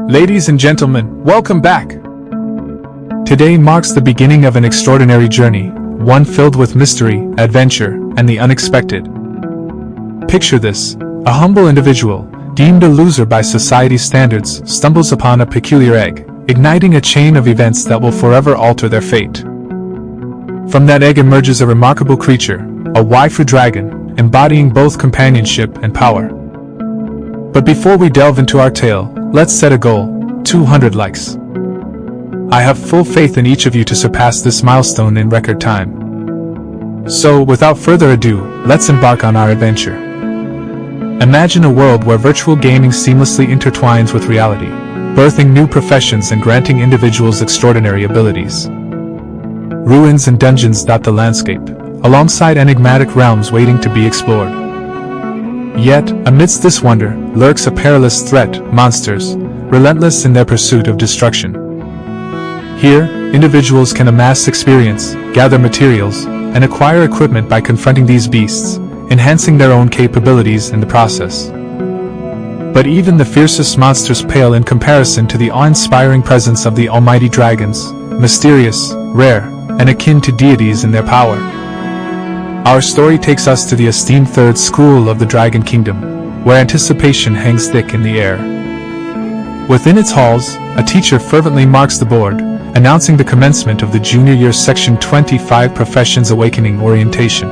Ladies and gentlemen, welcome back! Today marks the beginning of an extraordinary journey, one filled with mystery, adventure, and the unexpected. Picture this: a humble individual, deemed a loser by society's standards, stumbles upon a peculiar egg, igniting a chain of events that will forever alter their fate. From that egg emerges a remarkable creature, a waifu dragon, embodying both companionship and power. But before we delve into our tale, let's set a goal: 200 likes. I have full faith in each of you to surpass this milestone in record time. So, without further ado, let's embark on our adventure. Imagine a world where virtual gaming seamlessly intertwines with reality, birthing new professions and granting individuals extraordinary abilities. Ruins and dungeons dot the landscape, alongside enigmatic realms waiting to be explored. Yet, amidst this wonder, lurks a perilous threat: monsters, relentless in their pursuit of destruction. Here, individuals can amass experience, gather materials, and acquire equipment by confronting these beasts, enhancing their own capabilities in the process. But even the fiercest monsters pale in comparison to the awe-inspiring presence of the almighty dragons, mysterious, rare, and akin to deities in their power. Our story takes us to the esteemed third school of the Dragon Kingdom, where anticipation hangs thick in the air. Within its halls, a teacher fervently marks the board, announcing the commencement of the Junior Year Section 25 Professions Awakening orientation.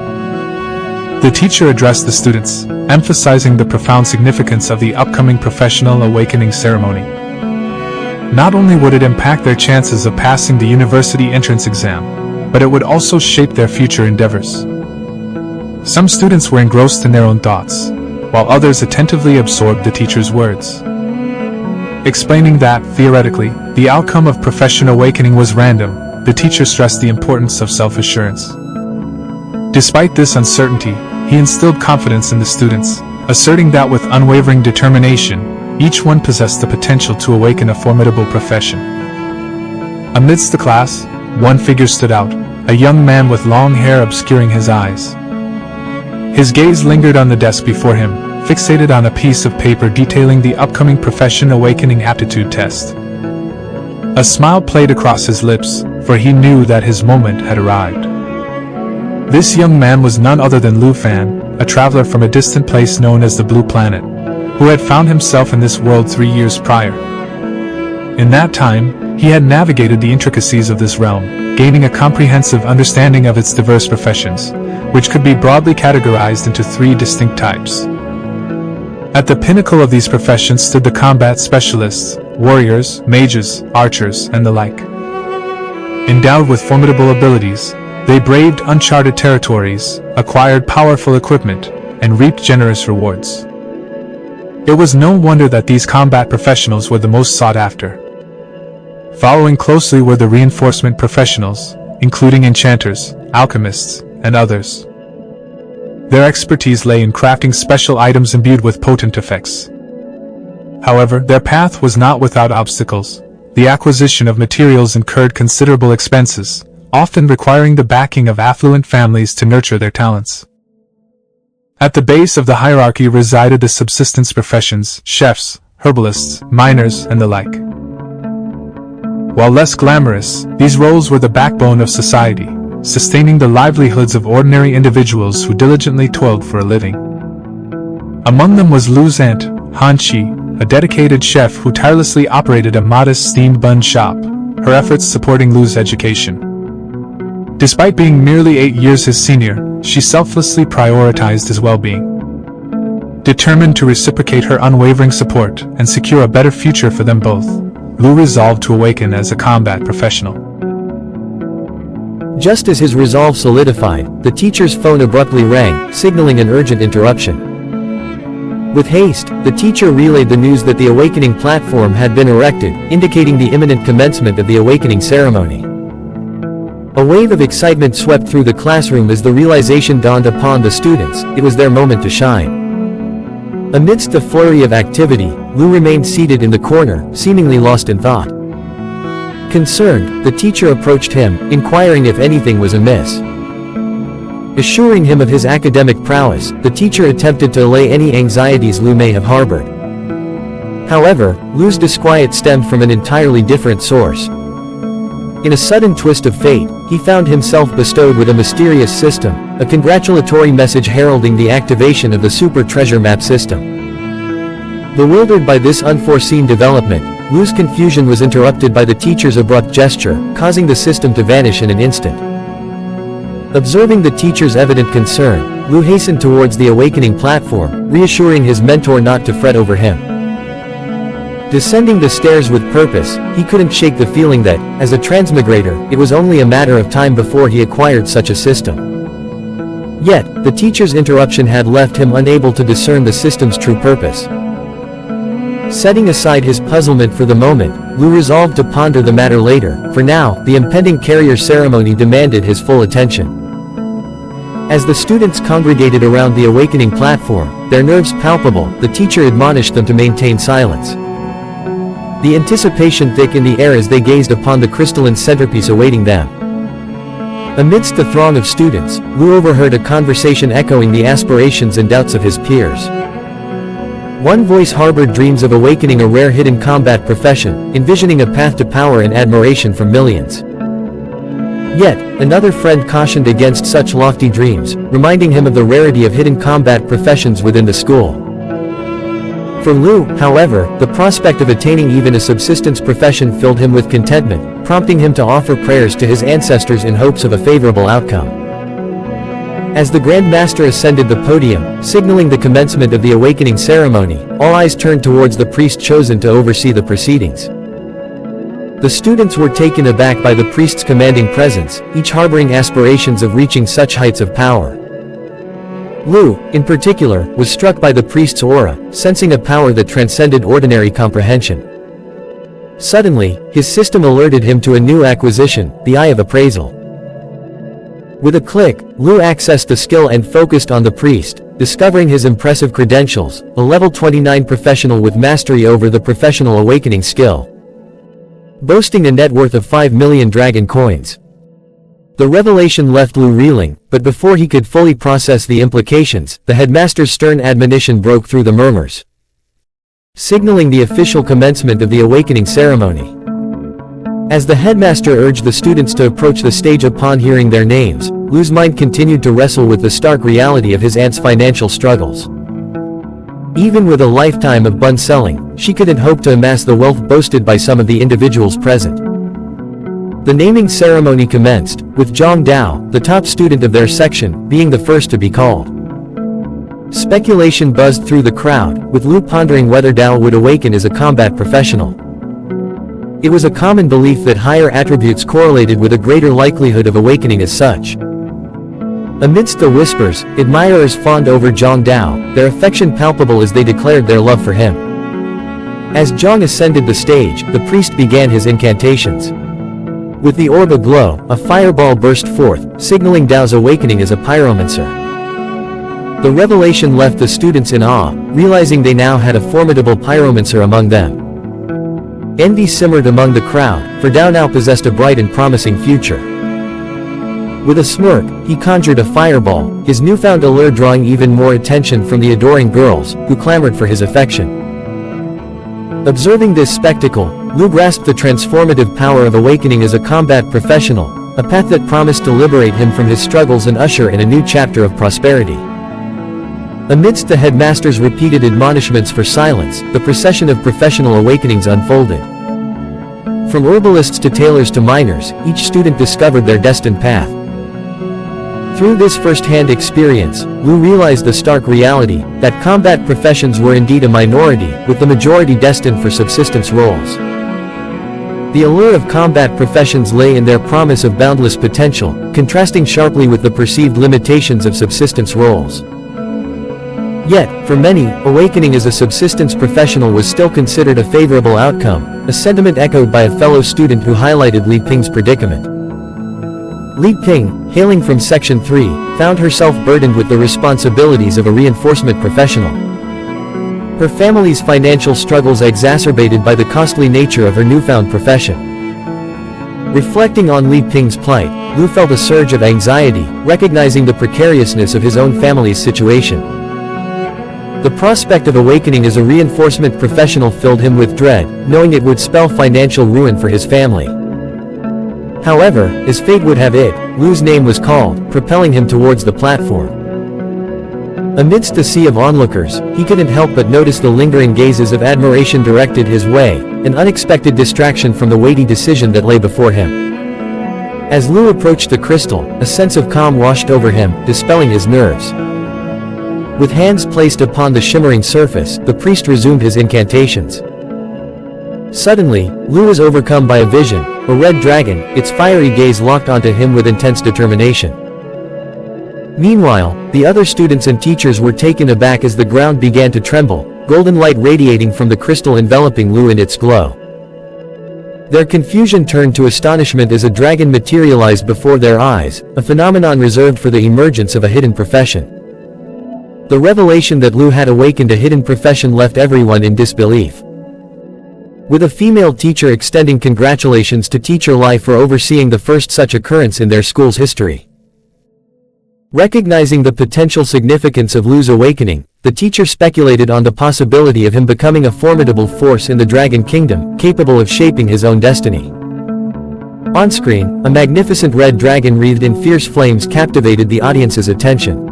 The teacher addressed the students, emphasizing the profound significance of the upcoming Professional Awakening ceremony. Not only would it impact their chances of passing the university entrance exam, but it would also shape their future endeavors. Some students were engrossed in their own thoughts, while others attentively absorbed the teacher's words. Explaining that, theoretically, the outcome of Professional Awakening was random, the teacher stressed the importance of self-assurance. Despite this uncertainty, he instilled confidence in the students, asserting that with unwavering determination, each one possessed the potential to awaken a formidable profession. Amidst the class, one figure stood out, a young man with long hair obscuring his eyes. His gaze lingered on the desk before him, fixated on a piece of paper detailing the upcoming Profession Awakening aptitude test. A smile played across his lips, for he knew that his moment had arrived. This young man was none other than Lu Fan, a traveler from a distant place known as the Blue Planet, who had found himself in this world 3 years prior. In that time, he had navigated the intricacies of this realm, gaining a comprehensive understanding of its diverse professions, which could be broadly categorized into 3 distinct types. At the pinnacle of these professions stood the combat specialists, warriors, mages, archers, and the like. Endowed with formidable abilities, they braved uncharted territories, acquired powerful equipment, and reaped generous rewards. It was no wonder that these combat professionals were the most sought after. Following closely were the reinforcement professionals, including enchanters, alchemists, and others. Their expertise lay in crafting special items imbued with potent effects. However, their path was not without obstacles. The acquisition of materials incurred considerable expenses, often requiring the backing of affluent families to nurture their talents. At the base of the hierarchy resided the subsistence professions: chefs, herbalists, miners, and the like. While less glamorous, these roles were the backbone of society, sustaining the livelihoods of ordinary individuals who diligently toiled for a living. Among them was Lu's aunt, Han Chi, a dedicated chef who tirelessly operated a modest steamed bun shop, her efforts supporting Lu's education. Despite being merely 8 years his senior, she selflessly prioritized his well-being. Determined to reciprocate her unwavering support and secure a better future for them both, Lu resolved to awaken as a combat professional. Just as his resolve solidified, the teacher's phone abruptly rang, signaling an urgent interruption. With haste, the teacher relayed the news that the awakening platform had been erected, indicating the imminent commencement of the awakening ceremony. A wave of excitement swept through the classroom as the realization dawned upon the students: it was their moment to shine. Amidst the flurry of activity, Lu remained seated in the corner, seemingly lost in thought. Concerned, the teacher approached him, inquiring if anything was amiss. Assuring him of his academic prowess, the teacher attempted to allay any anxieties Lu may have harbored. However, Lu's disquiet stemmed from an entirely different source. In a sudden twist of fate, he found himself bestowed with a mysterious system, a congratulatory message heralding the activation of the Super Treasure Map system. Bewildered by this unforeseen development, Lu's confusion was interrupted by the teacher's abrupt gesture, causing the system to vanish in an instant. Observing the teacher's evident concern, Lu hastened towards the awakening platform, reassuring his mentor not to fret over him. Descending the stairs with purpose, he couldn't shake the feeling that, as a transmigrator, it was only a matter of time before he acquired such a system. Yet, the teacher's interruption had left him unable to discern the system's true purpose. Setting aside his puzzlement for the moment, Lu resolved to ponder the matter later. For now, the impending carrier ceremony demanded his full attention. As the students congregated around the awakening platform, their nerves palpable, the teacher admonished them to maintain silence. The anticipation thick in the air as they gazed upon the crystalline centerpiece awaiting them. Amidst the throng of students, Lu overheard a conversation echoing the aspirations and doubts of his peers. One voice harbored dreams of awakening a rare hidden combat profession, envisioning a path to power and admiration from millions. Yet, another friend cautioned against such lofty dreams, reminding him of the rarity of hidden combat professions within the school. For Lu, however, the prospect of attaining even a subsistence profession filled him with contentment, prompting him to offer prayers to his ancestors in hopes of a favorable outcome. As the Grand Master ascended the podium, signaling the commencement of the awakening ceremony, all eyes turned towards the priest chosen to oversee the proceedings. The students were taken aback by the priest's commanding presence, each harboring aspirations of reaching such heights of power. Lu, in particular, was struck by the priest's aura, sensing a power that transcended ordinary comprehension. Suddenly, his system alerted him to a new acquisition, the Eye of Appraisal. With a click, Lu accessed the skill and focused on the priest, discovering his impressive credentials, a level 29 professional with mastery over the professional awakening skill, boasting a net worth of 5 million dragon coins. The revelation left Lu reeling, but before he could fully process the implications, the headmaster's stern admonition broke through the murmurs, signaling the official commencement of the awakening ceremony. As the headmaster urged the students to approach the stage upon hearing their names, Lu's mind continued to wrestle with the stark reality of his aunt's financial struggles. Even with a lifetime of bun selling, she couldn't hope to amass the wealth boasted by some of the individuals present. The naming ceremony commenced, with Zhang Dao, the top student of their section, being the first to be called. Speculation buzzed through the crowd, with Lu pondering whether Dao would awaken as a combat professional. It was a common belief that higher attributes correlated with a greater likelihood of awakening as such. Amidst the whispers, admirers fawned over Zhang Dao, their affection palpable as they declared their love for him. As Zhang ascended the stage, the priest began his incantations. With the orb aglow, a fireball burst forth, signaling Dao's awakening as a pyromancer. The revelation left the students in awe, realizing they now had a formidable pyromancer among them. Envy simmered among the crowd, for Dao now possessed a bright and promising future. With a smirk, he conjured a fireball, his newfound allure drawing even more attention from the adoring girls, who clamored for his affection. Observing this spectacle, Lu grasped the transformative power of awakening as a combat professional, a path that promised to liberate him from his struggles and usher in a new chapter of prosperity. Amidst the headmaster's repeated admonishments for silence, the procession of professional awakenings unfolded. From herbalists to tailors to miners, each student discovered their destined path. Through this first-hand experience, Lu realized the stark reality that combat professions were indeed a minority, with the majority destined for subsistence roles. The allure of combat professions lay in their promise of boundless potential, contrasting sharply with the perceived limitations of subsistence roles. Yet, for many, awakening as a subsistence professional was still considered a favorable outcome, a sentiment echoed by a fellow student who highlighted Li Ping's predicament. Li Ping, hailing from Section 3, found herself burdened with the responsibilities of a reinforcement professional. Her family's financial struggles exacerbated by the costly nature of her newfound profession. Reflecting on Li Ping's plight, Lu felt a surge of anxiety, recognizing the precariousness of his own family's situation. The prospect of awakening as a reinforcement professional filled him with dread, knowing it would spell financial ruin for his family. However, as fate would have it, Lu's name was called, propelling him towards the platform. Amidst the sea of onlookers, he couldn't help but notice the lingering gazes of admiration directed his way, an unexpected distraction from the weighty decision that lay before him. As Lu approached the crystal, a sense of calm washed over him, dispelling his nerves. With hands placed upon the shimmering surface, the priest resumed his incantations. Suddenly, Lu was overcome by a vision, a red dragon, its fiery gaze locked onto him with intense determination. Meanwhile, the other students and teachers were taken aback as the ground began to tremble, golden light radiating from the crystal enveloping Lu in its glow. Their confusion turned to astonishment as a dragon materialized before their eyes, a phenomenon reserved for the emergence of a hidden profession. The revelation that Lu had awakened a hidden profession left everyone in disbelief. With a female teacher extending congratulations to Teacher Lai for overseeing the first such occurrence in their school's history. Recognizing the potential significance of Lu's awakening, the teacher speculated on the possibility of him becoming a formidable force in the Dragon Kingdom, capable of shaping his own destiny. On-screen, a magnificent red dragon wreathed in fierce flames captivated the audience's attention.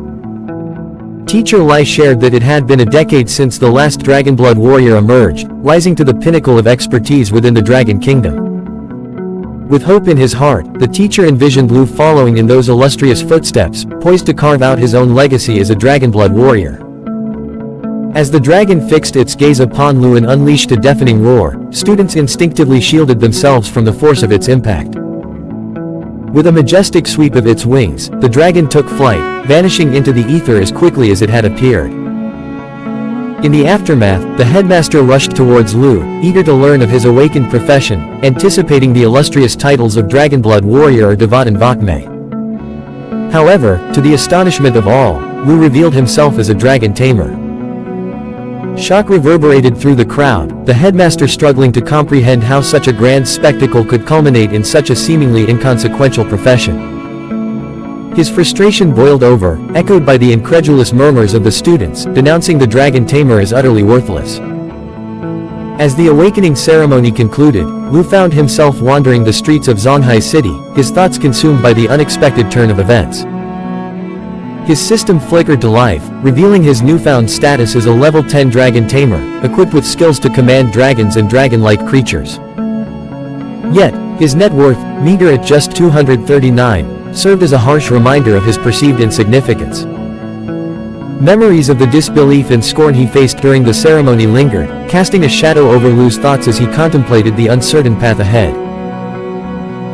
Teacher Lai shared that it had been a decade since the last Dragonblood warrior emerged, rising to the pinnacle of expertise within the Dragon Kingdom. With hope in his heart, the teacher envisioned Lu following in those illustrious footsteps, poised to carve out his own legacy as a Dragonblood warrior. As the dragon fixed its gaze upon Lu and unleashed a deafening roar, students instinctively shielded themselves from the force of its impact. With a majestic sweep of its wings, the dragon took flight, vanishing into the ether as quickly as it had appeared. In the aftermath, the headmaster rushed towards Lu, eager to learn of his awakened profession, anticipating the illustrious titles of Dragonblood Warrior or Devatan Vakme. However, to the astonishment of all, Lu revealed himself as a Dragon Tamer. Shock reverberated through the crowd, the headmaster struggling to comprehend how such a grand spectacle could culminate in such a seemingly inconsequential profession. His frustration boiled over, echoed by the incredulous murmurs of the students, denouncing the Dragon Tamer as utterly worthless. As the awakening ceremony concluded, Lu found himself wandering the streets of Zonghai City, his thoughts consumed by the unexpected turn of events. His system flickered to life, revealing his newfound status as a level 10 Dragon Tamer, equipped with skills to command dragons and dragon-like creatures. Yet, his net worth, meager at just 239, served as a harsh reminder of his perceived insignificance. Memories of the disbelief and scorn he faced during the ceremony lingered, casting a shadow over Lu's thoughts as he contemplated the uncertain path ahead.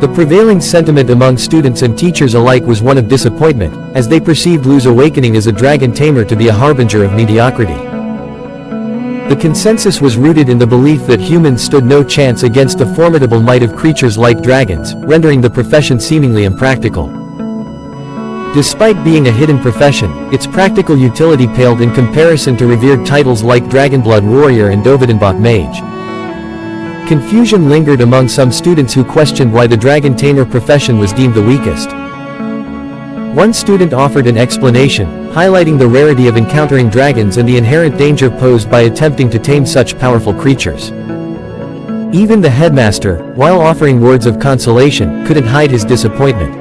The prevailing sentiment among students and teachers alike was one of disappointment, as they perceived Lu's awakening as a Dragon Tamer to be a harbinger of mediocrity. The consensus was rooted in the belief that humans stood no chance against the formidable might of creatures like dragons, rendering the profession seemingly impractical. Despite being a hidden profession, its practical utility paled in comparison to revered titles like Dragonblood Warrior and Dovadenbach Mage. Confusion lingered among some students who questioned why the Dragon Tamer profession was deemed the weakest. One student offered an explanation, highlighting the rarity of encountering dragons and the inherent danger posed by attempting to tame such powerful creatures. Even the headmaster, while offering words of consolation, couldn't hide his disappointment.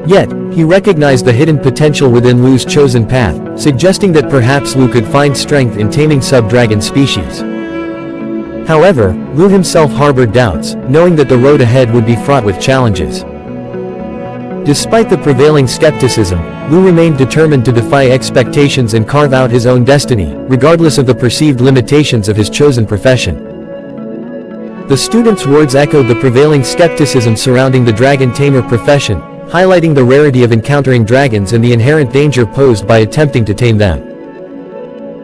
Yet, he recognized the hidden potential within Lu's chosen path, suggesting that perhaps Lu could find strength in taming sub-dragon species. However, Lu himself harbored doubts, knowing that the road ahead would be fraught with challenges. Despite the prevailing skepticism, Lu remained determined to defy expectations and carve out his own destiny, regardless of the perceived limitations of his chosen profession. The students' words echoed the prevailing skepticism surrounding the Dragon Tamer profession, highlighting the rarity of encountering dragons and the inherent danger posed by attempting to tame them.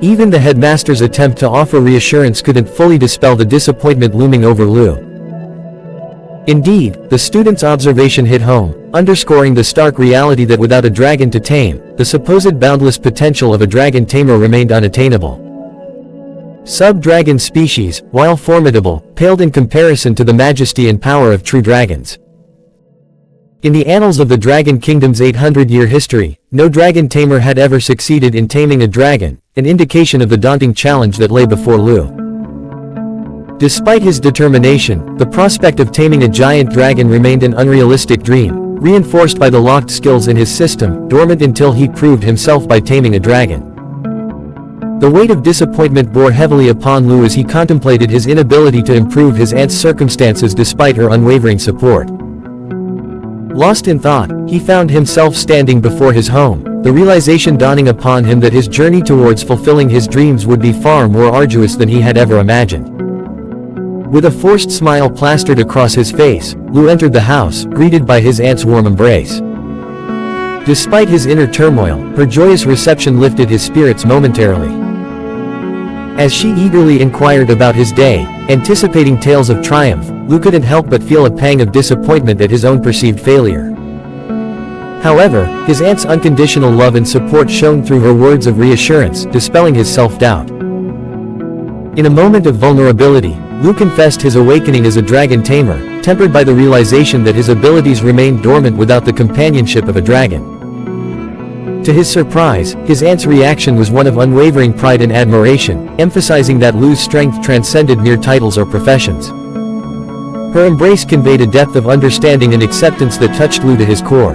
Even the headmaster's attempt to offer reassurance couldn't fully dispel the disappointment looming over Lu. Indeed, the student's observation hit home, underscoring the stark reality that without a dragon to tame, the supposed boundless potential of a Dragon Tamer remained unattainable. Sub-dragon species, while formidable, paled in comparison to the majesty and power of true dragons. In the annals of the Dragon Kingdom's 800-year history, no Dragon Tamer had ever succeeded in taming a dragon, an indication of the daunting challenge that lay before Lu. Despite his determination, the prospect of taming a giant dragon remained an unrealistic dream, reinforced by the locked skills in his system, dormant until he proved himself by taming a dragon. The weight of disappointment bore heavily upon Lu as he contemplated his inability to improve his aunt's circumstances despite her unwavering support. Lost in thought, he found himself standing before his home, the realization dawning upon him that his journey towards fulfilling his dreams would be far more arduous than he had ever imagined. With a forced smile plastered across his face, Lu entered the house, greeted by his aunt's warm embrace. Despite his inner turmoil, her joyous reception lifted his spirits momentarily. As she eagerly inquired about his day, anticipating tales of triumph, Lu couldn't help but feel a pang of disappointment at his own perceived failure. However, his aunt's unconditional love and support shone through her words of reassurance, dispelling his self-doubt. In a moment of vulnerability, Lu confessed his awakening as a Dragon Tamer, tempered by the realization that his abilities remained dormant without the companionship of a dragon. To his surprise, his aunt's reaction was one of unwavering pride and admiration, emphasizing that Lu's strength transcended mere titles or professions. Her embrace conveyed a depth of understanding and acceptance that touched Lu to his core.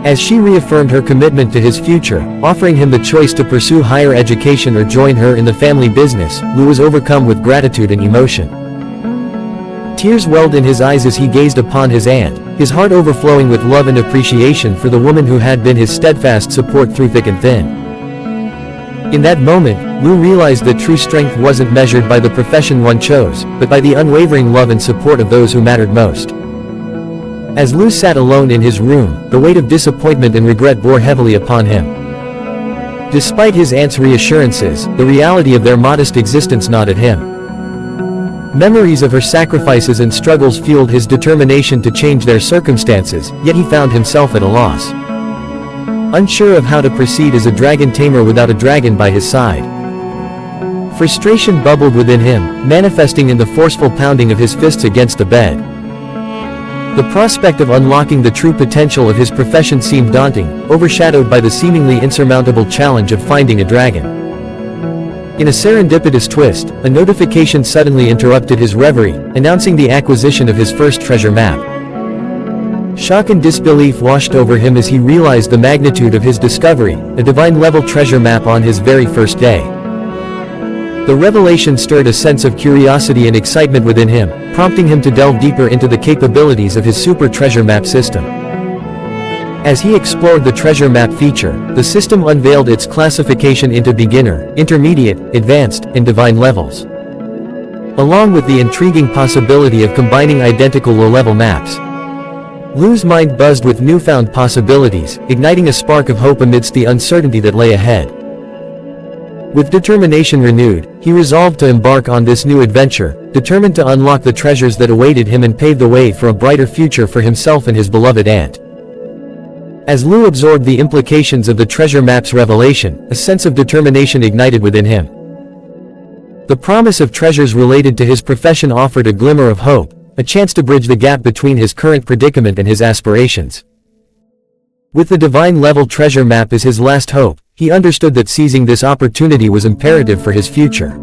As she reaffirmed her commitment to his future, offering him the choice to pursue higher education or join her in the family business, Lu was overcome with gratitude and emotion. Tears welled in his eyes as he gazed upon his aunt, his heart overflowing with love and appreciation for the woman who had been his steadfast support through thick and thin. In that moment, Lu realized that true strength wasn't measured by the profession one chose, but by the unwavering love and support of those who mattered most. As Lu sat alone in his room, the weight of disappointment and regret bore heavily upon him. Despite his aunt's reassurances, the reality of their modest existence gnawed at him. Memories of her sacrifices and struggles fueled his determination to change their circumstances, yet he found himself at a loss. Unsure of how to proceed as a Dragon Tamer without a dragon by his side. Frustration bubbled within him, manifesting in the forceful pounding of his fists against the bed. The prospect of unlocking the true potential of his profession seemed daunting, overshadowed by the seemingly insurmountable challenge of finding a dragon. In a serendipitous twist, a notification suddenly interrupted his reverie, announcing the acquisition of his first treasure map. Shock and disbelief washed over him as he realized the magnitude of his discovery, a divine-level treasure map on his very first day. The revelation stirred a sense of curiosity and excitement within him, prompting him to delve deeper into the capabilities of his super treasure map system. As he explored the treasure map feature, the system unveiled its classification into beginner, intermediate, advanced, and divine levels. Along with the intriguing possibility of combining identical low-level maps. Lu's mind buzzed with newfound possibilities, igniting a spark of hope amidst the uncertainty that lay ahead. With determination renewed, he resolved to embark on this new adventure, determined to unlock the treasures that awaited him and pave the way for a brighter future for himself and his beloved aunt. As Lu absorbed the implications of the treasure map's revelation, a sense of determination ignited within him. The promise of treasures related to his profession offered a glimmer of hope, a chance to bridge the gap between his current predicament and his aspirations. With the divine-level treasure map as his last hope, he understood that seizing this opportunity was imperative for his future.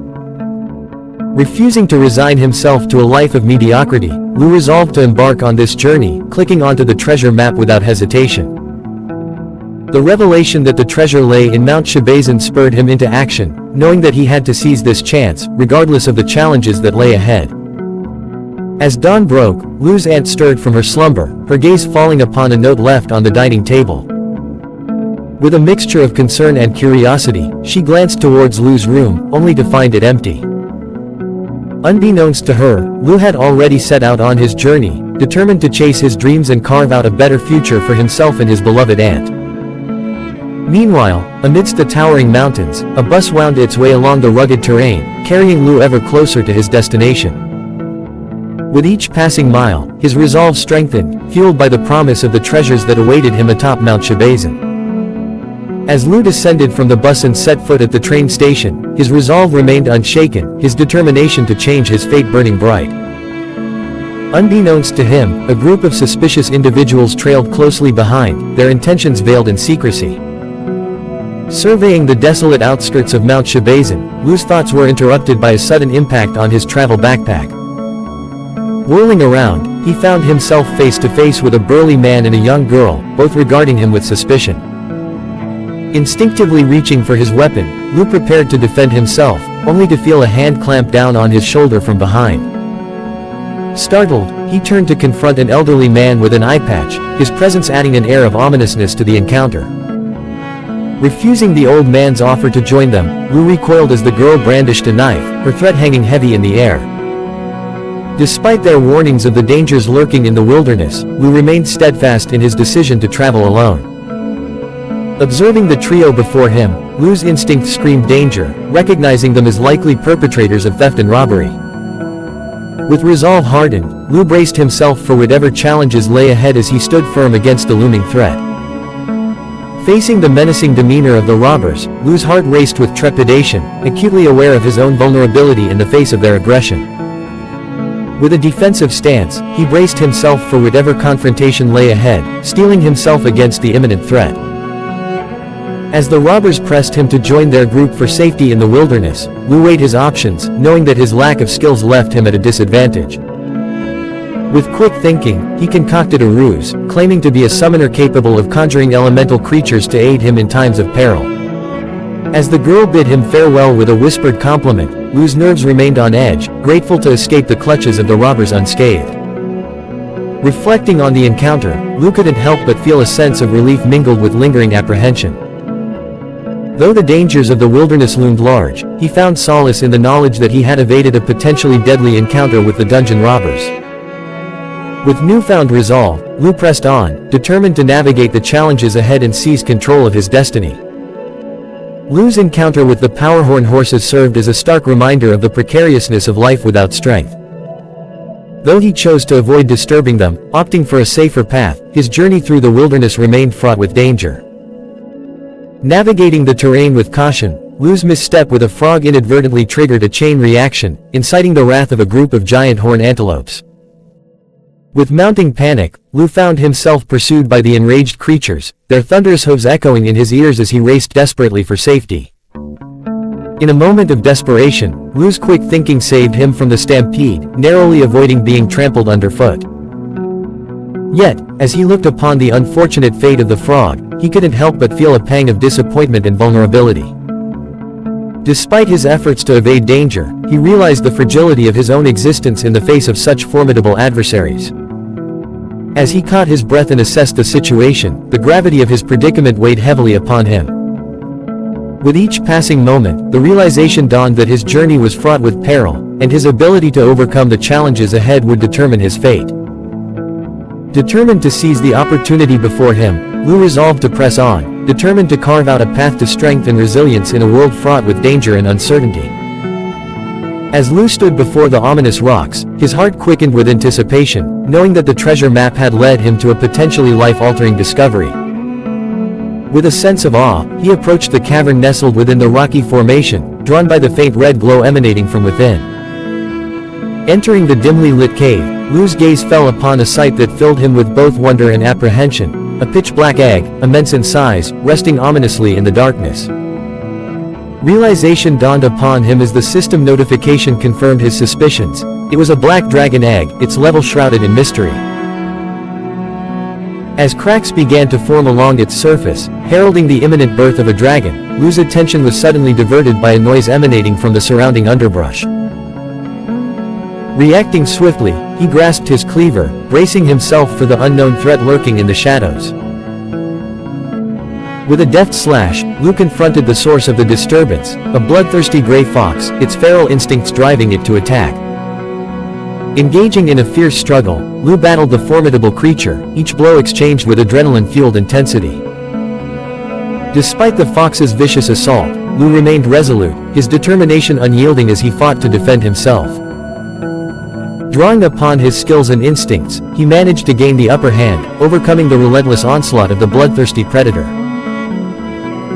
Refusing to resign himself to a life of mediocrity, Lu resolved to embark on this journey, clicking onto the treasure map without hesitation. The revelation that the treasure lay in Mount Shezan spurred him into action, knowing that he had to seize this chance, regardless of the challenges that lay ahead. As dawn broke, Lu's aunt stirred from her slumber, her gaze falling upon a note left on the dining table. With a mixture of concern and curiosity, she glanced towards Lu's room, only to find it empty. Unbeknownst to her, Lu had already set out on his journey, determined to chase his dreams and carve out a better future for himself and his beloved aunt. Meanwhile, amidst the towering mountains, a bus wound its way along the rugged terrain, carrying Lu ever closer to his destination. With each passing mile, his resolve strengthened, fueled by the promise of the treasures that awaited him atop Mount Shezan. As Lu descended from the bus and set foot at the train station, his resolve remained unshaken, his determination to change his fate burning bright. Unbeknownst to him, a group of suspicious individuals trailed closely behind, their intentions veiled in secrecy. Surveying the desolate outskirts of Mount Shezan, Lu's thoughts were interrupted by a sudden impact on his travel backpack. Whirling around, he found himself face to face with a burly man and a young girl, both regarding him with suspicion. Instinctively reaching for his weapon, Lu prepared to defend himself, only to feel a hand clamp down on his shoulder from behind. Startled, he turned to confront an elderly man with an eye patch, his presence adding an air of ominousness to the encounter. Refusing the old man's offer to join them, Lu recoiled as the girl brandished a knife, her threat hanging heavy in the air. Despite their warnings of the dangers lurking in the wilderness, Lu remained steadfast in his decision to travel alone. Observing the trio before him, Lu's instinct screamed danger, recognizing them as likely perpetrators of theft and robbery. With resolve hardened, Lu braced himself for whatever challenges lay ahead as he stood firm against the looming threat. Facing the menacing demeanor of the robbers, Lu's heart raced with trepidation, acutely aware of his own vulnerability in the face of their aggression. With a defensive stance, he braced himself for whatever confrontation lay ahead, steeling himself against the imminent threat. As the robbers pressed him to join their group for safety in the wilderness, Lu weighed his options, knowing that his lack of skills left him at a disadvantage. With quick thinking, he concocted a ruse, claiming to be a summoner capable of conjuring elemental creatures to aid him in times of peril. As the girl bid him farewell with a whispered compliment, Lu's nerves remained on edge, grateful to escape the clutches of the robbers unscathed. Reflecting on the encounter, Lu couldn't help but feel a sense of relief mingled with lingering apprehension. Though the dangers of the wilderness loomed large, he found solace in the knowledge that he had evaded a potentially deadly encounter with the dungeon robbers. With newfound resolve, Lu pressed on, determined to navigate the challenges ahead and seize control of his destiny. Lu's encounter with the Powerhorn horses served as a stark reminder of the precariousness of life without strength. Though he chose to avoid disturbing them, opting for a safer path, his journey through the wilderness remained fraught with danger. Navigating the terrain with caution, Lu's misstep with a frog inadvertently triggered a chain reaction, inciting the wrath of a group of giant horned antelopes. With mounting panic, Lu found himself pursued by the enraged creatures, their thunderous hooves echoing in his ears as he raced desperately for safety. In a moment of desperation, Lu's quick thinking saved him from the stampede, narrowly avoiding being trampled underfoot. Yet, as he looked upon the unfortunate fate of the frog, he couldn't help but feel a pang of disappointment and vulnerability. Despite his efforts to evade danger, he realized the fragility of his own existence in the face of such formidable adversaries. As he caught his breath and assessed the situation, the gravity of his predicament weighed heavily upon him. With each passing moment, the realization dawned that his journey was fraught with peril, and his ability to overcome the challenges ahead would determine his fate. Determined to seize the opportunity before him, Lu resolved to press on, determined to carve out a path to strength and resilience in a world fraught with danger and uncertainty. As Lu stood before the ominous rocks, his heart quickened with anticipation, knowing that the treasure map had led him to a potentially life-altering discovery. With a sense of awe, he approached the cavern nestled within the rocky formation, drawn by the faint red glow emanating from within. Entering the dimly lit cave, Lu's gaze fell upon a sight that filled him with both wonder and apprehension, a pitch-black egg, immense in size, resting ominously in the darkness. Realization dawned upon him as the system notification confirmed his suspicions. It was a black dragon egg, its level shrouded in mystery. As cracks began to form along its surface, heralding the imminent birth of a dragon, Lu's attention was suddenly diverted by a noise emanating from the surrounding underbrush. Reacting swiftly, he grasped his cleaver, bracing himself for the unknown threat lurking in the shadows. With a deft slash, Lu confronted the source of the disturbance, a bloodthirsty gray fox, its feral instincts driving it to attack. Engaging in a fierce struggle, Lu battled the formidable creature, each blow exchanged with adrenaline-fueled intensity. Despite the fox's vicious assault, Lu remained resolute, his determination unyielding as he fought to defend himself. Drawing upon his skills and instincts, he managed to gain the upper hand, overcoming the relentless onslaught of the bloodthirsty predator.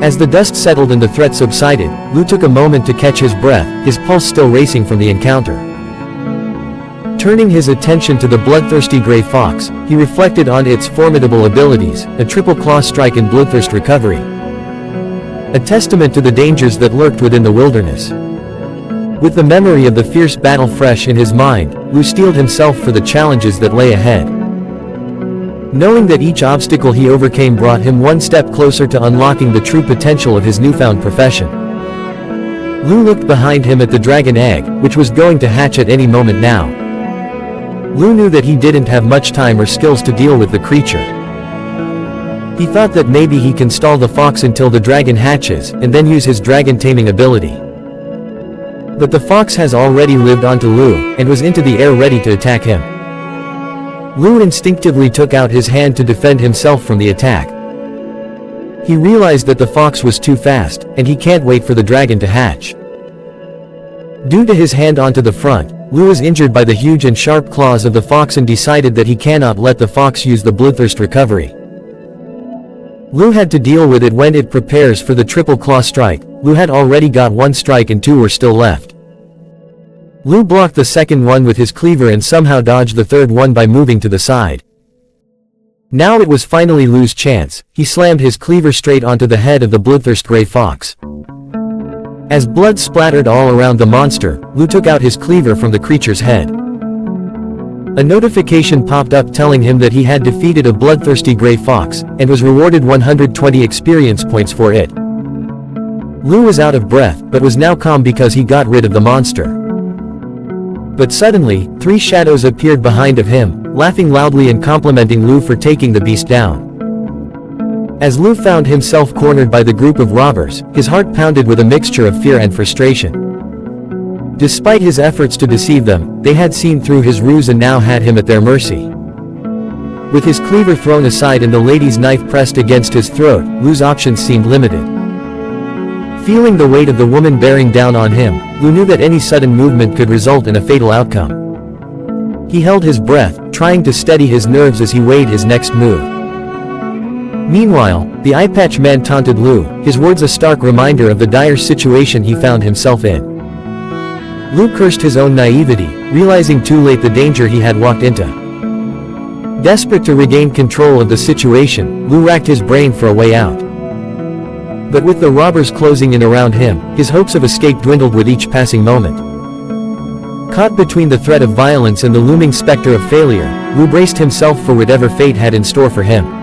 As the dust settled and the threat subsided, Lu took a moment to catch his breath, his pulse still racing from the encounter. Turning his attention to the bloodthirsty gray fox, he reflected on its formidable abilities, a triple claw strike and bloodthirst recovery. A testament to the dangers that lurked within the wilderness. With the memory of the fierce battle fresh in his mind, Lu steeled himself for the challenges that lay ahead. Knowing that each obstacle he overcame brought him one step closer to unlocking the true potential of his newfound profession. Lu looked behind him at the dragon egg, which was going to hatch at any moment now. Lu knew that he didn't have much time or skills to deal with the creature. He thought that maybe he can stall the fox until the dragon hatches, and then use his dragon taming ability. But the fox has already lived onto Lu, and was into the air ready to attack him. Lu instinctively took out his hand to defend himself from the attack. He realized that the fox was too fast, and he can't wait for the dragon to hatch. Due to his hand onto the front, Lu was injured by the huge and sharp claws of the fox and decided that he cannot let the fox use the bloodthirst recovery. Lu had to deal with it when it prepares for the triple claw strike. Lu had already got one strike and two were still left. Lu blocked the second one with his cleaver and somehow dodged the third one by moving to the side. Now it was finally Lu's chance. He slammed his cleaver straight onto the head of the bloodthirst gray fox. As blood splattered all around the monster, Lu took out his cleaver from the creature's head. A notification popped up telling him that he had defeated a bloodthirsty gray fox, and was rewarded 120 experience points for it. Lu was out of breath, but was now calm because he got rid of the monster. But suddenly, three shadows appeared behind of him, laughing loudly and complimenting Lu for taking the beast down. As Lu found himself cornered by the group of robbers, his heart pounded with a mixture of fear and frustration. Despite his efforts to deceive them, they had seen through his ruse and now had him at their mercy. With his cleaver thrown aside and the lady's knife pressed against his throat, Lu's options seemed limited. Feeling the weight of the woman bearing down on him, Lu knew that any sudden movement could result in a fatal outcome. He held his breath, trying to steady his nerves as he weighed his next move. Meanwhile, the eye-patch man taunted Lu, his words a stark reminder of the dire situation he found himself in. Lu cursed his own naivety, realizing too late the danger he had walked into. Desperate to regain control of the situation, Lu racked his brain for a way out. But with the robbers closing in around him, his hopes of escape dwindled with each passing moment. Caught between the threat of violence and the looming specter of failure, Lu braced himself for whatever fate had in store for him.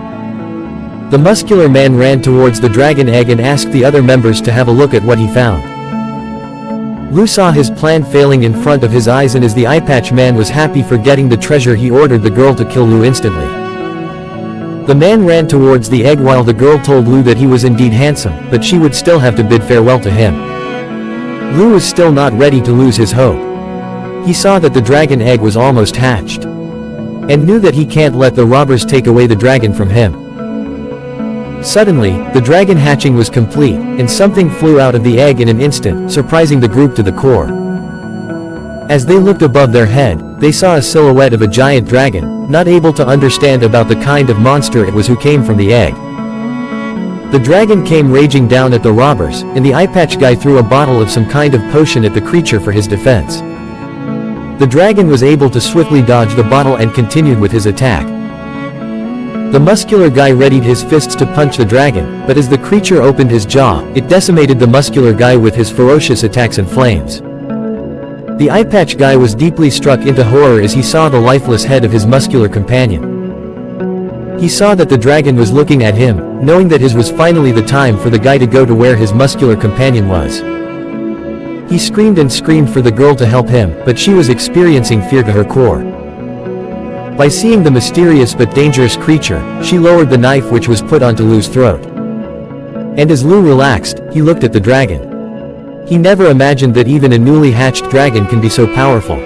The muscular man ran towards the dragon egg and asked the other members to have a look at what he found. Lu saw his plan failing in front of his eyes, and as the eye-patch man was happy for getting the treasure, he ordered the girl to kill Lu instantly. The man ran towards the egg while the girl told Lu that he was indeed handsome, but she would still have to bid farewell to him. Lu was still not ready to lose his hope. He saw that the dragon egg was almost hatched, and knew that he can't let the robbers take away the dragon from him. Suddenly, the dragon hatching was complete, and something flew out of the egg in an instant, surprising the group to the core. As they looked above their head, they saw a silhouette of a giant dragon, not able to understand about the kind of monster it was who came from the egg. The dragon came raging down at the robbers, and the eye-patch guy threw a bottle of some kind of potion at the creature for his defense. The dragon was able to swiftly dodge the bottle and continued with his attack. The muscular guy readied his fists to punch the dragon, but as the creature opened his jaw, it decimated the muscular guy with his ferocious attacks and flames. The eye-patch guy was deeply struck into horror as he saw the lifeless head of his muscular companion. He saw that the dragon was looking at him, knowing that his was finally the time for the guy to go to where his muscular companion was. He screamed and screamed for the girl to help him, but she was experiencing fear to her core. By seeing the mysterious but dangerous creature, she lowered the knife which was put onto Lu's throat. And as Lu relaxed, he looked at the dragon. He never imagined that even a newly hatched dragon can be so powerful.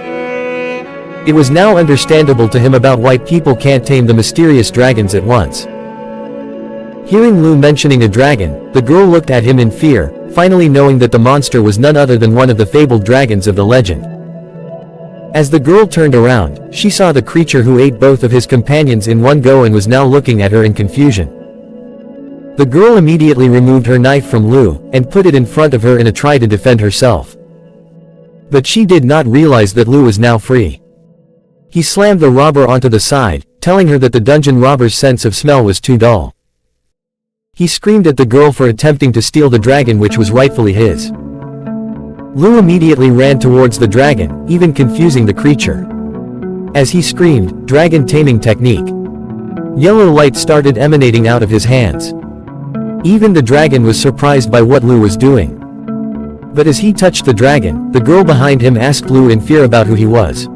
It was now understandable to him about why people can't tame the mysterious dragons at once. Hearing Lu mentioning a dragon, the girl looked at him in fear, finally knowing that the monster was none other than one of the fabled dragons of the legend. As the girl turned around, she saw the creature who ate both of his companions in one go and was now looking at her in confusion. The girl immediately removed her knife from Lu, and put it in front of her in a try to defend herself. But she did not realize that Lu was now free. He slammed the robber onto the side, telling her that the dungeon robber's sense of smell was too dull. He screamed at the girl for attempting to steal the dragon which was rightfully his. Lu immediately ran towards the dragon, even confusing the creature. As he screamed, "Dragon taming technique." Yellow light started emanating out of his hands. Even the dragon was surprised by what Lu was doing. But as he touched the dragon, the girl behind him asked Lu in fear about who he was.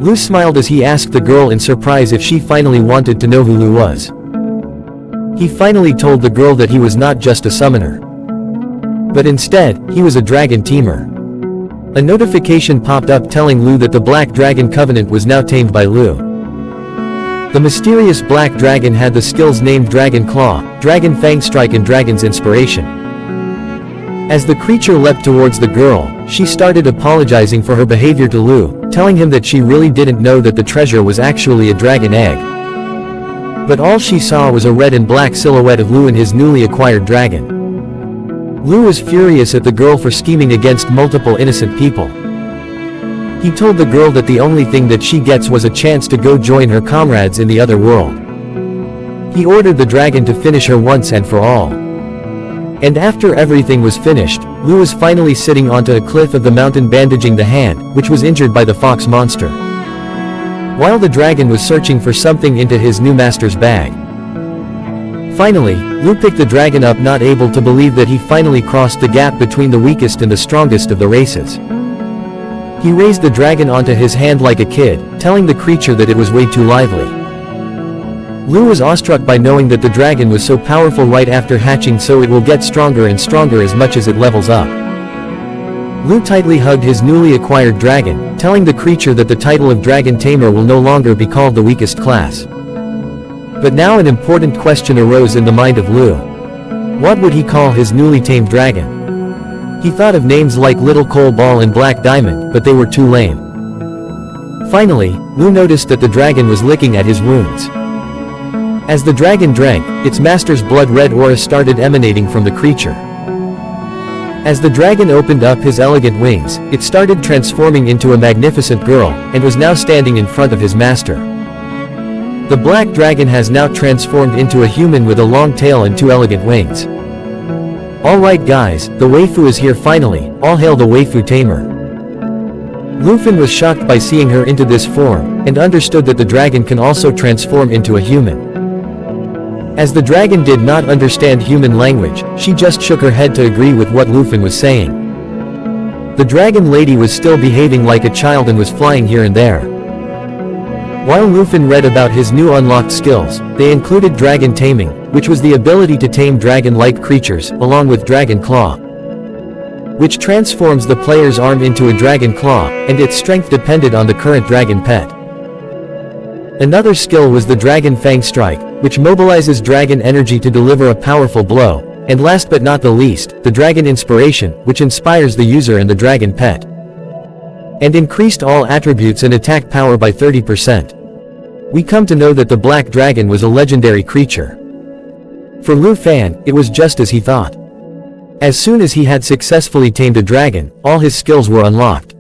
Lu smiled as he asked the girl in surprise if she finally wanted to know who Lu was. He finally told the girl that he was not just a summoner, but instead, he was a dragon tamer. A notification popped up telling Lu that the Black Dragon Covenant was now tamed by Lu. The mysterious Black Dragon had the skills named Dragon Claw, Dragon Fang Strike and Dragon's Inspiration. As the creature leapt towards the girl, she started apologizing for her behavior to Lu, telling him that she really didn't know that the treasure was actually a dragon egg. But all she saw was a red and black silhouette of Lu and his newly acquired dragon. Lu was furious at the girl for scheming against multiple innocent people. He told the girl that the only thing that she gets was a chance to go join her comrades in the other world. He ordered the dragon to finish her once and for all. And after everything was finished, Lu was finally sitting onto a cliff of the mountain bandaging the hand, which was injured by the fox monster. While the dragon was searching for something into his new master's bag. Finally, Lu picked the dragon up, not able to believe that he finally crossed the gap between the weakest and the strongest of the races. He raised the dragon onto his hand like a kid, telling the creature that it was way too lively. Lu was awestruck by knowing that the dragon was so powerful right after hatching, so it will get stronger and stronger as much as it levels up. Lu tightly hugged his newly acquired dragon, telling the creature that the title of Dragon Tamer will no longer be called the weakest class. But now an important question arose in the mind of Lu. What would he call his newly tamed dragon? He thought of names like Little Coal Ball and Black Diamond, but they were too lame. Finally, Lu noticed that the dragon was licking at his wounds. As the dragon drank, its master's blood-red aura started emanating from the creature. As the dragon opened up his elegant wings, it started transforming into a magnificent girl, and was now standing in front of his master. The black dragon has now transformed into a human with a long tail and two elegant wings. Alright guys, the waifu is here finally, all hail the waifu tamer. Lufin was shocked by seeing her into this form, and understood that the dragon can also transform into a human. As the dragon did not understand human language, she just shook her head to agree with what Lufin was saying. The dragon lady was still behaving like a child and was flying here and there. While Lufin read about his new unlocked skills, they included Dragon Taming, which was the ability to tame dragon-like creatures, along with Dragon Claw, which transforms the player's arm into a dragon claw, and its strength depended on the current dragon pet. Another skill was the Dragon Fang Strike, which mobilizes dragon energy to deliver a powerful blow, and last but not the least, the Dragon Inspiration, which inspires the user and the dragon pet, and increased all attributes and attack power by 30%. We come to know that the Black Dragon was a legendary creature. For Lu Fan, it was just as he thought. As soon as he had successfully tamed a dragon, all his skills were unlocked.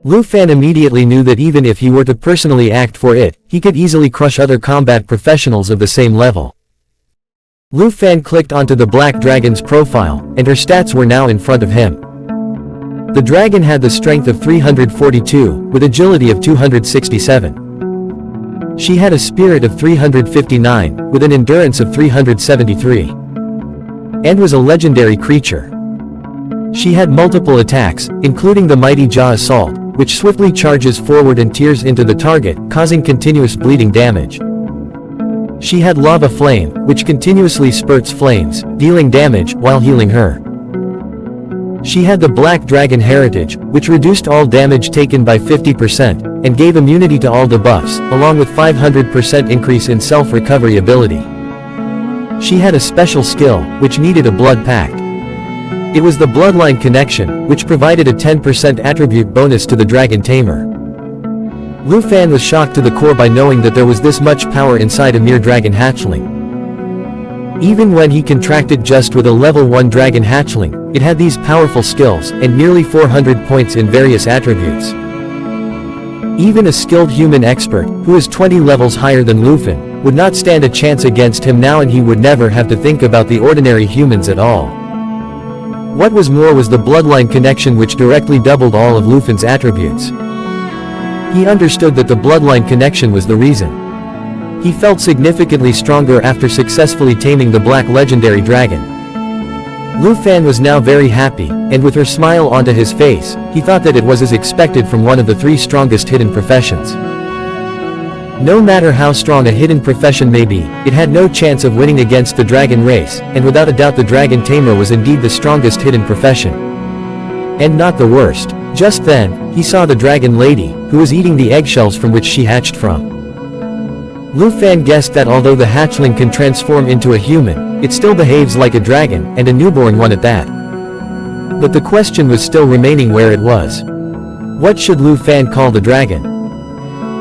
Lu Fan immediately knew that even if he were to personally act for it, he could easily crush other combat professionals of the same level. Lu Fan clicked onto the Black Dragon's profile, and her stats were now in front of him. The dragon had the strength of 342, with agility of 267. She had a spirit of 359, with an endurance of 373. And was a legendary creature. She had multiple attacks, including the Mighty Jaw Assault, which swiftly charges forward and tears into the target, causing continuous bleeding damage. She had Lava Flame, which continuously spurts flames, dealing damage while healing her. She had the Black Dragon Heritage, which reduced all damage taken by 50%, and gave immunity to all debuffs, along with 500% increase in self-recovery ability. She had a special skill, which needed a blood pact. It was the Bloodline Connection, which provided a 10% attribute bonus to the Dragon Tamer. Lu Fan was shocked to the core by knowing that there was this much power inside a mere dragon hatchling. Even when he contracted just with a level 1 dragon hatchling, it had these powerful skills, and nearly 400 points in various attributes. Even a skilled human expert, who is 20 levels higher than Lufin, would not stand a chance against him now, and he would never have to think about the ordinary humans at all. What was more was the bloodline connection, which directly doubled all of Lufin's attributes. He understood that the bloodline connection was the reason. He felt significantly stronger after successfully taming the black legendary dragon. Lufan was now very happy, and with her smile onto his face, he thought that it was as expected from one of the 3 strongest hidden professions. No matter how strong a hidden profession may be, it had no chance of winning against the dragon race, and without a doubt the Dragon Tamer was indeed the strongest hidden profession. And not the worst. Just then, he saw the dragon lady, who was eating the eggshells from which she hatched from. Lufan guessed that although the hatchling can transform into a human, it still behaves like a dragon, and a newborn one at that. But the question was still remaining where it was. What should Lufan call the dragon?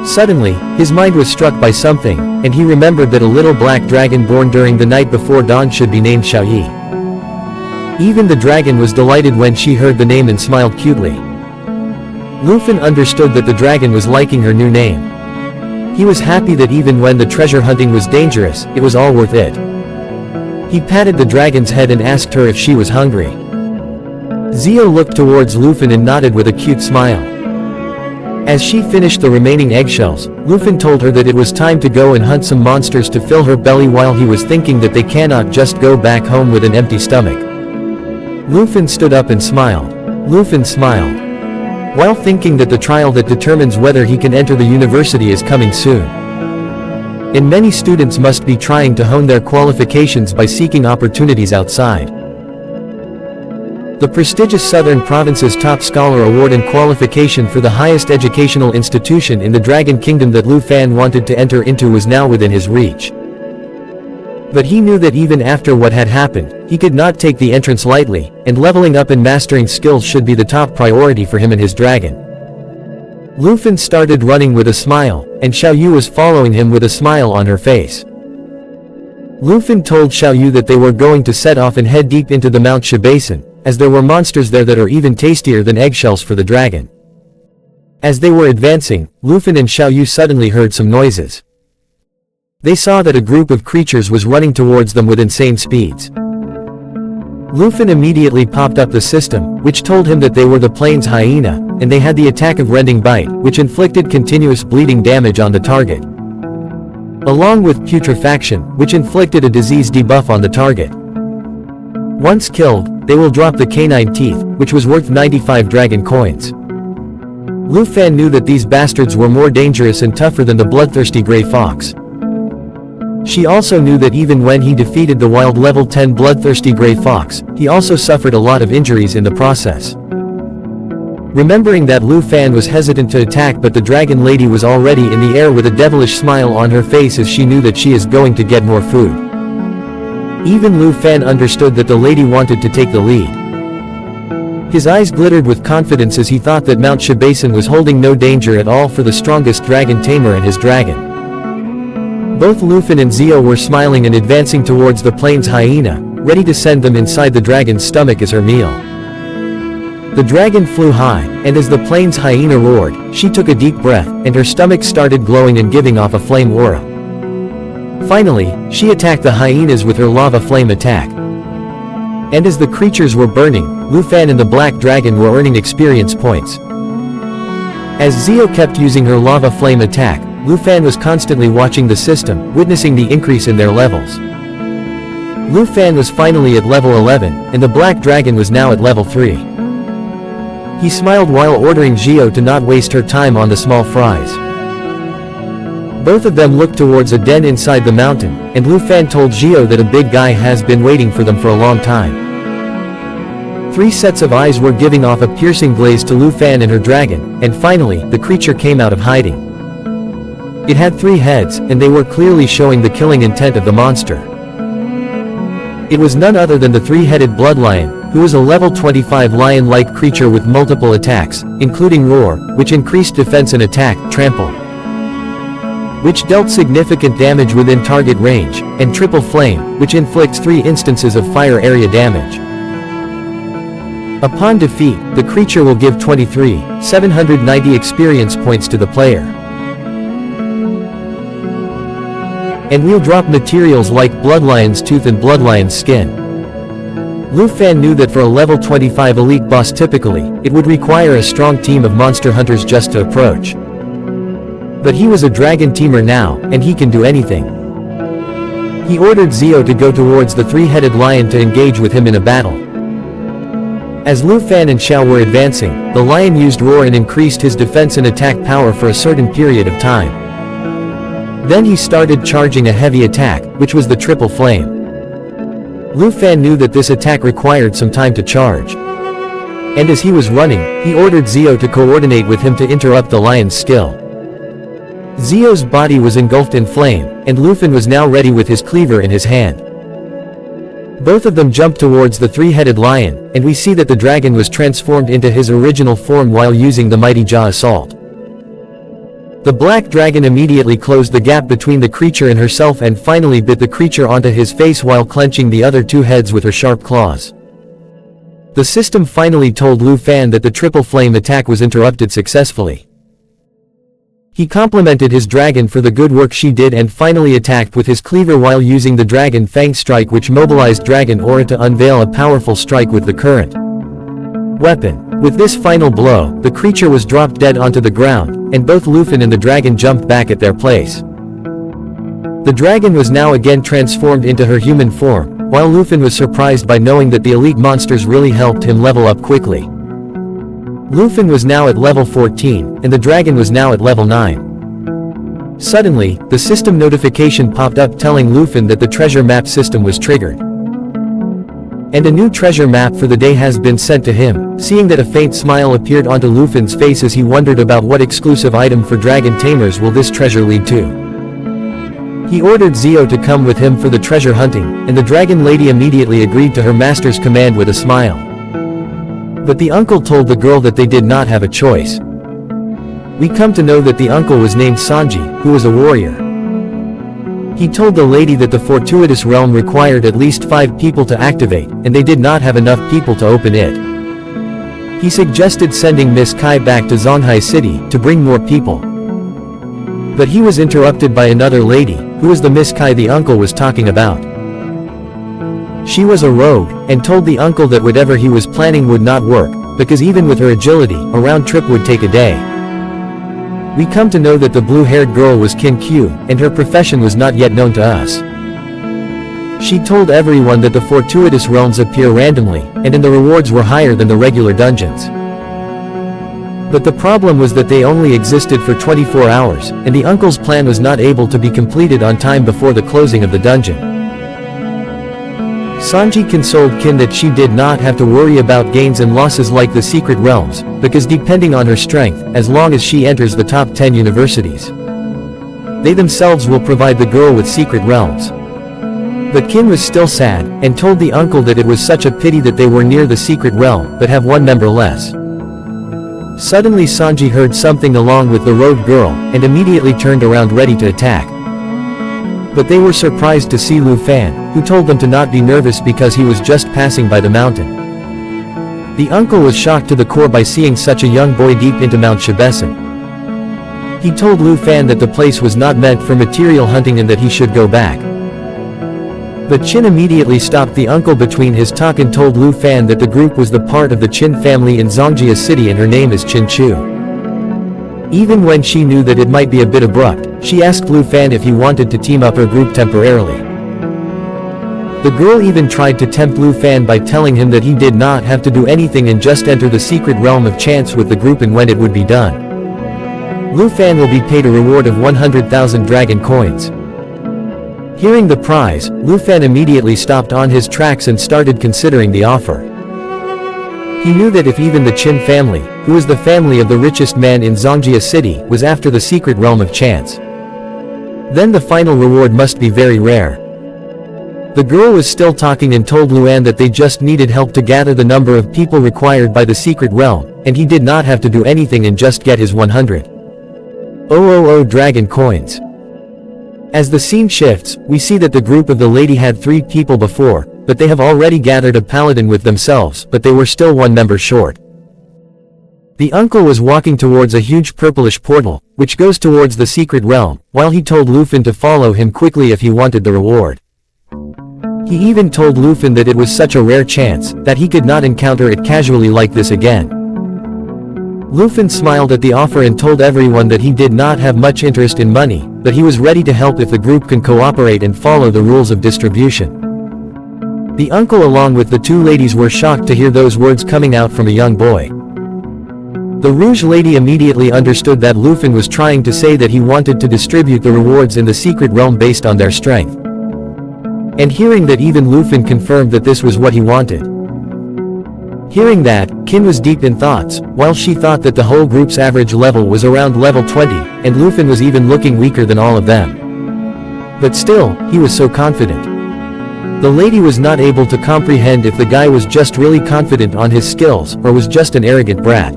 Suddenly, his mind was struck by something, and he remembered that a little black dragon born during the night before dawn should be named Shiai. Even the dragon was delighted when she heard the name and smiled cutely. Lufan understood that the dragon was liking her new name. He was happy that even when the treasure hunting was dangerous, it was all worth it. He patted the dragon's head and asked her if she was hungry. Zio looked towards Lufan and nodded with a cute smile. As she finished the remaining eggshells, Lufan told her that it was time to go and hunt some monsters to fill her belly, while he was thinking that they cannot just go back home with an empty stomach. Lufan stood up and smiled. Lufan smiled, while thinking that the trial that determines whether he can enter the university is coming soon. And many students must be trying to hone their qualifications by seeking opportunities outside. The prestigious Southern Province's Top Scholar Award and qualification for the highest educational institution in the Dragon Kingdom that Lufan wanted to enter into was now within his reach. But he knew that even after what had happened, he could not take the entrance lightly, and leveling up and mastering skills should be the top priority for him and his dragon. Lufan started running with a smile, and Xiaoyu was following him with a smile on her face. Lufan told Xiaoyu that they were going to set off and head deep into the Mount Shi Basin, as there were monsters there that are even tastier than eggshells for the dragon. As they were advancing, Lufan and Xiaoyu suddenly heard some noises. They saw that a group of creatures was running towards them with insane speeds. Lufan immediately popped up the system, which told him that they were the plains hyena, and they had the attack of rending bite, which inflicted continuous bleeding damage on the target, along with putrefaction, which inflicted a disease debuff on the target. Once killed, they will drop the canine teeth, which was worth 95 dragon coins. Lufan knew that these bastards were more dangerous and tougher than the bloodthirsty gray fox. She also knew that even when he defeated the wild level 10 bloodthirsty gray fox, he also suffered a lot of injuries in the process. Remembering that, Lufan was hesitant to attack, but the dragon lady was already in the air with a devilish smile on her face, as she knew that she is going to get more food. Even Lufan understood that the lady wanted to take the lead. His eyes glittered with confidence as he thought that Mount Shi Basin was holding no danger at all for the strongest Dragon Tamer and his dragon. Both Lufan and Zio were smiling and advancing towards the plains hyena, ready to send them inside the dragon's stomach as her meal. The dragon flew high, and as the plains hyena roared, she took a deep breath, and her stomach started glowing and giving off a flame aura. Finally, she attacked the hyenas with her lava flame attack. And as the creatures were burning, Lufan and the black dragon were earning experience points. As Zio kept using her lava flame attack, Lufan was constantly watching the system, witnessing the increase in their levels. Lufan was finally at level 11, and the black dragon was now at level 3. He smiled while ordering Zio to not waste her time on the small fries. Both of them looked towards a den inside the mountain, and Lufan told Zio that a big guy has been waiting for them for a long time. 3 sets of eyes were giving off a piercing glaze to Lufan and her dragon, and finally, the creature came out of hiding. It had 3 heads, and they were clearly showing the killing intent of the monster. It was none other than the 3-headed blood lion, who was a level 25 lion-like creature with multiple attacks, including roar, which increased defense and attack, trample, which dealt significant damage within target range, and triple flame, which inflicts 3 instances of fire area damage. Upon defeat, the creature will give 23,790 experience points to the player. And we'll drop materials like Bloodlion's Tooth and Bloodlion's Skin. Lu Fan knew that for a level 25 elite boss typically, it would require a strong team of monster hunters just to approach. But he was a Dragon Tamer now, and he can do anything. He ordered Zio to go towards the three-headed lion to engage with him in a battle. As Lu Fan and Xiao were advancing, the lion used Roar and increased his defense and attack power for a certain period of time. Then he started charging a heavy attack, which was the Triple Flame. Lu Fan knew that this attack required some time to charge. And as he was running, he ordered Zio to coordinate with him to interrupt the lion's skill. Zio's body was engulfed in flame, and Lu Fan was now ready with his cleaver in his hand. Both of them jumped towards the three-headed lion, and we see that the dragon was transformed into his original form while using the mighty jaw assault. The black dragon immediately closed the gap between the creature and herself and finally bit the creature onto his face while clenching the other two heads with her sharp claws. The system finally told Lu Fan that the triple flame attack was interrupted successfully. He complimented his dragon for the good work she did and finally attacked with his cleaver while using the Dragon Fang strike, which mobilized Dragon Aura to unveil a powerful strike with the current weapon. With this final blow, the creature was dropped dead onto the ground, and both Lu Fan and the dragon jumped back at their place. The dragon was now again transformed into her human form, while Lu Fan was surprised by knowing that the elite monsters really helped him level up quickly. Lu Fan was now at level 14, and the dragon was now at level 9. Suddenly, the system notification popped up telling Lu Fan that the treasure map system was triggered. And a new treasure map for the day has been sent to him, seeing that a faint smile appeared onto Lu Fan's face as he wondered about what exclusive item for Dragon Tamers will this treasure lead to. He ordered Zio to come with him for the treasure hunting, and the dragon lady immediately agreed to her master's command with a smile. But the uncle told the girl that they did not have a choice. We come to know that the uncle was named Sanji, who was a warrior. He told the lady that the fortuitous realm required at least 5 people to activate, and they did not have enough people to open it. He suggested sending Miss Kai back to Zonghai City to bring more people. But he was interrupted by another lady, who was the Miss Kai the uncle was talking about. She was a rogue, and told the uncle that whatever he was planning would not work, because even with her agility, a round trip would take a day. We come to know that the blue-haired girl was Kin Q, and her profession was not yet known to us. She told everyone that the fortuitous realms appear randomly, and the rewards were higher than the regular dungeons. But the problem was that they only existed for 24 hours, and the uncle's plan was not able to be completed on time before the closing of the dungeon. Sanji consoled Kin that she did not have to worry about gains and losses like the secret realms, because depending on her strength, as long as she enters the top 10 universities, they themselves will provide the girl with secret realms. But Kin was still sad, and told the uncle that it was such a pity that they were near the secret realm, but have one member less. Suddenly Sanji heard something along with the rogue girl, and immediately turned around ready to attack. But they were surprised to see Lu Fan, who told them to not be nervous because he was just passing by the mountain. The uncle was shocked to the core by seeing such a young boy deep into Mount Shibesan. He told Lu Fan that the place was not meant for material hunting and that he should go back. But Qin immediately stopped the uncle between his talk and told Lu Fan that the group was the part of the Qin family in Zongjia City and her name is Qin Chu. Even when she knew that it might be a bit abrupt, she asked Lu Fan if he wanted to team up her group temporarily. The girl even tried to tempt Lu Fan by telling him that he did not have to do anything and just enter the secret realm of chance with the group and when it would be done, Lu Fan will be paid a reward of 100,000 dragon coins. Hearing the prize, Lu Fan immediately stopped on his tracks and started considering the offer. He knew that if even the Qin family, who was the family of the richest man in Zongjia City, was after the secret realm of chance, then the final reward must be very rare. The girl was still talking and told Luan that they just needed help to gather the number of people required by the secret realm, and he did not have to do anything and just get his 100,000 dragon coins. As the scene shifts, we see that the group of the lady had 3 people before, but they have already gathered a paladin with themselves, but they were still one member short. The uncle was walking towards a huge purplish portal, which goes towards the secret realm, while he told Lufin to follow him quickly if he wanted the reward. He even told Lufin that it was such a rare chance, that he could not encounter it casually like this again. Lufin smiled at the offer and told everyone that he did not have much interest in money, but he was ready to help if the group can cooperate and follow the rules of distribution. The uncle along with the two ladies were shocked to hear those words coming out from a young boy. The Rouge lady immediately understood that Lufin was trying to say that he wanted to distribute the rewards in the secret realm based on their strength. And hearing that, even Lufin confirmed that this was what he wanted. Hearing that, Qin was deep in thoughts, while she thought that the whole group's average level was around level 20, and Lufin was even looking weaker than all of them. But still, he was so confident. The lady was not able to comprehend if the guy was just really confident on his skills, or was just an arrogant brat.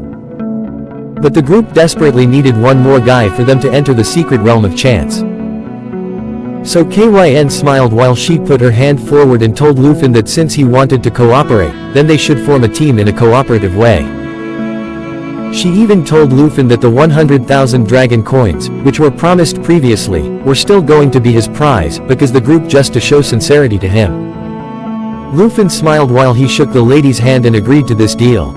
But the group desperately needed one more guy for them to enter the secret realm of chance. So Kyn smiled while she put her hand forward and told Lufin that since he wanted to cooperate, then they should form a team in a cooperative way. She even told Lufin that the 100,000 dragon coins, which were promised previously, were still going to be his prize, because the group just to show sincerity to him. Lufin smiled while he shook the lady's hand and agreed to this deal.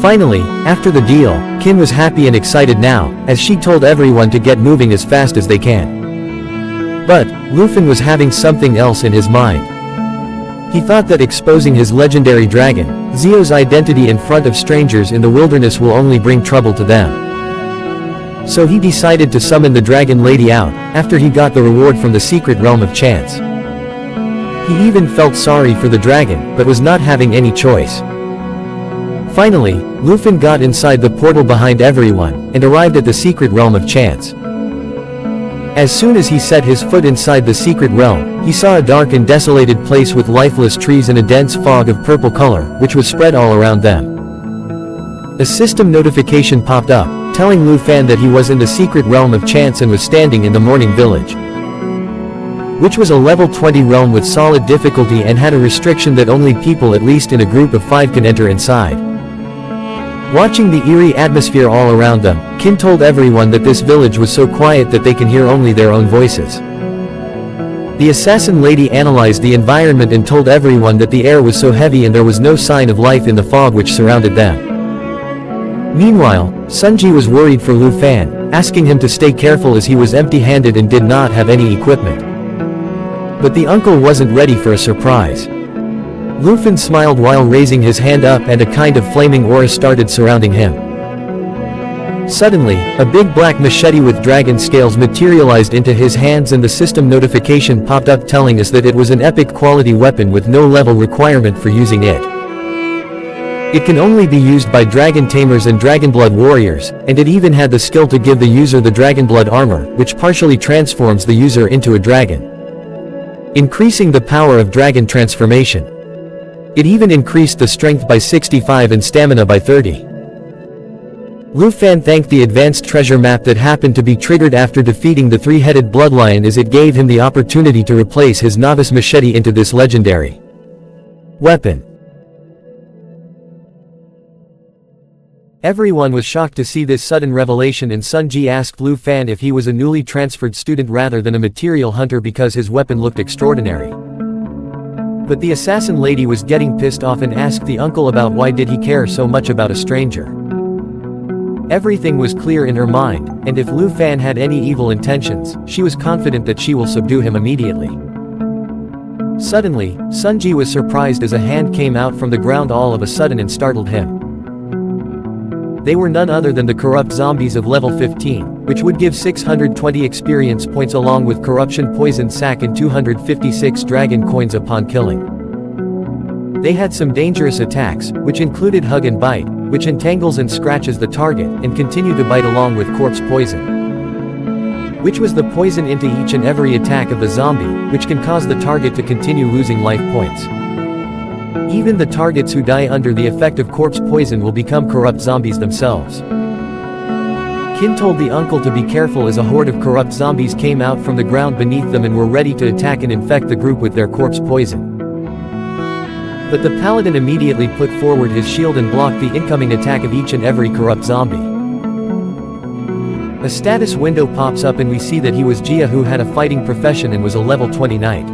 Finally, after the deal, Qin was happy and excited now, as she told everyone to get moving as fast as they can. But, Lufin was having something else in his mind. He thought that exposing his legendary dragon, Zio's identity in front of strangers in the wilderness will only bring trouble to them. So he decided to summon the dragon lady out, after he got the reward from the secret realm of chance. He even felt sorry for the dragon, but was not having any choice. Finally, Lufin got inside the portal behind everyone, and arrived at the secret realm of chance. As soon as he set his foot inside the secret realm, he saw a dark and desolated place with lifeless trees and a dense fog of purple color, which was spread all around them. A system notification popped up, telling Lufin that he was in the secret realm of chance and was standing in the morning village, which was a level 20 realm with solid difficulty and had a restriction that only people at least in a group of 5 can enter inside. Watching the eerie atmosphere all around them, Qin told everyone that this village was so quiet that they can hear only their own voices. The assassin lady analyzed the environment and told everyone that the air was so heavy and there was no sign of life in the fog which surrounded them. Meanwhile, Sunji was worried for Lufin, asking him to stay careful as he was empty-handed and did not have any equipment. But the uncle wasn't ready for a surprise. Lufin smiled while raising his hand up and a kind of flaming aura started surrounding him. Suddenly, a big black machete with dragon scales materialized into his hands and the system notification popped up telling us that it was an epic quality weapon with no level requirement for using it. It can only be used by Dragon Tamers and Dragonblood warriors, and it even had the skill to give the user the Dragonblood armor, which partially transforms the user into a dragon, increasing the power of dragon transformation. It even increased the strength by 65 and stamina by 30. Lufin thanked the advanced treasure map that happened to be triggered after defeating the three-headed bloodlion as it gave him the opportunity to replace his novice machete into this legendary weapon. Everyone was shocked to see this sudden revelation and Sunji asked Lufin if he was a newly transferred student rather than a material hunter because his weapon looked extraordinary. But the assassin lady was getting pissed off and asked the uncle about why did he care so much about a stranger. Everything was clear in her mind, and if Lufin had any evil intentions, she was confident that she will subdue him immediately. Suddenly, Sunji was surprised as a hand came out from the ground all of a sudden and startled him. They were none other than the corrupt zombies of level 15, which would give 620 experience points along with corruption poison sac and 256 dragon coins upon killing. They had some dangerous attacks, which included hug and bite, which entangles and scratches the target, and continue to bite along with corpse poison, which was the poison into each and every attack of the zombie, which can cause the target to continue losing life points. Even the targets who die under the effect of corpse poison will become corrupt zombies themselves. Qin told the uncle to be careful as a horde of corrupt zombies came out from the ground beneath them and were ready to attack and infect the group with their corpse poison. But the paladin immediately put forward his shield and blocked the incoming attack of each and every corrupt zombie. A status window pops up and we see that he was Jia, who had a fighting profession and was a level 20 knight.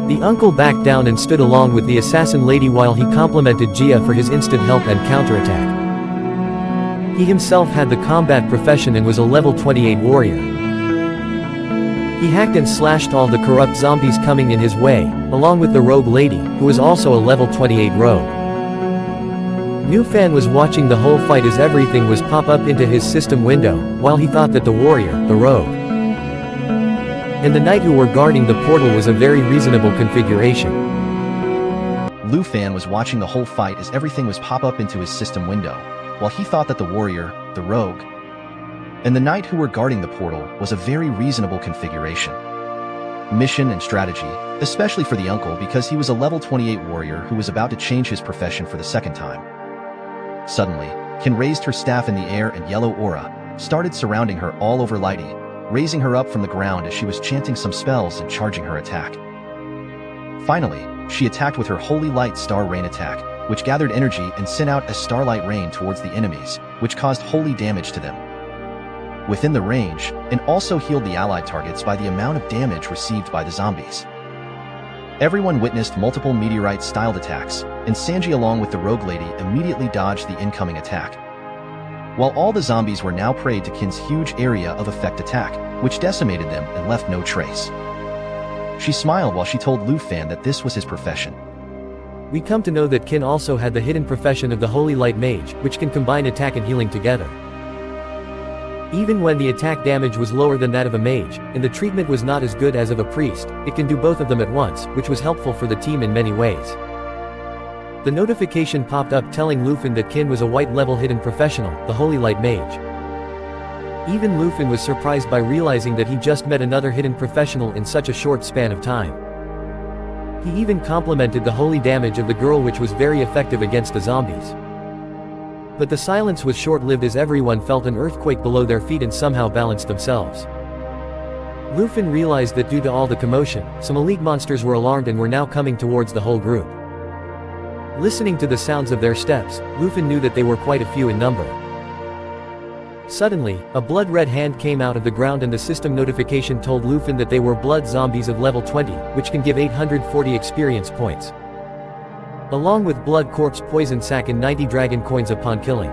The uncle backed down and stood along with the assassin lady while he complimented Jia for his instant help and counterattack. He himself had the combat profession and was a level 28 warrior. He hacked and slashed all the corrupt zombies coming in his way, along with the rogue lady, who was also a level 28 rogue. New Fan was watching the whole fight as everything was pop up into his system window, while he thought that the warrior, the rogue, and the knight who were guarding the portal was a very reasonable configuration. Lu Fan was watching the whole fight as everything was pop up into his system window, while he thought that the warrior, the rogue, and the knight who were guarding the portal was a very reasonable configuration. Mission and strategy, especially for the uncle because he was a level 28 warrior who was about to change his profession for the second time. Suddenly, Kin raised her staff in the air and yellow aura started surrounding her all over Lighty, raising her up from the ground as she was chanting some spells and charging her attack. Finally, she attacked with her Holy Light Star Rain attack, which gathered energy and sent out a starlight rain towards the enemies, which caused holy damage to them within the range, and also healed the allied targets by the amount of damage received by the zombies. Everyone witnessed multiple meteorite-styled attacks, and Sanji along with the rogue lady immediately dodged the incoming attack. While all the zombies were now prey to Kin's huge area of effect attack, which decimated them and left no trace. She smiled while she told Lu Fan that this was his profession. We come to know that Kin also had the hidden profession of the Holy Light Mage, which can combine attack and healing together. Even when the attack damage was lower than that of a mage, and the treatment was not as good as of a priest, it can do both of them at once, which was helpful for the team in many ways. The notification popped up telling Lufin that Kin was a white level hidden professional, the Holy Light Mage. Even Lufin was surprised by realizing that he just met another hidden professional in such a short span of time. He even complimented the holy damage of the girl, which was very effective against the zombies. But the silence was short-lived as everyone felt an earthquake below their feet and somehow balanced themselves. Lufin realized that due to all the commotion, some elite monsters were alarmed and were now coming towards the whole group. Listening to the sounds of their steps, Lufin knew that they were quite a few in number. Suddenly, a blood-red hand came out of the ground and the system notification told Lufin that they were blood zombies of level 20, which can give 840 experience points, along with blood corpse poison sac and 90 dragon coins upon killing.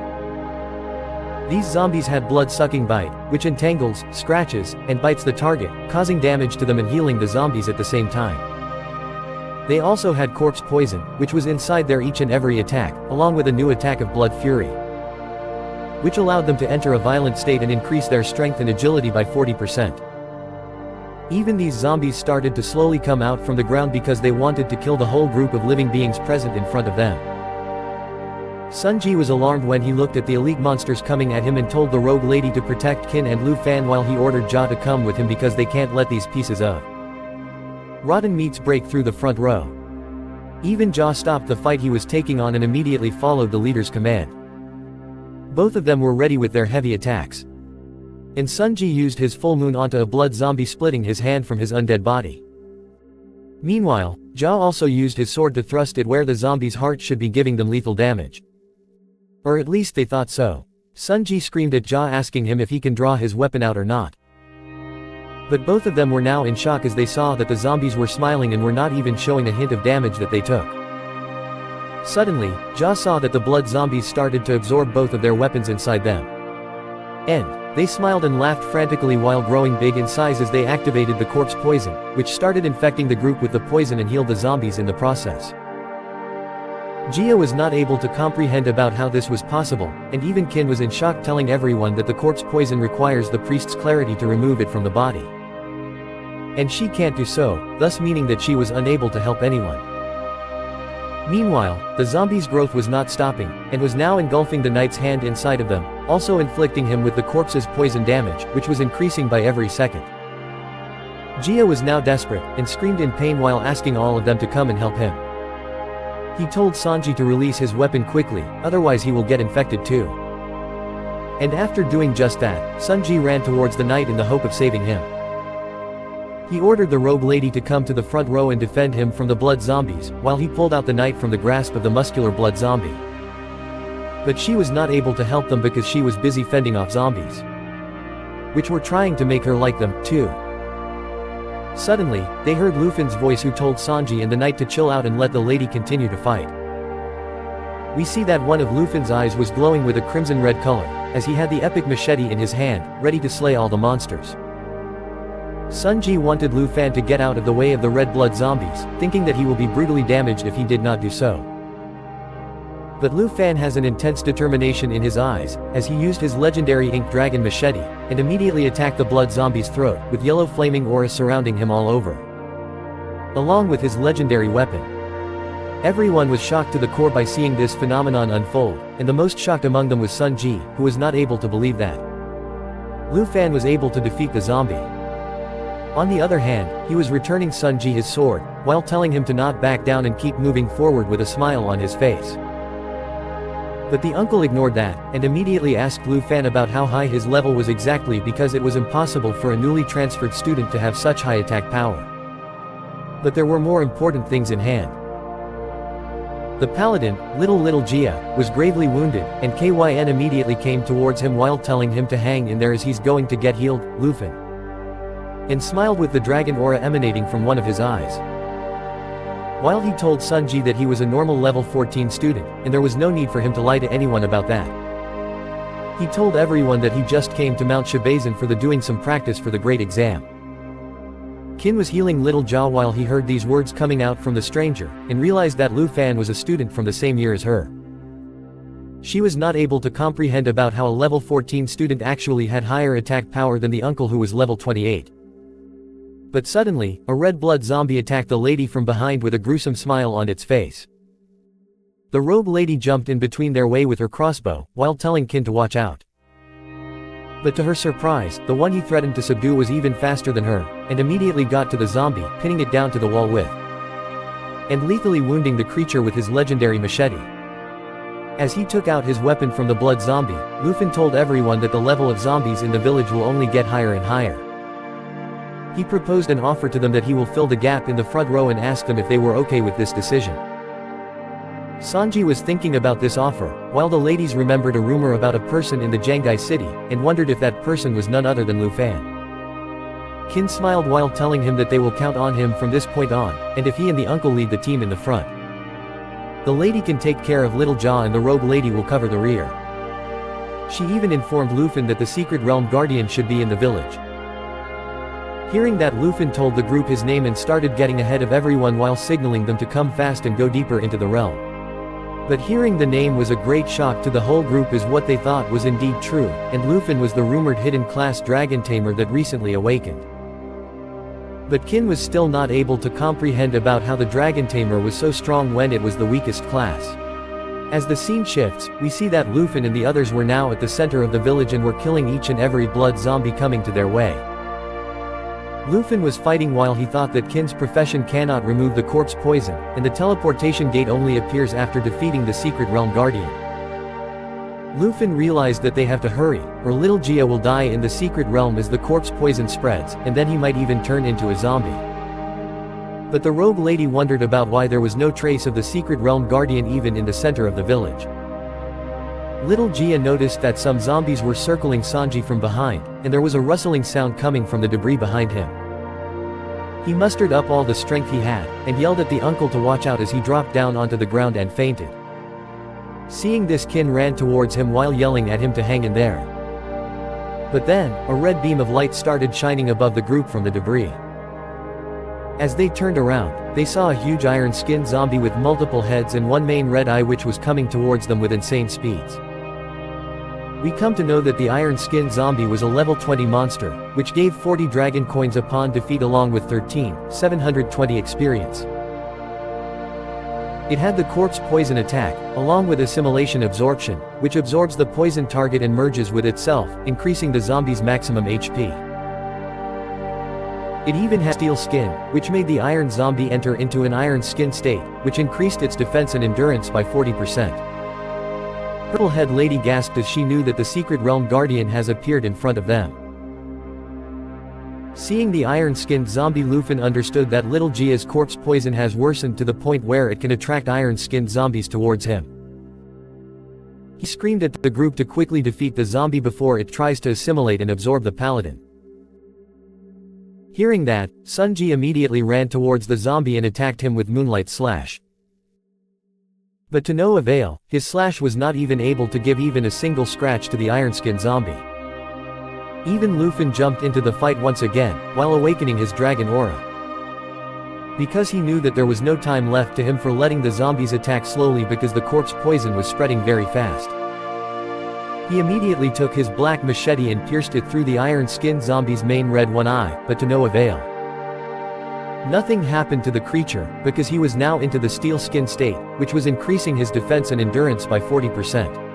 These zombies had blood-sucking bite, which entangles, scratches, and bites the target, causing damage to them and healing the zombies at the same time. They also had corpse poison, which was inside their each and every attack, along with a new attack of blood fury, which allowed them to enter a violent state and increase their strength and agility by 40%. Even these zombies started to slowly come out from the ground because they wanted to kill the whole group of living beings present in front of them. Sunji was alarmed when he looked at the elite monsters coming at him and told the rogue lady to protect Kin and Lu Fan while he ordered Ja to come with him because they can't let these pieces of rotten meats break through the front row. Even Ja stopped the fight he was taking on and immediately followed the leader's command. Both of them were ready with their heavy attacks. And Sunji used his full moon onto a blood zombie, splitting his hand from his undead body. Meanwhile, Ja also used his sword to thrust it where the zombie's heart should be, giving them lethal damage. Or at least they thought so. Sunji screamed at Ja, asking him if he can draw his weapon out or not. But both of them were now in shock as they saw that the zombies were smiling and were not even showing a hint of damage that they took. Suddenly, Ja saw that the blood zombies started to absorb both of their weapons inside them. And they smiled and laughed frantically while growing big in size as they activated the corpse poison, which started infecting the group with the poison and healed the zombies in the process. Jia was not able to comprehend about how this was possible, and even Kin was in shock, telling everyone that the corpse poison requires the priest's clarity to remove it from the body. And she can't do so, thus meaning that she was unable to help anyone. Meanwhile, the zombies' growth was not stopping, and was now engulfing the knight's hand inside of them, also inflicting him with the corpse's poison damage, which was increasing by every second. Jia was now desperate, and screamed in pain while asking all of them to come and help him. He told Sanji to release his weapon quickly, otherwise he will get infected too. And after doing just that, Sunji ran towards the knight in the hope of saving him. He ordered the robe lady to come to the front row and defend him from the blood zombies, while he pulled out the knife from the grasp of the muscular blood zombie. But she was not able to help them because she was busy fending off zombies, which were trying to make her like them, too. Suddenly, they heard Lufin's voice, who told Sanji and the knight to chill out and let the lady continue to fight. We see that one of Lufin's eyes was glowing with a crimson-red color, as he had the epic machete in his hand, ready to slay all the monsters. Sanji wanted Lufan to get out of the way of the red blood zombies, thinking that he will be brutally damaged if he did not do so. But Lufan has an intense determination in his eyes, as he used his legendary ink dragon machete, and immediately attacked the blood zombie's throat, with yellow flaming aura surrounding him all over, along with his legendary weapon. Everyone was shocked to the core by seeing this phenomenon unfold, and the most shocked among them was Sanji, who was not able to believe that Lufan was able to defeat the zombie. On the other hand, he was returning Sanji his sword, while telling him to not back down and keep moving forward with a smile on his face. But the uncle ignored that, and immediately asked Lufan about how high his level was exactly, because it was impossible for a newly transferred student to have such high attack power. But there were more important things in hand. The paladin, Little Jia, was gravely wounded, and Kyn immediately came towards him while telling him to hang in there as he's going to get healed, Lufan, and smiled with the dragon aura emanating from one of his eyes. While he told Sanji that he was a normal level 14 student, and there was no need for him to lie to anyone about that. He told everyone that he just came to Mount Shezan for doing some practice for the great exam. Qin was healing Little Jia while he heard these words coming out from the stranger, and realized that Lufan was a student from the same year as her. She was not able to comprehend about how a level 14 student actually had higher attack power than the uncle who was level 28. But suddenly, a red blood zombie attacked the lady from behind with a gruesome smile on its face. The robe lady jumped in between their way with her crossbow, while telling Qin to watch out. But to her surprise, the one he threatened to subdue was even faster than her, and immediately got to the zombie, pinning it down to the wall with, and lethally wounding the creature with his legendary machete. As he took out his weapon from the blood zombie, Lufan told everyone that the level of zombies in the village will only get higher and higher. He proposed an offer to them that he will fill the gap in the front row and asked them if they were okay with this decision. Sanji was thinking about this offer, while the ladies remembered a rumor about a person in the Jangai city, and wondered if that person was none other than Lufan. Qin smiled while telling him that they will count on him from this point on, and if he and the uncle lead the team in the front, the lady can take care of Little Jia and the robe lady will cover the rear. She even informed Lufan that the secret realm guardian should be in the village. Hearing that, Lufan told the group his name and started getting ahead of everyone while signaling them to come fast and go deeper into the realm. But hearing the name was a great shock to the whole group, as what they thought was indeed true, and Lufan was the rumored hidden class Dragon Tamer that recently awakened. But Qin was still not able to comprehend about how the Dragon Tamer was so strong when it was the weakest class. As the scene shifts, we see that Lufan and the others were now at the center of the village and were killing each and every blood zombie coming to their way. Lufan was fighting while he thought that Qin's profession cannot remove the corpse poison, and the teleportation gate only appears after defeating the secret realm guardian. Lufan realized that they have to hurry, or Little Jia will die in the secret realm as the corpse poison spreads, and then he might even turn into a zombie. But the robe lady wondered about why there was no trace of the secret realm guardian even in the center of the village. Little Jia noticed that some zombies were circling Sanji from behind, and there was a rustling sound coming from the debris behind him. He mustered up all the strength he had, and yelled at the uncle to watch out as he dropped down onto the ground and fainted. Seeing this, Qin ran towards him while yelling at him to hang in there. But then, a red beam of light started shining above the group from the debris. As they turned around, they saw a huge iron-skinned zombie with multiple heads and one main red eye which was coming towards them with insane speeds. We come to know that the iron-skinned zombie was a level 20 monster, which gave 40 dragon coins upon defeat along with 720 experience. It had the corpse poison attack, along with assimilation absorption, which absorbs the poison target and merges with itself, increasing the zombie's maximum HP. It even had steel skin, which made the iron zombie enter into an iron skin state, which increased its defense and endurance by 40%. Purple-head lady gasped as she knew that the secret realm guardian has appeared in front of them. Seeing the iron-skinned zombie, Lufin understood that little Jia's corpse poison has worsened to the point where it can attract iron-skinned zombies towards him. He screamed at the group to quickly defeat the zombie before it tries to assimilate and absorb the paladin. Hearing that, Sunji immediately ran towards the zombie and attacked him with Moonlight Slash. But to no avail, his slash was not even able to give even a single scratch to the iron-skinned zombie. Even Lufin jumped into the fight once again, while awakening his dragon aura. Because he knew that there was no time left to him for letting the zombies attack slowly because the corpse poison was spreading very fast. He immediately took his black machete and pierced it through the iron-skinned zombie's main red one eye, but to no avail. Nothing happened to the creature, because he was now into the steel skin state, which was increasing his defense and endurance by 40%.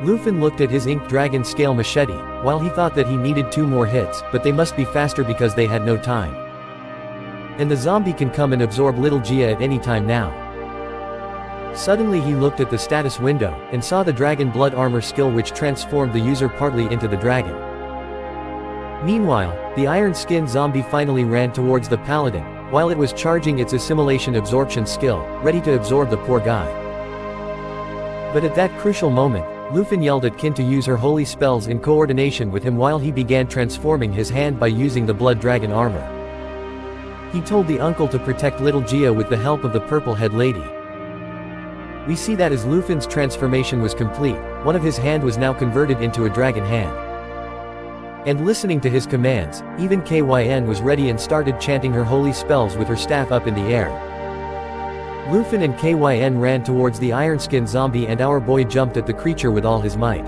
Lufin looked at his ink dragon scale machete, while he thought that he needed 2 more hits, but they must be faster because they had no time. And the zombie can come and absorb little Jia at any time now. Suddenly he looked at the status window, and saw the dragon blood armor skill which transformed the user partly into the dragon. Meanwhile, the iron-skinned zombie finally ran towards the paladin, while it was charging its assimilation absorption skill, ready to absorb the poor guy. But at that crucial moment, Lufin yelled at Qin to use her holy spells in coordination with him while he began transforming his hand by using the blood dragon armor. He told the uncle to protect little Jia with the help of the purple-head lady. We see that as Lufin's transformation was complete, one of his hand was now converted into a dragon hand. And listening to his commands, even Kyn was ready and started chanting her holy spells with her staff up in the air. Lufin and Kyn ran towards the iron-skinned zombie and our boy jumped at the creature with all his might.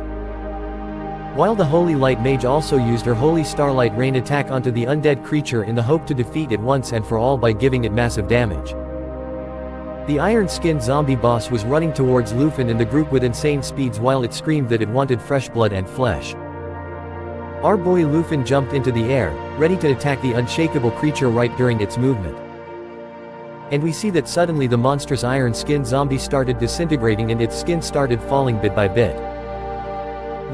While the Holy Light Mage also used her Holy Starlight Rain attack onto the undead creature in the hope to defeat it once and for all by giving it massive damage. The iron-skinned zombie boss was running towards Lufin and the group with insane speeds while it screamed that it wanted fresh blood and flesh. Our boy Lufin jumped into the air, ready to attack the unshakable creature right during its movement. And we see that suddenly the monstrous iron-skinned zombie started disintegrating and its skin started falling bit by bit.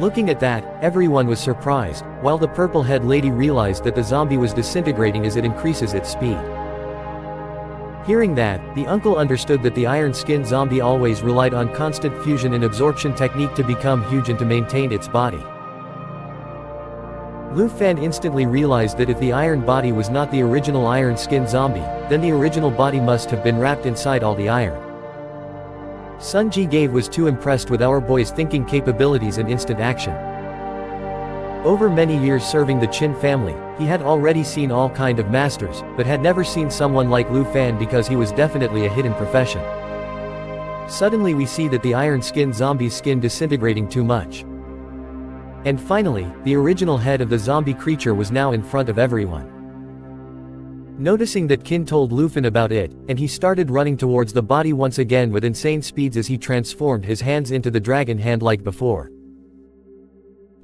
Looking at that, everyone was surprised, while the purple-head lady realized that the zombie was disintegrating as it increases its speed. Hearing that, the uncle understood that the iron-skinned zombie always relied on constant fusion and absorption technique to become huge and to maintain its body. Lufan instantly realized that if the iron body was not the original iron-skinned zombie, then the original body must have been wrapped inside all the iron. Sunji Gave was too impressed with our boy's thinking capabilities and instant action. Over many years serving the Qin family, he had already seen all kind of masters, but had never seen someone like Lufan because he was definitely a hidden profession. Suddenly we see that the iron-skinned zombie's skin disintegrating too much. And finally, the original head of the zombie creature was now in front of everyone. Noticing that Qin told Lufin about it, and he started running towards the body once again with insane speeds as he transformed his hands into the dragon hand like before.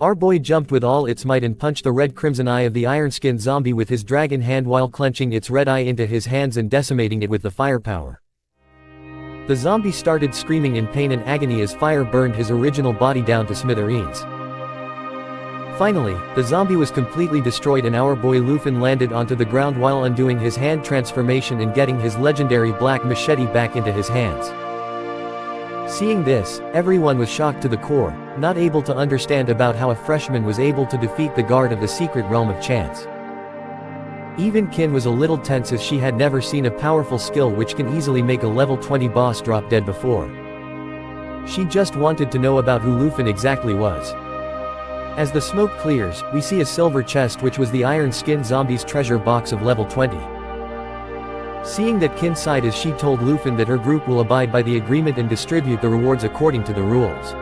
Our boy jumped with all its might and punched the red crimson eye of the iron-skinned zombie with his dragon hand while clenching its red eye into his hands and decimating it with the firepower. The zombie started screaming in pain and agony as fire burned his original body down to smithereens. Finally, the zombie was completely destroyed and our boy Lufin landed onto the ground while undoing his hand transformation and getting his legendary black machete back into his hands. Seeing this, everyone was shocked to the core, not able to understand about how a freshman was able to defeat the guard of the secret realm of chance. Even Qin was a little tense as she had never seen a powerful skill which can easily make a level 20 boss drop dead before. She just wanted to know about who Lufin exactly was. As the smoke clears, we see a silver chest which was the iron-skinned zombie's treasure box of level 20. Seeing that Qin sighed as she told Lufin that her group will abide by the agreement and distribute the rewards according to the rules.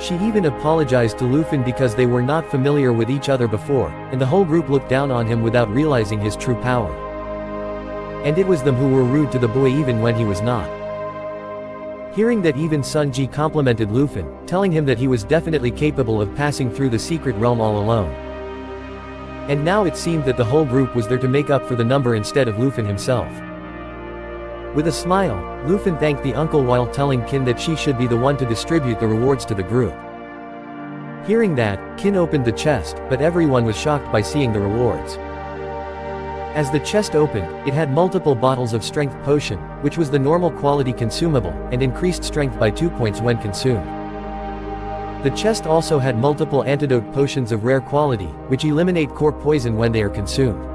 She even apologized to Lufin because they were not familiar with each other before, and the whole group looked down on him without realizing his true power. And it was them who were rude to the boy even when he was not. Hearing that, even Sunji complimented Lufin, telling him that he was definitely capable of passing through the secret realm all alone. And now it seemed that the whole group was there to make up for the number instead of Lufin himself. With a smile, Lufin thanked the uncle while telling Qin that she should be the one to distribute the rewards to the group. Hearing that, Kin opened the chest, but everyone was shocked by seeing the rewards. As the chest opened, it had multiple bottles of strength potion, which was the normal quality consumable, and increased strength by 2 points when consumed. The chest also had multiple antidote potions of rare quality, which eliminate core poison when they are consumed.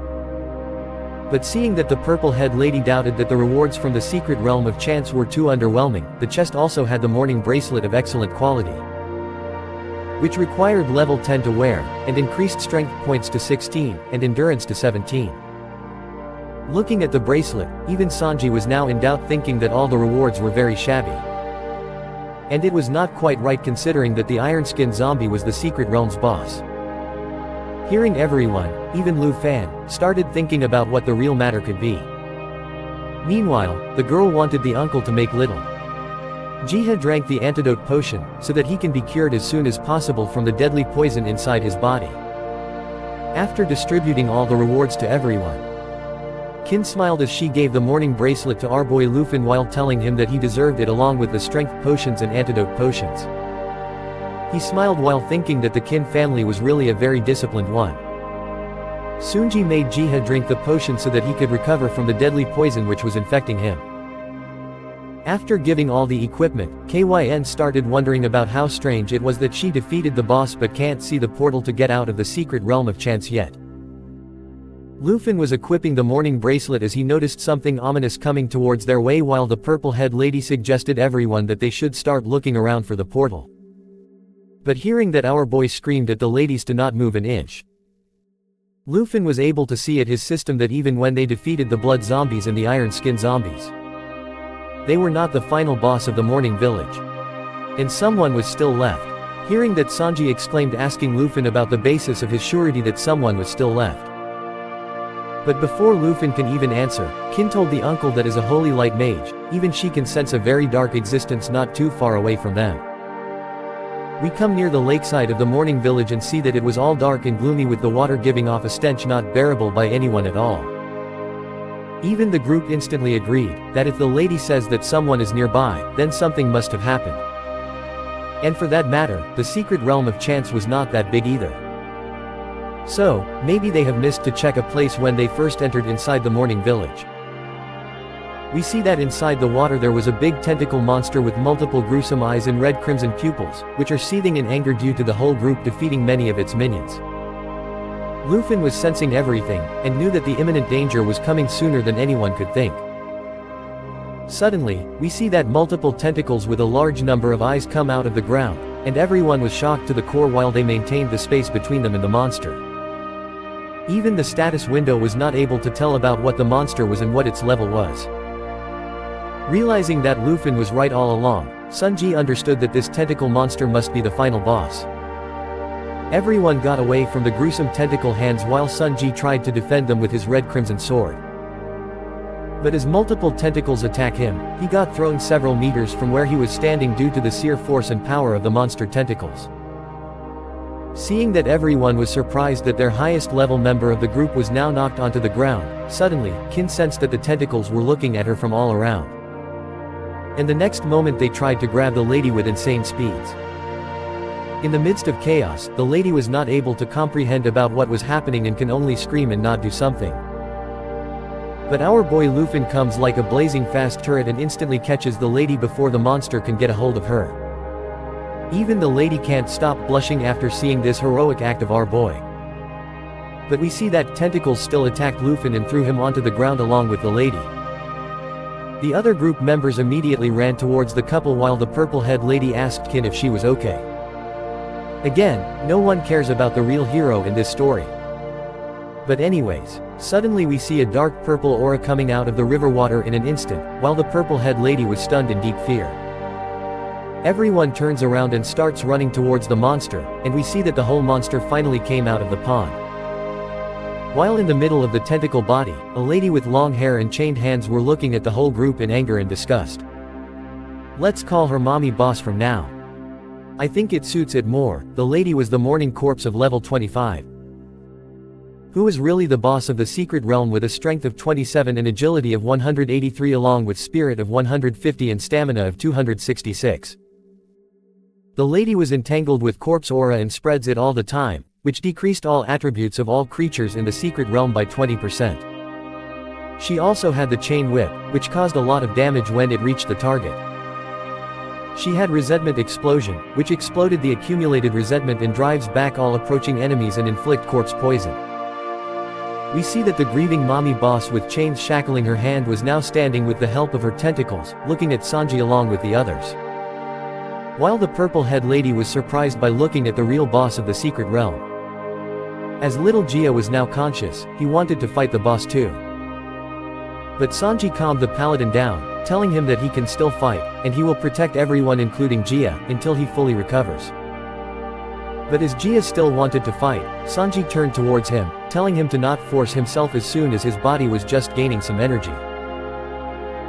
But seeing that the purple-head lady doubted that the rewards from the secret realm of chance were too underwhelming, the chest also had the morning bracelet of excellent quality, which required level 10 to wear, and increased strength points to 16, and endurance to 17. Looking at the bracelet, even Sanji was now in doubt, thinking that all the rewards were very shabby. And it was not quite right considering that the iron-skinned zombie was the secret realm's boss. Hearing everyone, even Lu Fan, started thinking about what the real matter could be. Meanwhile, the girl wanted the uncle to make little Jiha drank the antidote potion, so that he can be cured as soon as possible from the deadly poison inside his body. After distributing all the rewards to everyone, Kin smiled as she gave the morning bracelet to our boy Lufin while telling him that he deserved it along with the strength potions and antidote potions. He smiled while thinking that the Kin family was really a very disciplined one. Sunji made Jiha drink the potion so that he could recover from the deadly poison which was infecting him. After giving all the equipment, Kyn started wondering about how strange it was that she defeated the boss but can't see the portal to get out of the secret realm of chance yet. Lufin was equipping the morning bracelet as he noticed something ominous coming towards their way while the purple-head lady suggested everyone that they should start looking around for the portal. But hearing that our boy screamed at the ladies to not move an inch, Lufin was able to see at his system that even when they defeated the blood zombies and the iron-skin zombies, they were not the final boss of the morning village. And someone was still left. Hearing that, Sanji exclaimed, asking Lufin about the basis of his surety that someone was still left. But before Lufin can even answer, Kin told the uncle that as a holy light mage, even she can sense a very dark existence not too far away from them. We come near the lakeside of the morning village and see that it was all dark and gloomy, with the water giving off a stench not bearable by anyone at all. Even the group instantly agreed that if the lady says that someone is nearby, then something must have happened. And for that matter, the secret realm of chance was not that big either. So, maybe they have missed to check a place when they first entered inside the morning village. We see that inside the water there was a big tentacle monster with multiple gruesome eyes and red crimson pupils, which are seething in anger due to the whole group defeating many of its minions. Lufin was sensing everything, and knew that the imminent danger was coming sooner than anyone could think. Suddenly, we see that multiple tentacles with a large number of eyes come out of the ground, and everyone was shocked to the core while they maintained the space between them and the monster. Even the status window was not able to tell about what the monster was and what its level was. Realizing that Lufin was right all along, Sanji understood that this tentacle monster must be the final boss. Everyone got away from the gruesome tentacle hands while Sanji tried to defend them with his red crimson sword. But as multiple tentacles attack him, he got thrown several meters from where he was standing due to the sheer force and power of the monster tentacles. Seeing that everyone was surprised that their highest level member of the group was now knocked onto the ground, suddenly, Kin sensed that the tentacles were looking at her from all around. And the next moment they tried to grab the lady with insane speeds. In the midst of chaos, the lady was not able to comprehend about what was happening and can only scream and not do something. But our boy Lufin comes like a blazing fast turret and instantly catches the lady before the monster can get a hold of her. Even the lady can't stop blushing after seeing this heroic act of our boy. But we see that tentacles still attacked Lufin and threw him onto the ground along with the lady. The other group members immediately ran towards the couple while the purple-head lady asked Kin if she was okay. Again, no one cares about the real hero in this story. But anyways, suddenly we see a dark purple aura coming out of the river water in an instant, while the purple-head lady was stunned in deep fear. Everyone turns around and starts running towards the monster, and we see that the whole monster finally came out of the pond. While in the middle of the tentacle body, a lady with long hair and chained hands were looking at the whole group in anger and disgust. Let's call her mommy boss from now. I think it suits it more. The lady was the morning corpse of level 25. Who was really the boss of the secret realm with a strength of 27 and agility of 183 along with spirit of 150 and stamina of 266. The lady was entangled with corpse aura and spreads it all the time, which decreased all attributes of all creatures in the secret realm by 20%. She also had the chain whip, which caused a lot of damage when it reached the target. She had resentment explosion, which exploded the accumulated resentment and drives back all approaching enemies and inflict corpse poison. We see that the grieving mommy boss with chains shackling her hand was now standing with the help of her tentacles, looking at Sanji along with the others. While the purple head lady was surprised by looking at the real boss of the secret realm. As little Gia was now conscious, he wanted to fight the boss too. But Sanji calmed the paladin down, telling him that he can still fight, and he will protect everyone including Gia, until he fully recovers. But as Gia still wanted to fight, Sanji turned towards him, telling him to not force himself as soon as his body was just gaining some energy.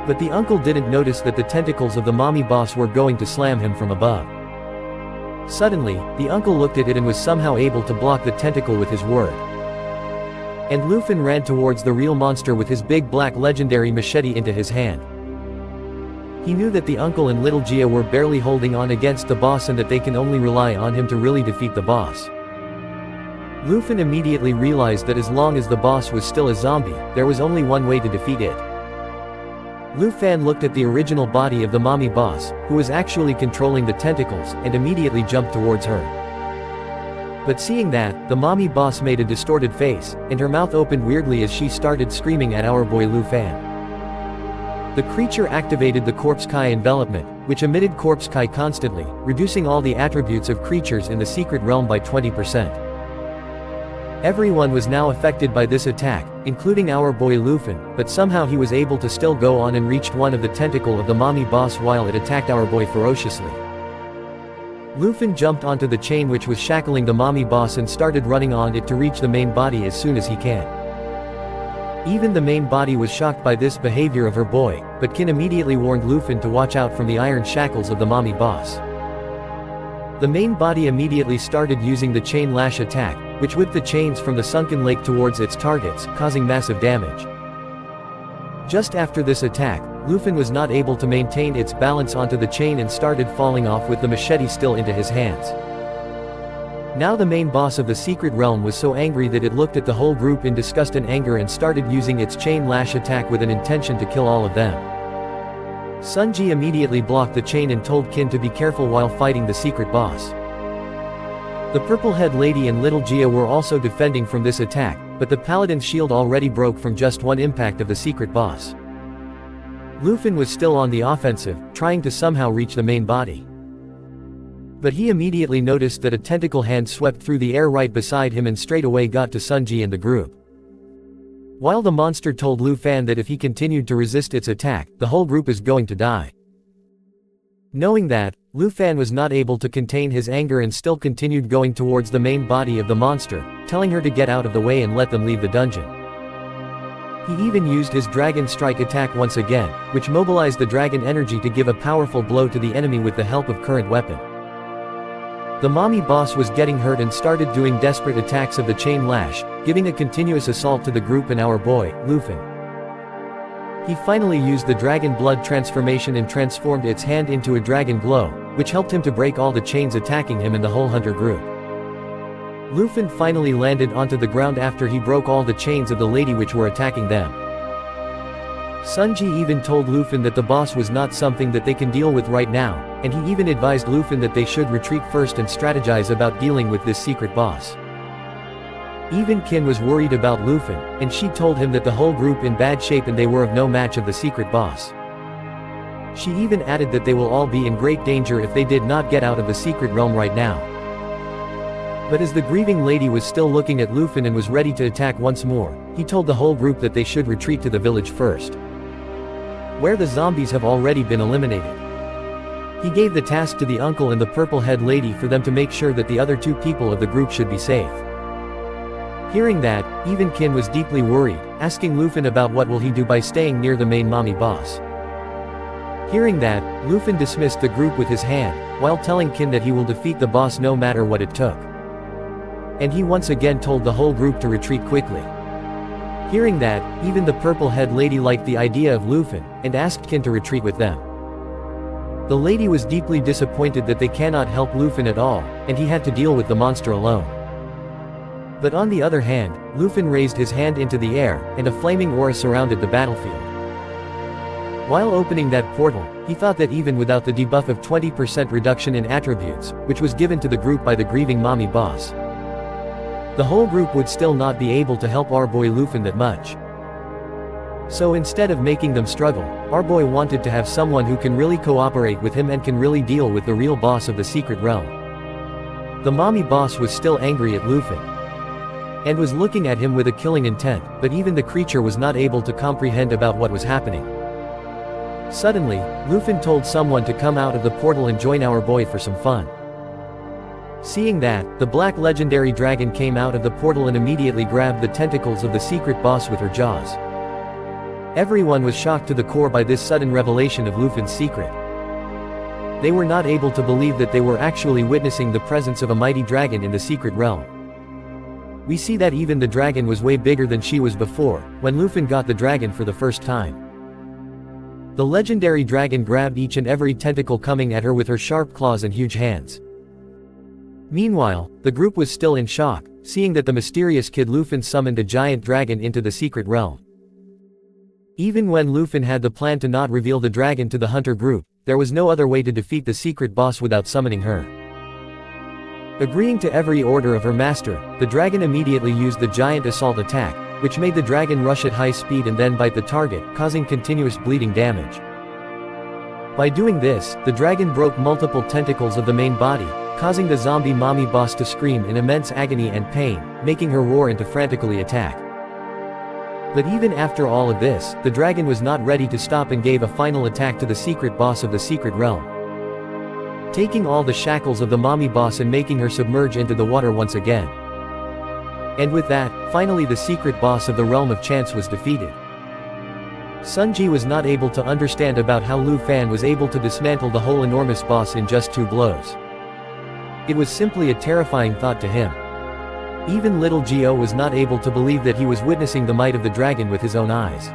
But the uncle didn't notice that the tentacles of the mommy boss were going to slam him from above. Suddenly, the uncle looked at it and was somehow able to block the tentacle with his word. And Luffy ran towards the real monster with his big black legendary machete into his hand. He knew that the uncle and little Gia were barely holding on against the boss and that they can only rely on him to really defeat the boss. Luffy immediately realized that as long as the boss was still a zombie, there was only one way to defeat it. Luffy looked at the original body of the mommy boss, who was actually controlling the tentacles, and immediately jumped towards her. But seeing that, the mommy boss made a distorted face, and her mouth opened weirdly as she started screaming at our boy Luffy. The creature activated the Corpse Kai envelopment, which emitted Corpse Kai constantly, reducing all the attributes of creatures in the secret realm by 20%. Everyone was now affected by this attack, including our boy Luffy, but somehow he was able to still go on and reached one of the tentacle of the mommy boss while it attacked our boy ferociously. Luffy jumped onto the chain which was shackling the mommy boss and started running on it to reach the main body as soon as he can. Even the main body was shocked by this behavior of her boy, but Kin immediately warned Luffy to watch out from the iron shackles of the mommy boss. The main body immediately started using the chain lash attack, which whipped the chains from the sunken lake towards its targets, causing massive damage. Just after this attack, Luffy was not able to maintain its balance onto the chain and started falling off with the machete still into his hands. Now the main boss of the secret realm was so angry that it looked at the whole group in disgust and anger and started using its chain lash attack with an intention to kill all of them. Sanji immediately blocked the chain and told Kin to be careful while fighting the secret boss. The purple head lady and little Gia were also defending from this attack, but the paladin's shield already broke from just one impact of the secret boss. Luffy was still on the offensive, trying to somehow reach the main body. But he immediately noticed that a tentacle hand swept through the air right beside him and straight away got to Sanji and the group. While the monster told Luffy that if he continued to resist its attack, the whole group is going to die. Knowing that, Luffy was not able to contain his anger and still continued going towards the main body of the monster, telling her to get out of the way and let them leave the dungeon. He even used his dragon strike attack once again, which mobilized the dragon energy to give a powerful blow to the enemy with the help of current weapon. The mommy boss was getting hurt and started doing desperate attacks of the chain lash, giving a continuous assault to the group and our boy, Luffy. He finally used the dragon blood transformation and transformed its hand into a dragon glow, which helped him to break all the chains attacking him and the whole hunter group. Luffy finally landed onto the ground after he broke all the chains of the lady which were attacking them. Sanji even told Luffy that the boss was not something that they can deal with right now, and he even advised Luffy that they should retreat first and strategize about dealing with this secret boss. Even Kin was worried about Luffy, and she told him that the whole group in bad shape and they were of no match of the secret boss. She even added that they will all be in great danger if they did not get out of the secret realm right now. But as the grieving lady was still looking at Luffy and was ready to attack once more, he told the whole group that they should retreat to the village first, where the zombies have already been eliminated. He gave the task to the uncle and the purple head lady for them to make sure that the other two people of the group should be safe. Hearing that, even Kin was deeply worried, asking Luffy about what will he do by staying near the main mommy boss. Hearing that, Luffy dismissed the group with his hand, while telling Kin that he will defeat the boss no matter what it took. And he once again told the whole group to retreat quickly. Hearing that, even the purple head lady liked the idea of Luffy, and asked Kin to retreat with them. The lady was deeply disappointed that they cannot help Lufin at all, and he had to deal with the monster alone. But on the other hand, Lufin raised his hand into the air, and a flaming aura surrounded the battlefield. While opening that portal, he thought that even without the debuff of 20% reduction in attributes, which was given to the group by the grieving mommy boss, the whole group would still not be able to help our boy Lufin that much. So instead of making them struggle, our boy wanted to have someone who can really cooperate with him and can really deal with the real boss of the secret realm. The mommy boss was still angry at Lufin, and was looking at him with a killing intent, but even the creature was not able to comprehend about what was happening. Suddenly, Lufin told someone to come out of the portal and join our boy for some fun. Seeing that, the black legendary dragon came out of the portal and immediately grabbed the tentacles of the secret boss with her jaws. Everyone was shocked to the core by this sudden revelation of Lufin's secret. They were not able to believe that they were actually witnessing the presence of a mighty dragon in the secret realm. We see that even the dragon was way bigger than she was before, when Lufin got the dragon for the first time. The legendary dragon grabbed each and every tentacle coming at her with her sharp claws and huge hands. Meanwhile, the group was still in shock, seeing that the mysterious kid Lufin summoned a giant dragon into the secret realm. Even when Lufin had the plan to not reveal the dragon to the hunter group, there was no other way to defeat the secret boss without summoning her. Agreeing to every order of her master, the dragon immediately used the giant assault attack, which made the dragon rush at high speed and then bite the target, causing continuous bleeding damage. By doing this, the dragon broke multiple tentacles of the main body, causing the zombie mommy boss to scream in immense agony and pain, making her roar and to frantically attack. But even after all of this, the dragon was not ready to stop and gave a final attack to the secret boss of the secret realm, taking all the shackles of the mommy boss and making her submerge into the water once again. And with that, finally the secret boss of the realm of chance was defeated. Sunji was not able to understand about how Lu Fan was able to dismantle the whole enormous boss in just 2 blows. It was simply a terrifying thought to him. Even little Gio was not able to believe that he was witnessing the might of the dragon with his own eyes.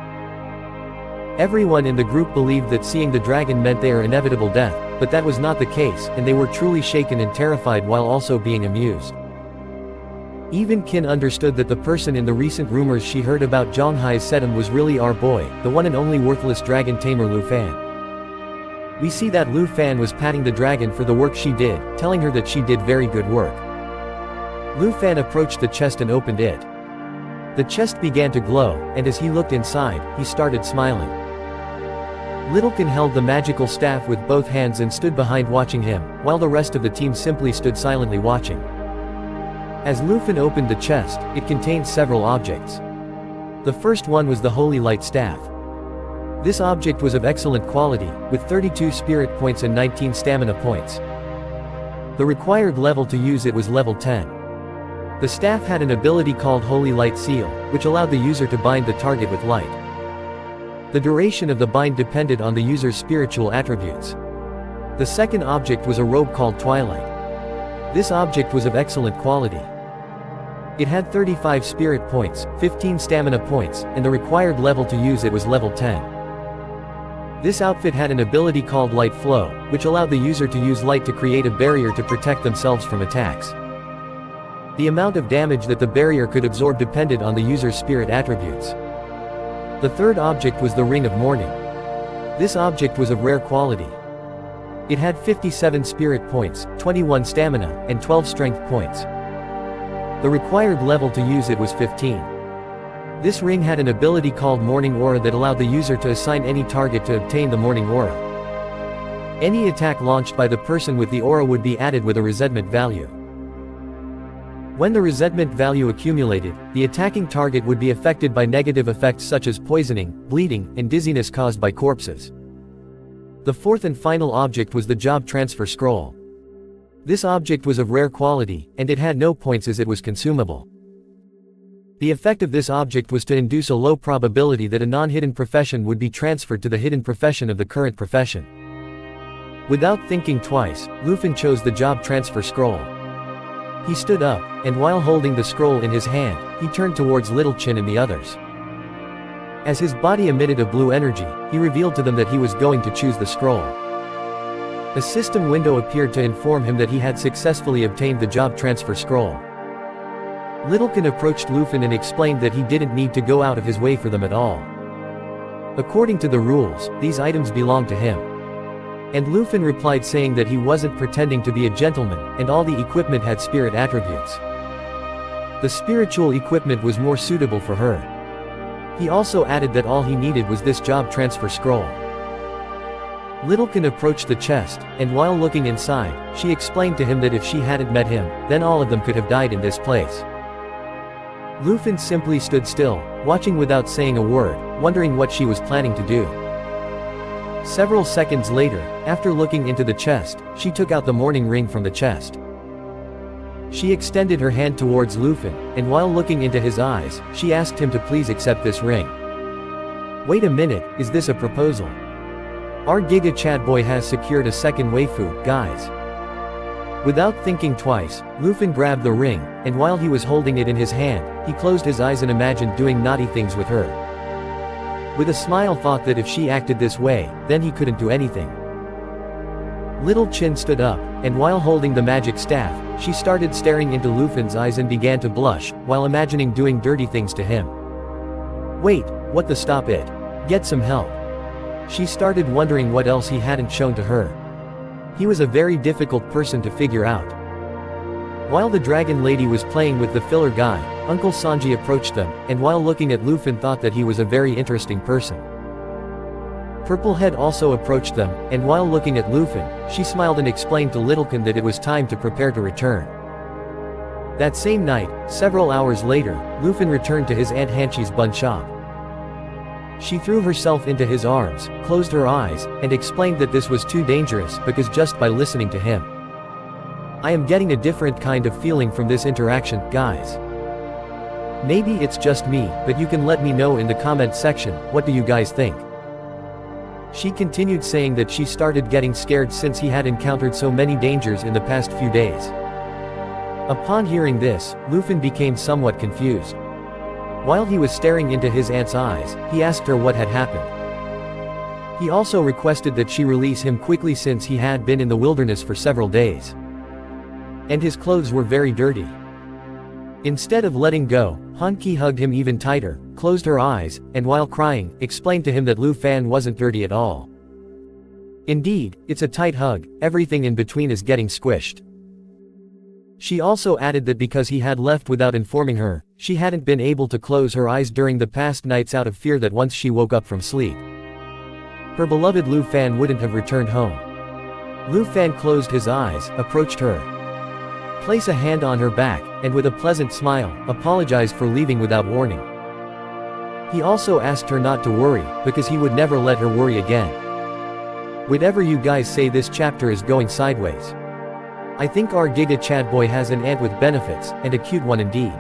Everyone in the group believed that seeing the dragon meant their inevitable death, but that was not the case, and they were truly shaken and terrified while also being amused. Even Qin understood that the person in the recent rumors she heard about Zhonghai's Sedum was really our boy, the one and only worthless Dragon Tamer Lu Fan. We see that Lu Fan was patting the dragon for the work she did, telling her that she did very good work. Lu Fan approached the chest and opened it. The chest began to glow, and as he looked inside, he started smiling. Little Qin held the magical staff with both hands and stood behind watching him, while the rest of the team simply stood silently watching. As Lufin opened the chest, it contained several objects. The first one was the Holy Light Staff. This object was of excellent quality, with 32 spirit points and 19 stamina points. The required level to use it was level 10. The staff had an ability called Holy Light Seal, which allowed the user to bind the target with light. The duration of the bind depended on the user's spiritual attributes. The second object was a robe called Twilight. This object was of excellent quality. It had 35 spirit points, 15 stamina points, and the required level to use it was level 10. This outfit had an ability called Light Flow, which allowed the user to use light to create a barrier to protect themselves from attacks. The amount of damage that the barrier could absorb depended on the user's spirit attributes. The third object was the Ring of Mourning. This object was of rare quality. It had 57 spirit points, 21 stamina, and 12 strength points. The required level to use it was 15. This ring had an ability called Morning Aura that allowed the user to assign any target to obtain the Morning Aura. Any attack launched by the person with the aura would be added with a resentment value. When the resentment value accumulated, the attacking target would be affected by negative effects such as poisoning, bleeding, and dizziness caused by corpses. The fourth and final object was the Job Transfer Scroll. This object was of rare quality, and it had no points as it was consumable. The effect of this object was to induce a low probability that a non-hidden profession would be transferred to the hidden profession of the current profession. Without thinking twice, Lufin chose the Job Transfer Scroll. He stood up, and while holding the scroll in his hand, he turned towards Little Chin and the others. As his body emitted a blue energy, he revealed to them that he was going to choose the scroll. A system window appeared to inform him that he had successfully obtained the job transfer scroll. Littlekin approached Lufin and explained that he didn't need to go out of his way for them at all. According to the rules, these items belonged to him. And Lufin replied saying that he wasn't pretending to be a gentleman, and all the equipment had spirit attributes. The spiritual equipment was more suitable for her. He also added that all he needed was this job transfer scroll. Littlekin approached the chest, and while looking inside, she explained to him that if she hadn't met him, then all of them could have died in this place. Lufin simply stood still, watching without saying a word, wondering what she was planning to do. Several seconds later, after looking into the chest, she took out the mourning ring from the chest. She extended her hand towards Lufin, and while looking into his eyes, she asked him to please accept this ring. Wait a minute, is this a proposal? Our Giga Chatboy has secured a second waifu, guys. Without thinking twice, Lufin grabbed the ring, and while he was holding it in his hand, he closed his eyes and imagined doing naughty things with her. With a smile thought that if she acted this way, then he couldn't do anything. Little Chin stood up, and while holding the magic staff, she started staring into Lufin's eyes and began to blush, while imagining doing dirty things to him. Wait, what the stop it? Get some help. She started wondering what else he hadn't shown to her. He was a very difficult person to figure out. While the dragon lady was playing with the filler guy, Uncle Sanji approached them, and while looking at Lufin thought that he was a very interesting person. Purplehead also approached them, and while looking at Lufin, she smiled and explained to Littlekin that it was time to prepare to return. That same night, several hours later, Lufin returned to his Aunt Hanchi's bun shop. She threw herself into his arms, closed her eyes, and explained that this was too dangerous because just by listening to him. I am getting a different kind of feeling from this interaction, guys. Maybe it's just me, but you can let me know in the comment section, what do you guys think? She continued saying that she started getting scared since he had encountered so many dangers in the past few days. Upon hearing this, Lufin became somewhat confused. While he was staring into his aunt's eyes, he asked her what had happened. He also requested that she release him quickly since he had been in the wilderness for several days. And his clothes were very dirty. Instead of letting go, Hanki hugged him even tighter, closed her eyes, and while crying, explained to him that Lu Fan wasn't dirty at all. Indeed, it's a tight hug, everything in between is getting squished. She also added that because he had left without informing her, she hadn't been able to close her eyes during the past nights out of fear that once she woke up from sleep, her beloved Lu Fan wouldn't have returned home. Lu Fan closed his eyes, approached her, placed a hand on her back, and with a pleasant smile, apologized for leaving without warning. He also asked her not to worry, because he would never let her worry again. Whatever you guys say, this chapter is going sideways. I think our Giga Chad boy has an aunt with benefits, and a cute one indeed.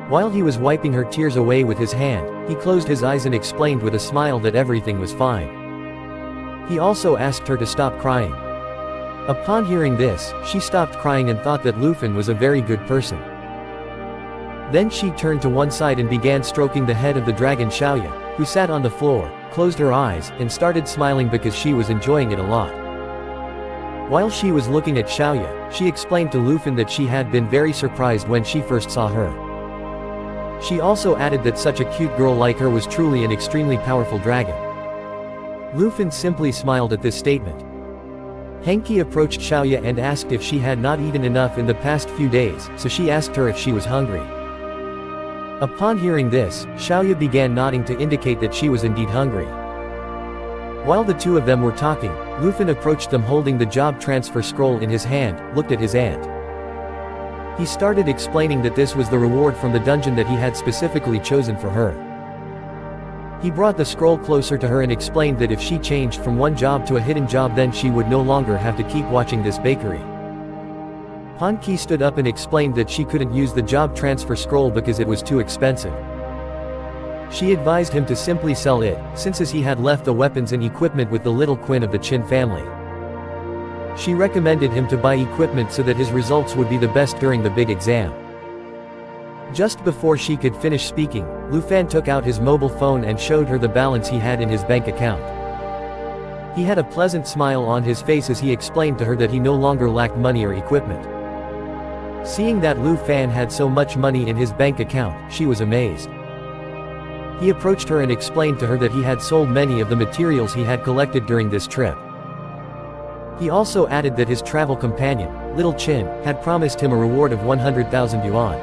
While he was wiping her tears away with his hand, he closed his eyes and explained with a smile that everything was fine. He also asked her to stop crying. Upon hearing this, she stopped crying and thought that Lufin was a very good person. Then she turned to one side and began stroking the head of the dragon Xiaoya, who sat on the floor, closed her eyes, and started smiling because she was enjoying it a lot. While she was looking at Xiaoya, she explained to Lufin that she had been very surprised when she first saw her. She also added that such a cute girl like her was truly an extremely powerful dragon. Lufin simply smiled at this statement. Hanki approached Xiaoya and asked if she had not eaten enough in the past few days, so she asked her if she was hungry. Upon hearing this, Xiaoya began nodding to indicate that she was indeed hungry. While the two of them were talking, Lufin approached them holding the job transfer scroll in his hand, looked at his aunt. He started explaining that this was the reward from the dungeon that he had specifically chosen for her. He brought the scroll closer to her and explained that if she changed from one job to a hidden job, then she would no longer have to keep watching this bakery. Hanki stood up and explained that she couldn't use the job transfer scroll because it was too expensive. She advised him to simply sell it, since as he had left the weapons and equipment with the little Quinn of the Qin family. She recommended him to buy equipment so that his results would be the best during the big exam. Just before she could finish speaking, Lufan took out his mobile phone and showed her the balance he had in his bank account. He had a pleasant smile on his face as he explained to her that he no longer lacked money or equipment. Seeing that Lu Fan had so much money in his bank account, she was amazed. He approached her and explained to her that he had sold many of the materials he had collected during this trip. He also added that his travel companion, Little Chin, had promised him a reward of 100,000 yuan.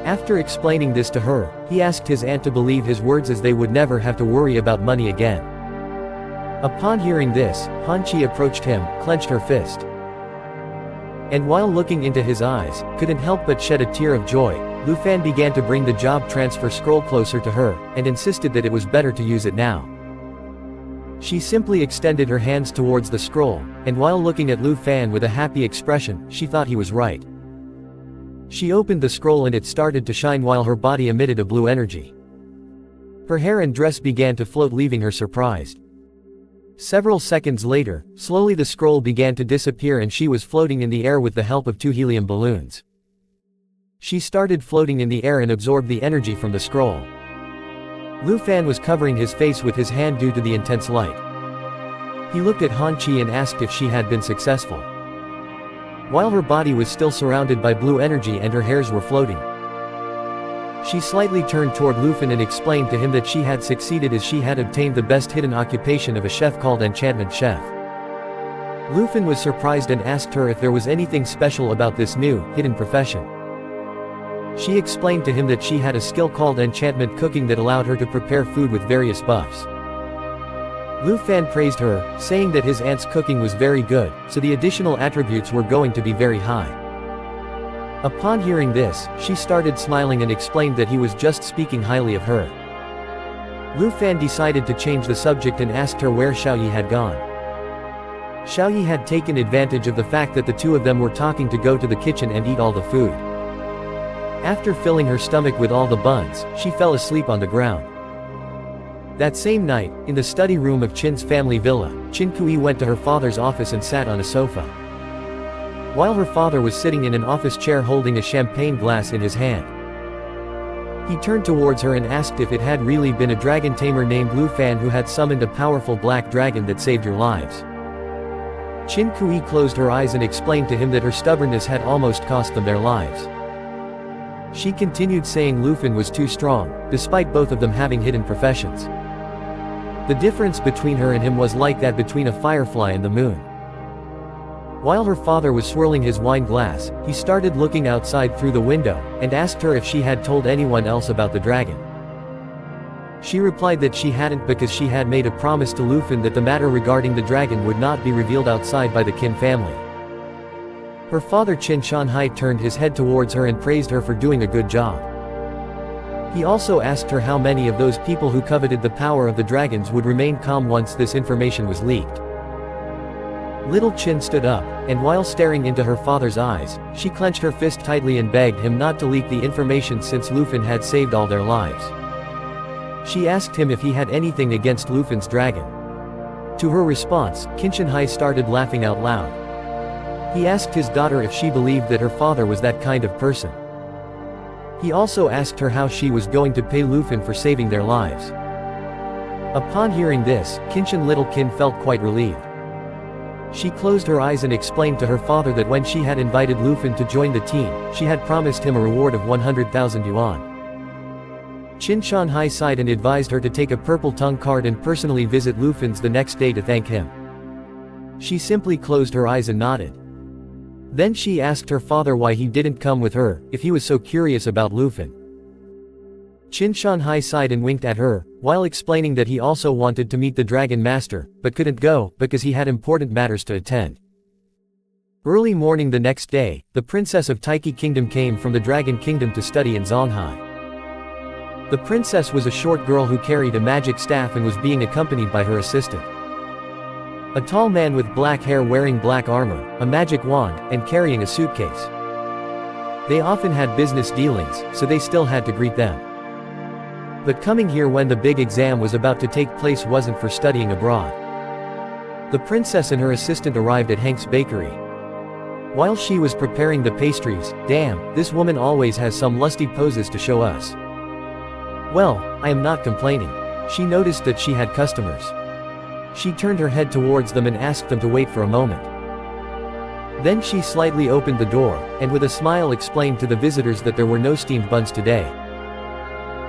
After explaining this to her, he asked his aunt to believe his words as they would never have to worry about money again. Upon hearing this, Han Chi approached him, clenched her fist, and while looking into his eyes, couldn't help but shed a tear of joy. Lu Fan began to bring the job transfer scroll closer to her, and insisted that it was better to use it now. She simply extended her hands towards the scroll, and while looking at Lu Fan with a happy expression, she thought he was right. She opened the scroll and it started to shine while her body emitted a blue energy. Her hair and dress began to float, leaving her surprised. Several seconds later, slowly the scroll began to disappear and she was floating in the air with the help of 2 helium balloons. She started floating in the air and absorbed the energy from the scroll. Lu Fan was covering his face with his hand due to the intense light. He looked at Han Chi and asked if she had been successful. While her body was still surrounded by blue energy and her hairs were floating, she slightly turned toward Lu Fan and explained to him that she had succeeded as she had obtained the best hidden occupation of a chef called Enchantment Chef. Lu Fan was surprised and asked her if there was anything special about this new, hidden profession. She explained to him that she had a skill called enchantment cooking that allowed her to prepare food with various buffs. Lu Fan praised her, saying that his aunt's cooking was very good, so the additional attributes were going to be very high. Upon hearing this, she started smiling and explained that he was just speaking highly of her. Lu Fan decided to change the subject and asked her where Xiaoyi had gone. Xiaoyi had taken advantage of the fact that the two of them were talking to go to the kitchen and eat all the food. After filling her stomach with all the buns, she fell asleep on the ground. That same night, in the study room of Qin's family villa, Qin Kui went to her father's office and sat on a sofa. While her father was sitting in an office chair holding a champagne glass in his hand, he turned towards her and asked if it had really been a dragon tamer named Lu Fan who had summoned a powerful black dragon that saved your lives. Qin Kui closed her eyes and explained to him that her stubbornness had almost cost them their lives. She continued saying Lu Fan was too strong, despite both of them having hidden professions. The difference between her and him was like that between a firefly and the moon. While her father was swirling his wine glass, he started looking outside through the window, and asked her if she had told anyone else about the dragon. She replied that she hadn't because she had made a promise to Lu Fan that the matter regarding the dragon would not be revealed outside by the Qin family. Her father Qin Shanhai turned his head towards her and praised her for doing a good job. He also asked her how many of those people who coveted the power of the dragons would remain calm once this information was leaked. Little Qin stood up, and while staring into her father's eyes, she clenched her fist tightly and begged him not to leak the information since Lu Fan had saved all their lives. She asked him if he had anything against Lu Fan's dragon. To her response, Qin Shanhai started laughing out loud. He asked his daughter if she believed that her father was that kind of person. He also asked her how she was going to pay Lu Fan for saving their lives. Upon hearing this, Little Qin felt quite relieved. She closed her eyes and explained to her father that when she had invited Lu Fan to join the team, she had promised him a reward of 100,000 yuan. Qin Shanhai sighed and advised her to take a purple tongue card and personally visit Lu Fan's the next day to thank him. She simply closed her eyes and nodded. Then she asked her father why he didn't come with her, if he was so curious about Lu Fan. Qin Shanhai sighed and winked at her, while explaining that he also wanted to meet the Dragon Master, but couldn't go, because he had important matters to attend. Early morning the next day, the princess of Taiki Kingdom came from the Dragon Kingdom to study in Zonghai. The princess was a short girl who carried a magic staff and was being accompanied by her assistant. A tall man with black hair wearing black armor, a magic wand, and carrying a suitcase. They often had business dealings, so they still had to greet them. But coming here when the big exam was about to take place wasn't for studying abroad. The princess and her assistant arrived at Hank's bakery. While she was preparing the pastries, damn, this woman always has some lusty poses to show us. Well, I am not complaining. She noticed that she had customers. She turned her head towards them and asked them to wait for a moment. Then she slightly opened the door, and with a smile explained to the visitors that there were no steamed buns today.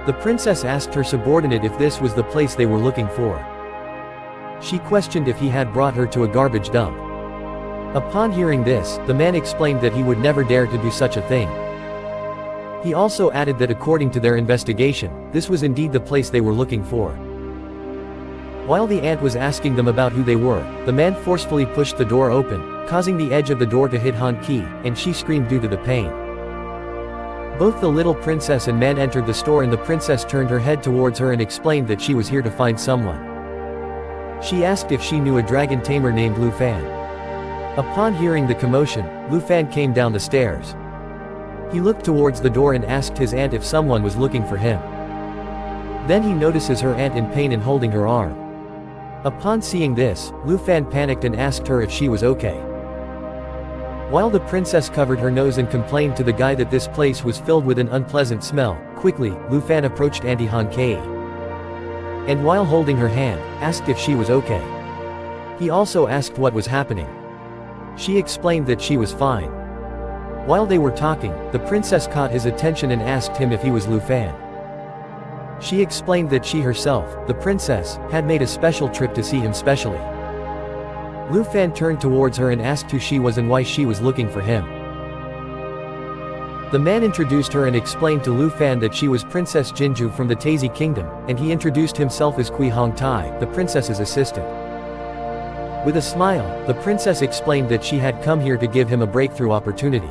The princess asked her subordinate if this was the place they were looking for. She questioned if he had brought her to a garbage dump. Upon hearing this, the man explained that he would never dare to do such a thing. He also added that according to their investigation, this was indeed the place they were looking for. While the ant was asking them about who they were, the man forcefully pushed the door open, causing the edge of the door to hit Han-Ki, and she screamed due to the pain. Both the little princess and man entered the store, and the princess turned her head towards her and explained that she was here to find someone. She asked if she knew a dragon tamer named Lu Fan. Upon hearing the commotion, Lu Fan came down the stairs. He looked towards the door and asked his aunt if someone was looking for him. Then he notices her aunt in pain and holding her arm. Upon seeing this, Lu Fan panicked and asked her if she was okay. While the princess covered her nose and complained to the guy that this place was filled with an unpleasant smell, quickly, Lu Fan approached Auntie Han-Kei. And while holding her hand, asked if she was okay. He also asked what was happening. She explained that she was fine. While they were talking, the princess caught his attention and asked him if he was Lu Fan. She explained that she herself, the princess, had made a special trip to see him specially. Lu Fan turned towards her and asked who she was and why she was looking for him. The man introduced her and explained to Lu Fan that she was Princess Jinju from the Taisi Kingdom, and he introduced himself as Kui Hong Tai, the princess's assistant. With a smile, the princess explained that she had come here to give him a breakthrough opportunity.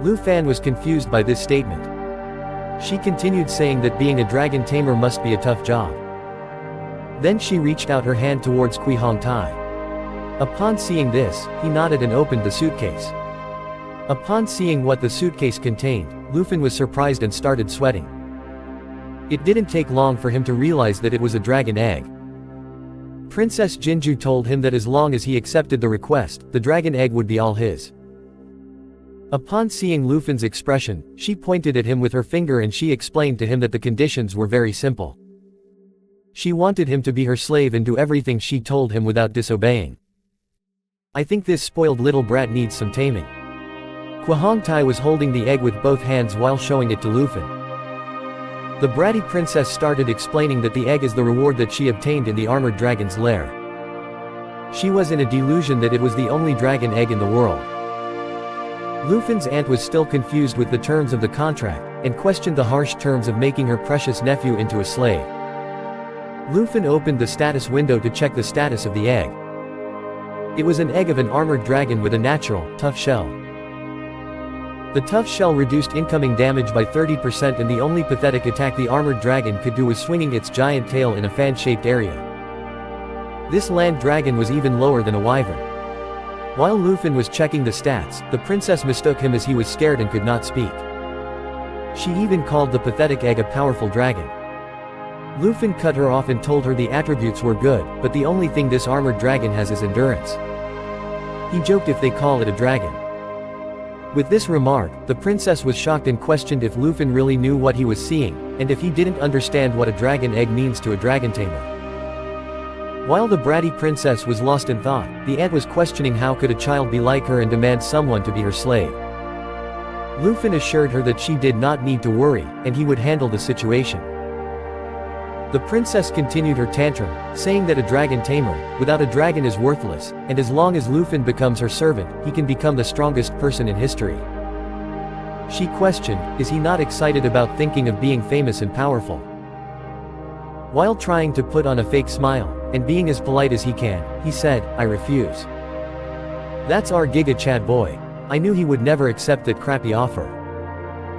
Lu Fan was confused by this statement. She continued saying that being a dragon tamer must be a tough job. Then she reached out her hand towards Kui Hong Tai. Upon seeing this, he nodded and opened the suitcase. Upon seeing what the suitcase contained, Lu Fan was surprised and started sweating. It didn't take long for him to realize that it was a dragon egg. Princess Jinju told him that as long as he accepted the request, the dragon egg would be all his. Upon seeing Lu Fan's expression, she pointed at him with her finger and she explained to him that the conditions were very simple. She wanted him to be her slave and do everything she told him without disobeying. I think this spoiled little brat needs some taming. Kui Hong Tai was holding the egg with both hands while showing it to Lu Fan. The bratty princess started explaining that the egg is the reward that she obtained in the armored dragon's lair. She was in a delusion that it was the only dragon egg in the world. Lu Fan's aunt was still confused with the terms of the contract, and questioned the harsh terms of making her precious nephew into a slave. Lu Fan opened the status window to check the status of the egg. It was an egg of an armored dragon with a natural, tough shell. The tough shell reduced incoming damage by 30% and the only pathetic attack the armored dragon could do was swinging its giant tail in a fan-shaped area. This land dragon was even lower than a wyvern. While Lu Fan was checking the stats, the princess mistook him as he was scared and could not speak. She even called the pathetic egg a powerful dragon. Lu Fan cut her off and told her the attributes were good, but the only thing this armored dragon has is endurance. He joked if they call it a dragon. With this remark, the princess was shocked and questioned if Lu Fan really knew what he was seeing, and if he didn't understand what a dragon egg means to a dragon tamer. While the bratty princess was lost in thought, the aunt was questioning how could a child be like her and demand someone to be her slave. Lu Fan assured her that she did not need to worry, and he would handle the situation. The princess continued her tantrum, saying that a dragon tamer, without a dragon is worthless, and as long as Lu Fan becomes her servant, he can become the strongest person in history. She questioned, is he not excited about thinking of being famous and powerful? While trying to put on a fake smile, and being as polite as he can, he said, I refuse. That's our Giga Chad boy. I knew he would never accept that crappy offer.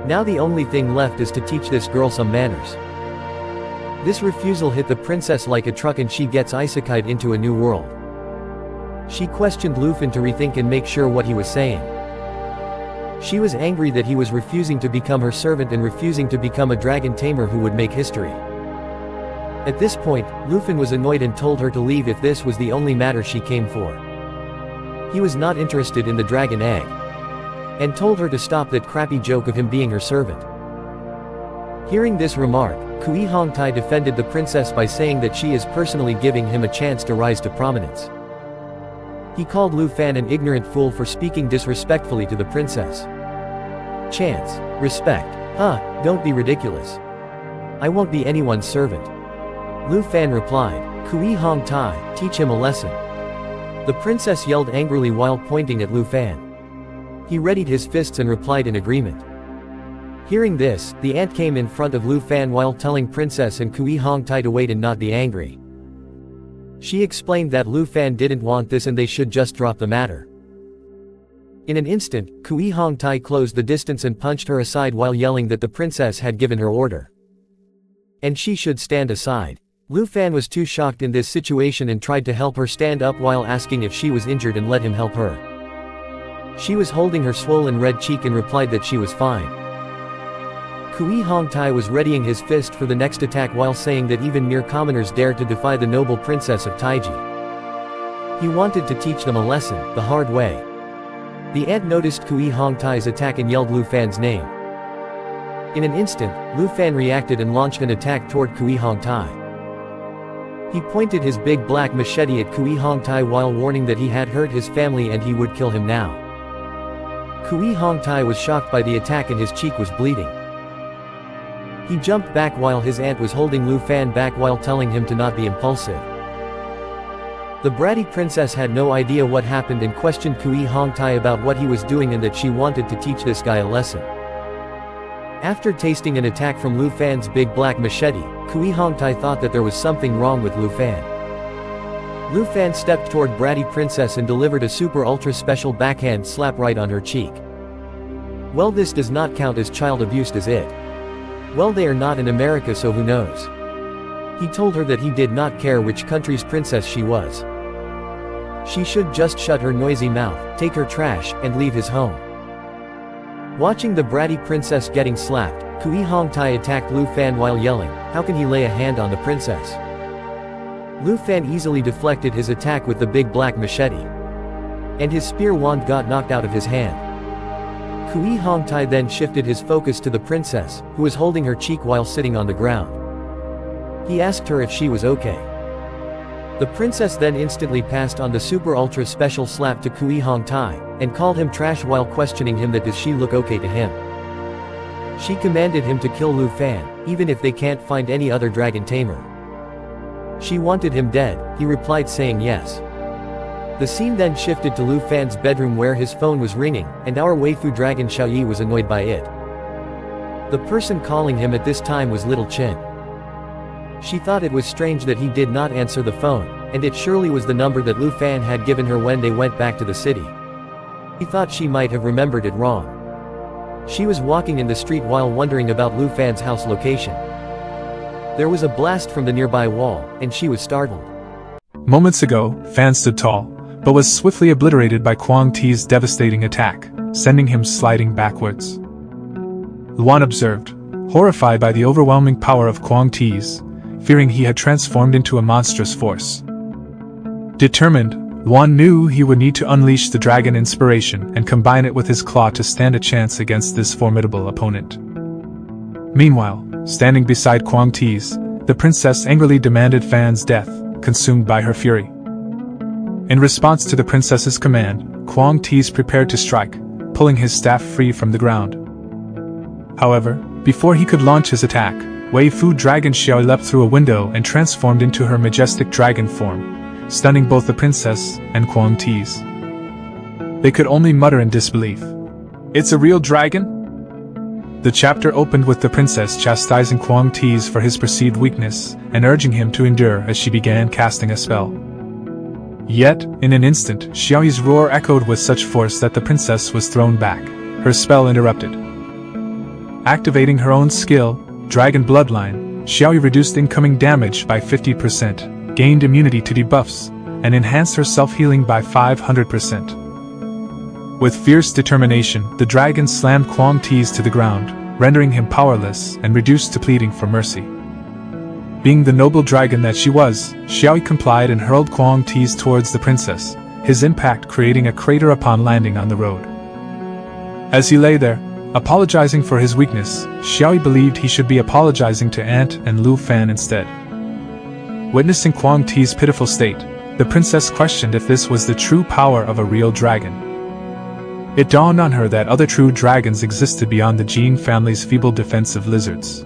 Now the only thing left is to teach this girl some manners. This refusal hit the princess like a truck and she gets isekai'd into a new world. She questioned Lu Fan to rethink and make sure what he was saying. She was angry that he was refusing to become her servant and refusing to become a dragon tamer who would make history. At this point, Lu Fan was annoyed and told her to leave if this was the only matter she came for. He was not interested in the dragon egg. And told her to stop that crappy joke of him being her servant. Hearing this remark, Kui Hongtai defended the princess by saying that she is personally giving him a chance to rise to prominence. He called Lu Fan an ignorant fool for speaking disrespectfully to the princess. Chance. Respect. Don't be ridiculous. I won't be anyone's servant. Lu Fan replied, Kui Hongtai, teach him a lesson. The princess yelled angrily while pointing at Lu Fan. He readied his fists and replied in agreement. Hearing this, the ant came in front of Lu Fan while telling Princess and Kui Hongtai to wait and not be angry. She explained that Lu Fan didn't want this and they should just drop the matter. In an instant, Kui Hongtai closed the distance and punched her aside while yelling that the princess had given her order. And she should stand aside. Lu Fan was too shocked in this situation and tried to help her stand up while asking if she was injured and let him help her. She was holding her swollen red cheek and replied that she was fine. Kui Hongtai was readying his fist for the next attack while saying that even mere commoners dare to defy the noble princess of Taiji. He wanted to teach them a lesson, the hard way. The ant noticed Kui Hongtai's attack and yelled Lu Fan's name. In an instant, Lu Fan reacted and launched an attack toward Kui Hongtai. He pointed his big black machete at Kui Hongtai while warning that he had hurt his family and he would kill him now. Kui Hongtai was shocked by the attack and his cheek was bleeding. He jumped back while his aunt was holding Lu Fan back while telling him to not be impulsive. The bratty princess had no idea what happened and questioned Kui Hongtai about what he was doing and that she wanted to teach this guy a lesson. After tasting an attack from Lu Fan's big black machete, Kui Hongtai thought that there was something wrong with Lu Fan. Lu Fan stepped toward bratty princess and delivered a super ultra special backhand slap right on her cheek. Well, this does not count as child abuse, does it? Well, they are not in America, so who knows? He told her that he did not care which country's princess she was. She should just shut her noisy mouth, take her trash, and leave his home. Watching the bratty princess getting slapped, Kui Hongtai attacked Lu Fan while yelling, how can he lay a hand on the princess? Lu Fan easily deflected his attack with the big black machete. And his spear wand got knocked out of his hand. Kui Hongtai then shifted his focus to the princess, who was holding her cheek while sitting on the ground. He asked her if she was okay. The princess then instantly passed on the super ultra special slap to Kui Hongtai, and called him trash while questioning him that does she look okay to him. She commanded him to kill Lu Fan, even if they can't find any other Dragon Tamer. She wanted him dead, he replied saying yes. The scene then shifted to Lu Fan's bedroom where his phone was ringing, and our waifu dragon Shiai was annoyed by it. The person calling him at this time was Little Chin. She thought it was strange that he did not answer the phone, and it surely was the number that Lu Fan had given her when they went back to the city. He thought she might have remembered it wrong. She was walking in the street while wondering about Lu Fan's house location. There was a blast from the nearby wall, and she was startled. Moments ago, Fan stood tall, but was swiftly obliterated by Quang Ti's devastating attack, sending him sliding backwards. Luan observed, horrified by the overwhelming power of Quang Ti's, fearing he had transformed into a monstrous force. Determined, Luan knew he would need to unleash the dragon inspiration and combine it with his claw to stand a chance against this formidable opponent. Meanwhile, standing beside Quang Ti's, the princess angrily demanded Fan's death, consumed by her fury. In response to the princess's command, Quang Ti's prepared to strike, pulling his staff free from the ground. However, before he could launch his attack, Waifu dragon Shiai leapt through a window and transformed into her majestic dragon form, stunning both the princess and Quang Ti's. They could only mutter in disbelief. It's a real dragon? The chapter opened with the princess chastising Quang Ti's for his perceived weakness and urging him to endure as she began casting a spell. Yet, in an instant, Shiai's roar echoed with such force that the princess was thrown back, her spell interrupted. Activating her own skill, Dragon Bloodline, Shiai reduced incoming damage by 50%, gained immunity to debuffs, and enhanced her self-healing by 500%. With fierce determination, the dragon slammed Quang Ti's to the ground, rendering him powerless and reduced to pleading for mercy. Being the noble dragon that she was, Shiai complied and hurled Quang Ti's towards the princess, his impact creating a crater upon landing on the road. As he lay there, Apologizing for his weakness, Shiai believed he should be apologizing to Ant and Lu Fan instead. Witnessing Quang Ti's pitiful state, the princess questioned if this was the true power of a real dragon. It dawned on her that other true dragons existed beyond the Jin family's feeble defensive lizards.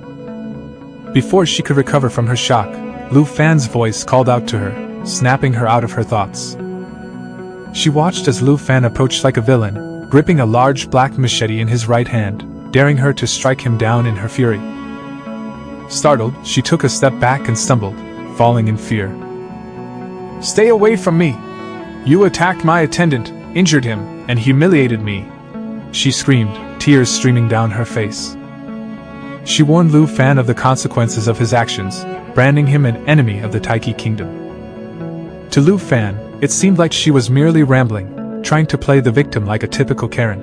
Before she could recover from her shock, Lu Fan's voice called out to her, snapping her out of her thoughts. She watched as Lu Fan approached like a villain, gripping a large black machete in his right hand, daring her to strike him down in her fury. Startled, she took a step back and stumbled, falling in fear. "Stay away from me! You attacked my attendant, injured him, and humiliated me!" she screamed, tears streaming down her face. She warned Lu Fan of the consequences of his actions, branding him an enemy of the Taiki kingdom. To Lu Fan, it seemed like she was merely rambling, trying to play the victim like a typical Karen.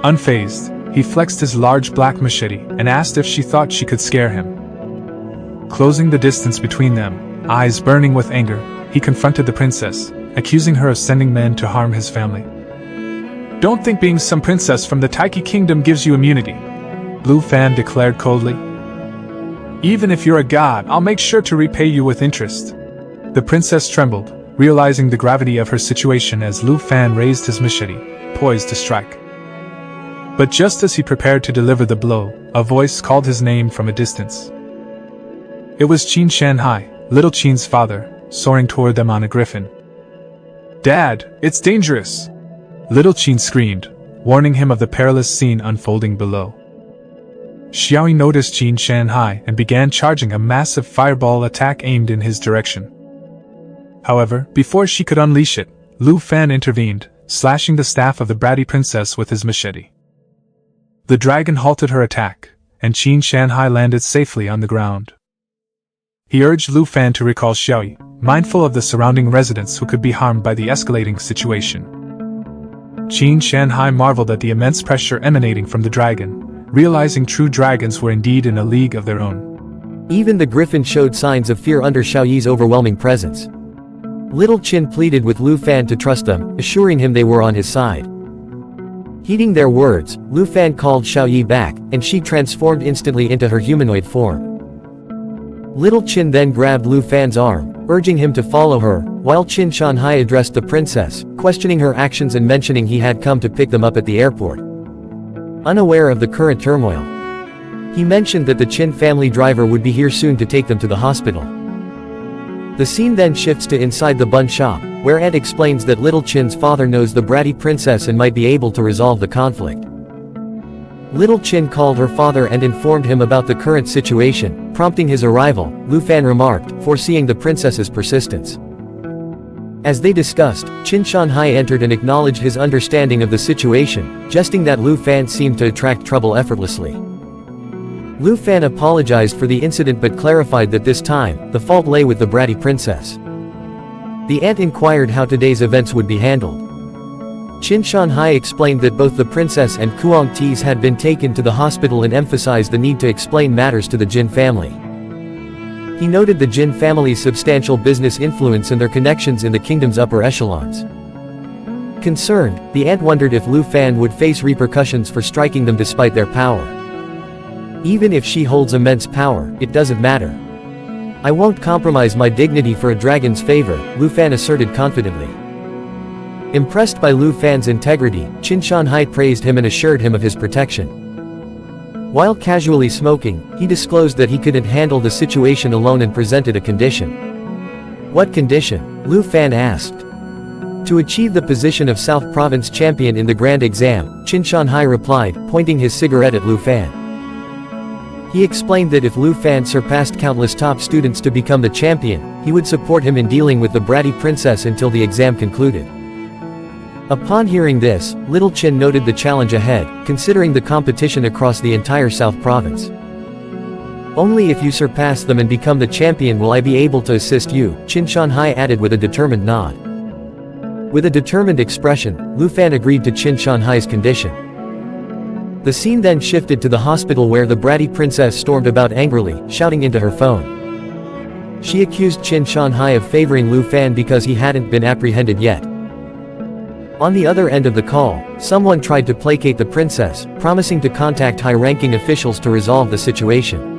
Unfazed, he flexed his large black machete and asked if she thought she could scare him. Closing the distance between them, eyes burning with anger, he confronted the princess, accusing her of sending men to harm his family. "Don't think being some princess from the Taiki kingdom gives you immunity," Lu Fan declared coldly. "Even if you're a god, I'll make sure to repay you with interest." The princess trembled, realizing the gravity of her situation as Lu Fan raised his machete, poised to strike. But just as he prepared to deliver the blow, a voice called his name from a distance. It was Qin Shanhai, little Qin's father, soaring toward them on a griffin. "Dad, it's dangerous!" Little Qin screamed, warning him of the perilous scene unfolding below. Shiai noticed Qin Shanhai and began charging a massive fireball attack aimed in his direction. However, before she could unleash it, Lu Fan intervened, slashing the staff of the bratty princess with his machete. The dragon halted her attack, and Qin Shanhai landed safely on the ground. He urged Lu Fan to recall Shiai, mindful of the surrounding residents who could be harmed by the escalating situation. Qin Shanhai marveled at the immense pressure emanating from the dragon, realizing true dragons were indeed in a league of their own. Even the griffin showed signs of fear under Xiaoyi's overwhelming presence. Little Qin pleaded with Lu Fan to trust them, assuring him they were on his side. Heeding their words, Lu Fan called Xiaoyi back, and she transformed instantly into her humanoid form. Little Qin then grabbed Lu Fan's arm, urging him to follow her, while Qin Shanhai addressed the princess, questioning her actions and mentioning he had come to pick them up at the airport. Unaware of the current turmoil, he mentioned that the Qin family driver would be here soon to take them to the hospital. The scene then shifts to inside the bun shop, where Ant explains that little Qin's father knows the bratty princess and might be able to resolve the conflict. Little Qin called her father and informed him about the current situation, prompting his arrival, Lu Fan remarked, foreseeing the princess's persistence. As they discussed, Qin Shanhai entered and acknowledged his understanding of the situation, jesting that Lu Fan seemed to attract trouble effortlessly. Lu Fan apologized for the incident but clarified that this time, the fault lay with the bratty princess. The ant inquired how today's events would be handled. Qin Shanhai explained that both the princess and Quang Ti's had been taken to the hospital and emphasized the need to explain matters to the Jin family. He noted the Jin family's substantial business influence and their connections in the kingdom's upper echelons. Concerned, the ant wondered if Lu Fan would face repercussions for striking them despite their power. "Even if she holds immense power, it doesn't matter. I won't compromise my dignity for a dragon's favor," Lu Fan asserted confidently. Impressed by Lu Fan's integrity, Qin Shanhai praised him and assured him of his protection. While casually smoking, he disclosed that he couldn't handle the situation alone and presented a condition. "What condition?" Lu Fan asked. "To achieve the position of South Province champion in the grand exam," Qin Shanhai replied, pointing his cigarette at Lu Fan. He explained that if Lu Fan surpassed countless top students to become the champion, he would support him in dealing with the bratty princess until the exam concluded. Upon hearing this, Little Qin noted the challenge ahead, considering the competition across the entire South Province. "Only if you surpass them and become the champion will I be able to assist you," Qin Shanhai added with a determined nod. With a determined expression, Lu Fan agreed to Qin Shanhai's condition. The scene then shifted to the hospital where the bratty princess stormed about angrily, shouting into her phone. She accused Qin Shanhai of favoring Lu Fan because he hadn't been apprehended yet. On the other end of the call, someone tried to placate the princess, promising to contact high-ranking officials to resolve the situation.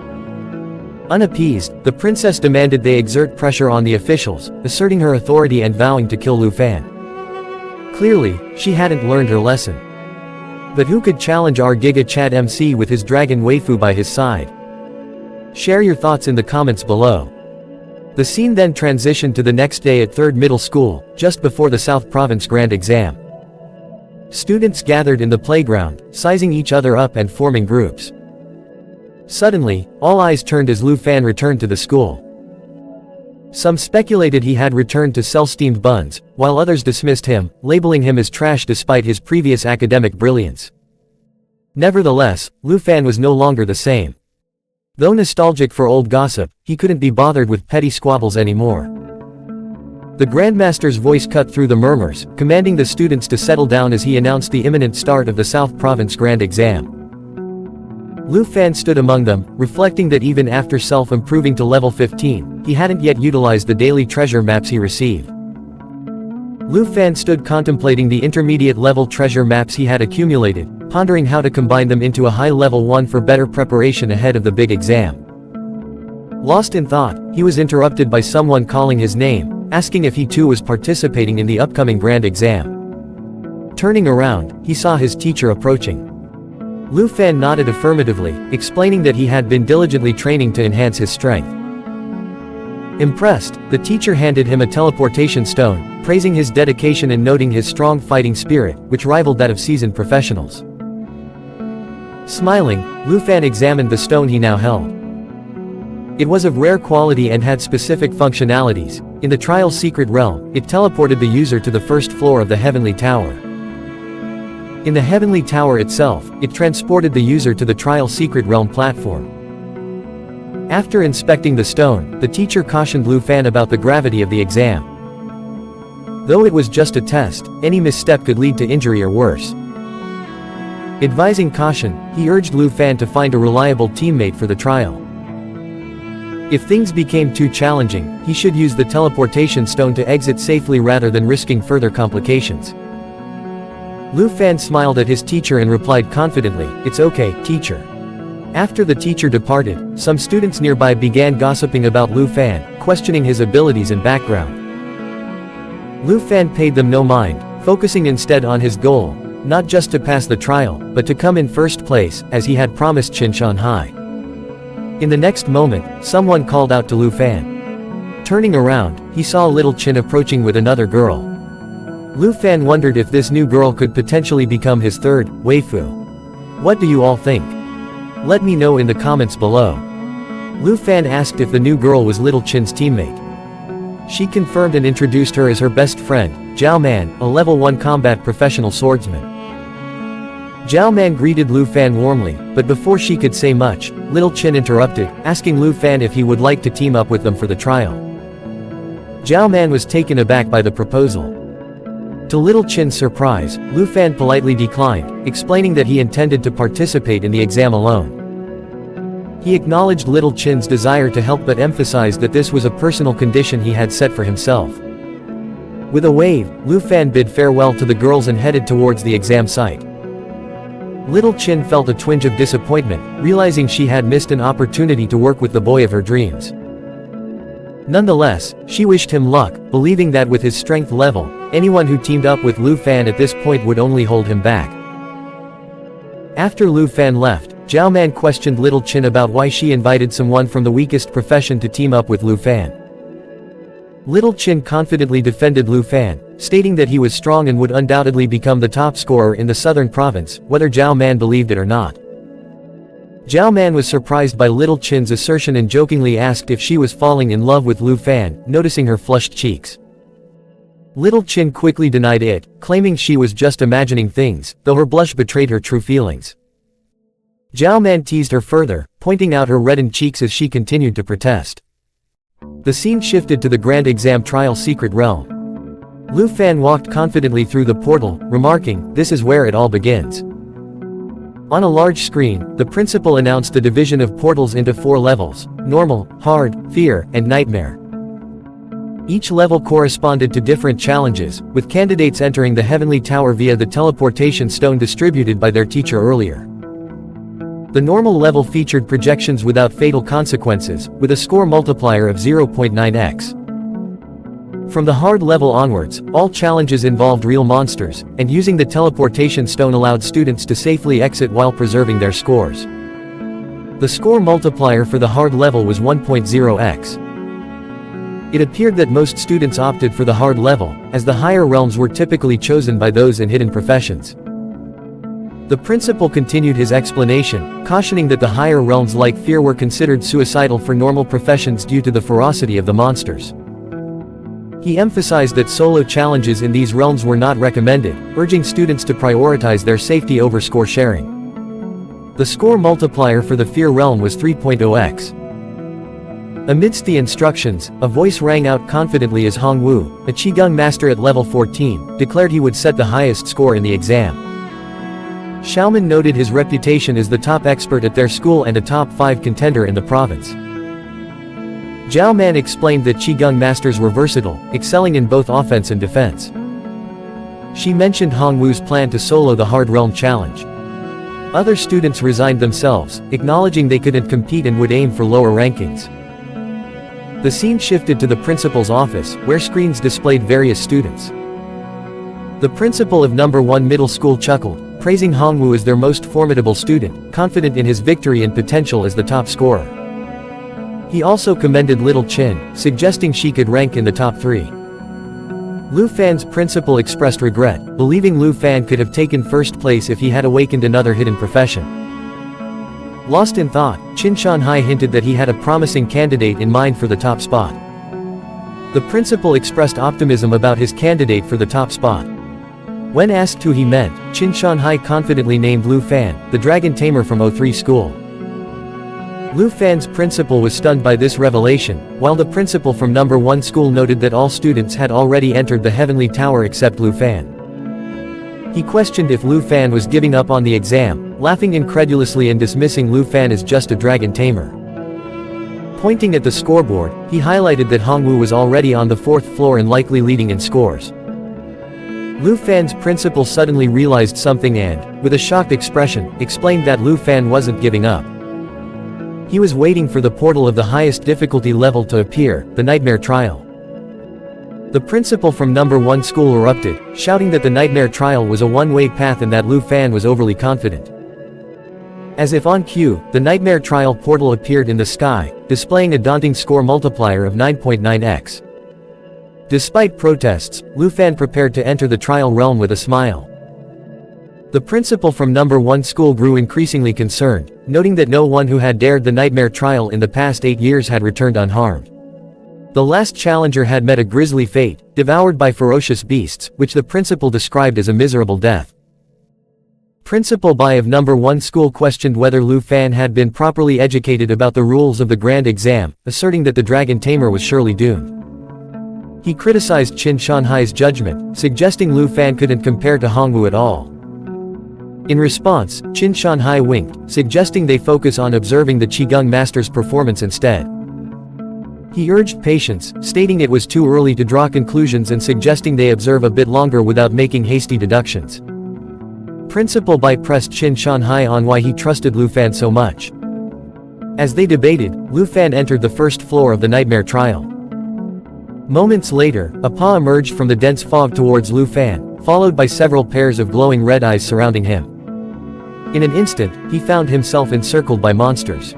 Unappeased, the princess demanded they exert pressure on the officials, asserting her authority and vowing to kill Lu Fan. Clearly, she hadn't learned her lesson. But who could challenge our Giga Chad MC with his dragon waifu by his side? Share your thoughts in the comments below. The scene then transitioned to the next day at 3rd Middle School, just before the South Province Grand Exam. Students gathered in the playground, sizing each other up and forming groups. Suddenly, all eyes turned as Lu Fan returned to the school. Some speculated he had returned to sell steamed buns, while others dismissed him, labeling him as trash despite his previous academic brilliance. Nevertheless, Lu Fan was no longer the same. Though nostalgic for old gossip, he couldn't be bothered with petty squabbles anymore. The Grandmaster's voice cut through the murmurs, commanding the students to settle down as he announced the imminent start of the South Province Grand Exam. Lu Fan stood among them, reflecting that even after self-improving to level 15, he hadn't yet utilized the daily treasure maps he received. Lu Fan stood contemplating the intermediate level treasure maps he had accumulated, pondering how to combine them into a high level one for better preparation ahead of the big exam. Lost in thought, he was interrupted by someone calling his name, asking if he too was participating in the upcoming grand exam. Turning around, he saw his teacher approaching. Lu Fan nodded affirmatively, explaining that he had been diligently training to enhance his strength. Impressed, the teacher handed him a teleportation stone, praising his dedication and noting his strong fighting spirit, which rivaled that of seasoned professionals. Smiling, Lu Fan examined the stone he now held. It was of rare quality and had specific functionalities. In the trial's secret realm, it teleported the user to the first floor of the Heavenly Tower. In the Heavenly Tower itself, it transported the user to the trial secret realm platform. After inspecting the stone, the teacher cautioned Lu Fan about the gravity of the exam. Though it was just a test, any misstep could lead to injury or worse. Advising caution, he urged Lu Fan to find a reliable teammate for the trial. If things became too challenging, he should use the teleportation stone to exit safely rather than risking further complications. Lu Fan smiled at his teacher and replied confidently, "It's okay, teacher." After the teacher departed, some students nearby began gossiping about Lu Fan, questioning his abilities and background. Lu Fan paid them no mind, focusing instead on his goal, not just to pass the trial, but to come in first place, as he had promised Qinshan Hai. In the next moment, someone called out to Lu Fan. Turning around, he saw little Qin approaching with another girl. Lu Fan wondered if this new girl could potentially become his third waifu. What do you all think? Let me know in the comments below. Lu Fan asked if the new girl was little Qin's teammate. She confirmed and introduced her as her best friend, Zhao Man, a level 1 combat professional swordsman. Zhao Man greeted Lu Fan warmly, but before she could say much, little Qin interrupted, asking Lu Fan if he would like to team up with them for the trial. Zhao Man was taken aback by the proposal. To little Qin's surprise, Lu Fan politely declined, explaining that he intended to participate in the exam alone. He acknowledged little Qin's desire to help but emphasized that this was a personal condition he had set for himself. With a wave, Lu Fan bid farewell to the girls and headed towards the exam site. Little Qin felt a twinge of disappointment, realizing she had missed an opportunity to work with the boy of her dreams. Nonetheless, she wished him luck, believing that with his strength level, anyone who teamed up with Lu Fan at this point would only hold him back. After Lu Fan left, Zhao Man questioned little Qin about why she invited someone from the weakest profession to team up with Lu Fan. Little Qin confidently defended Lu Fan, stating that he was strong and would undoubtedly become the top scorer in the southern province, whether Zhao Man believed it or not. Zhao Man was surprised by little Qin's assertion and jokingly asked if she was falling in love with Lu Fan, noticing her flushed cheeks. Little Qin quickly denied it, claiming she was just imagining things, though her blush betrayed her true feelings. Zhao Man teased her further, pointing out her reddened cheeks as she continued to protest. The scene shifted to the grand exam trial secret realm. Lu Fan walked confidently through the portal, remarking, "This is where it all begins." On a large screen, the principal announced the division of portals into 4 levels: normal, hard, fear, and nightmare. Each level corresponded to different challenges, with candidates entering the Heavenly Tower via the teleportation stone distributed by their teacher earlier. The normal level featured projections without fatal consequences, with a score multiplier of 0.9x. From the hard level onwards, all challenges involved real monsters, and using the teleportation stone allowed students to safely exit while preserving their scores. The score multiplier for the hard level was 1.0x. It appeared that most students opted for the hard level, as the higher realms were typically chosen by those in hidden professions. The principal continued his explanation, cautioning that the higher realms like fear were considered suicidal for normal professions due to the ferocity of the monsters. He emphasized that solo challenges in these realms were not recommended, urging students to prioritize their safety over score sharing. The score multiplier for the fear realm was 3.0x. Amidst the instructions, a voice rang out confidently as Hongwu, a Qigong master at level 14, declared he would set the highest score in the exam. Xiaoman noted his reputation as the top expert at their school and a top 5 contender in the province. Zhao Man explained that Qigong masters were versatile, excelling in both offense and defense. She mentioned Hongwu's plan to solo the Hard Realm Challenge. Other students resigned themselves, acknowledging they couldn't compete and would aim for lower rankings. The scene shifted to the principal's office, where screens displayed various students. The principal of No. 1 Middle School chuckled, praising Hongwu as their most formidable student, confident in his victory and potential as the top scorer. He also commended Little Chin, suggesting she could rank in the top 3. Lu Fan's principal expressed regret, believing Lu Fan could have taken first place if he had awakened another hidden profession. Lost in thought, Qin Shanhai hinted that he had a promising candidate in mind for the top spot. The principal expressed optimism about his candidate for the top spot. When asked who he meant, Qin Shanhai confidently named Lu Fan, the Dragon Tamer from O3 school. Lu Fan's principal was stunned by this revelation, while the principal from No. 1 school noted that all students had already entered the Heavenly Tower except Lu Fan. He questioned if Lu Fan was giving up on the exam, laughing incredulously and dismissing Lu Fan as just a Dragon Tamer. Pointing at the scoreboard, he highlighted that Hongwu was already on the 4th floor and likely leading in scores. Lu Fan's principal suddenly realized something and, with a shocked expression, explained that Lu Fan wasn't giving up. He was waiting for the portal of the highest difficulty level to appear, the Nightmare Trial. The principal from No. 1 school erupted, shouting that the Nightmare Trial was a one-way path and that Lu Fan was overly confident. As if on cue, the Nightmare Trial portal appeared in the sky, displaying a daunting score multiplier of 9.9x. Despite protests, Lu Fan prepared to enter the trial realm with a smile. The principal from No. 1 school grew increasingly concerned, noting that no one who had dared the Nightmare Trial in the past 8 years had returned unharmed. The last challenger had met a grisly fate, devoured by ferocious beasts, which the principal described as a miserable death. Principal Bai of No. 1 school questioned whether Lu Fan had been properly educated about the rules of the grand exam, asserting that the Dragon Tamer was surely doomed. He criticized Qin Shanhai's judgment, suggesting Lu Fan couldn't compare to Hongwu at all. In response, Qin Shanhai winked, suggesting they focus on observing the Qigong master's performance instead. He urged patience, stating it was too early to draw conclusions and suggesting they observe a bit longer without making hasty deductions. Principal Bai pressed Qin Shanhai on why he trusted Lu Fan so much. As they debated, Lu Fan entered the first floor of the Nightmare Trial. Moments later, a paw emerged from the dense fog towards Lu Fan, followed by several pairs of glowing red eyes surrounding him. In an instant, he found himself encircled by monsters.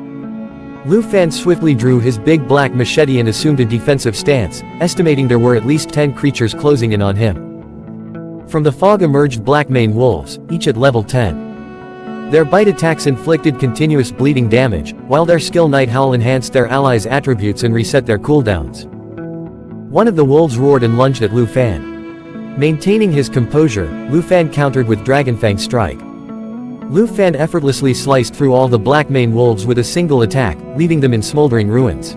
Lu Fan swiftly drew his big black machete and assumed a defensive stance, estimating there were at least 10 creatures closing in on him. From the fog emerged black mane wolves, each at level 10. Their bite attacks inflicted continuous bleeding damage, while their skill Night Howl enhanced their allies' attributes and reset their cooldowns. One of the wolves roared and lunged at Lu Fan. Maintaining his composure, Lu Fan countered with Dragonfang Strike. Lu Fan effortlessly sliced through all the black mane wolves with a single attack, leaving them in smoldering ruins.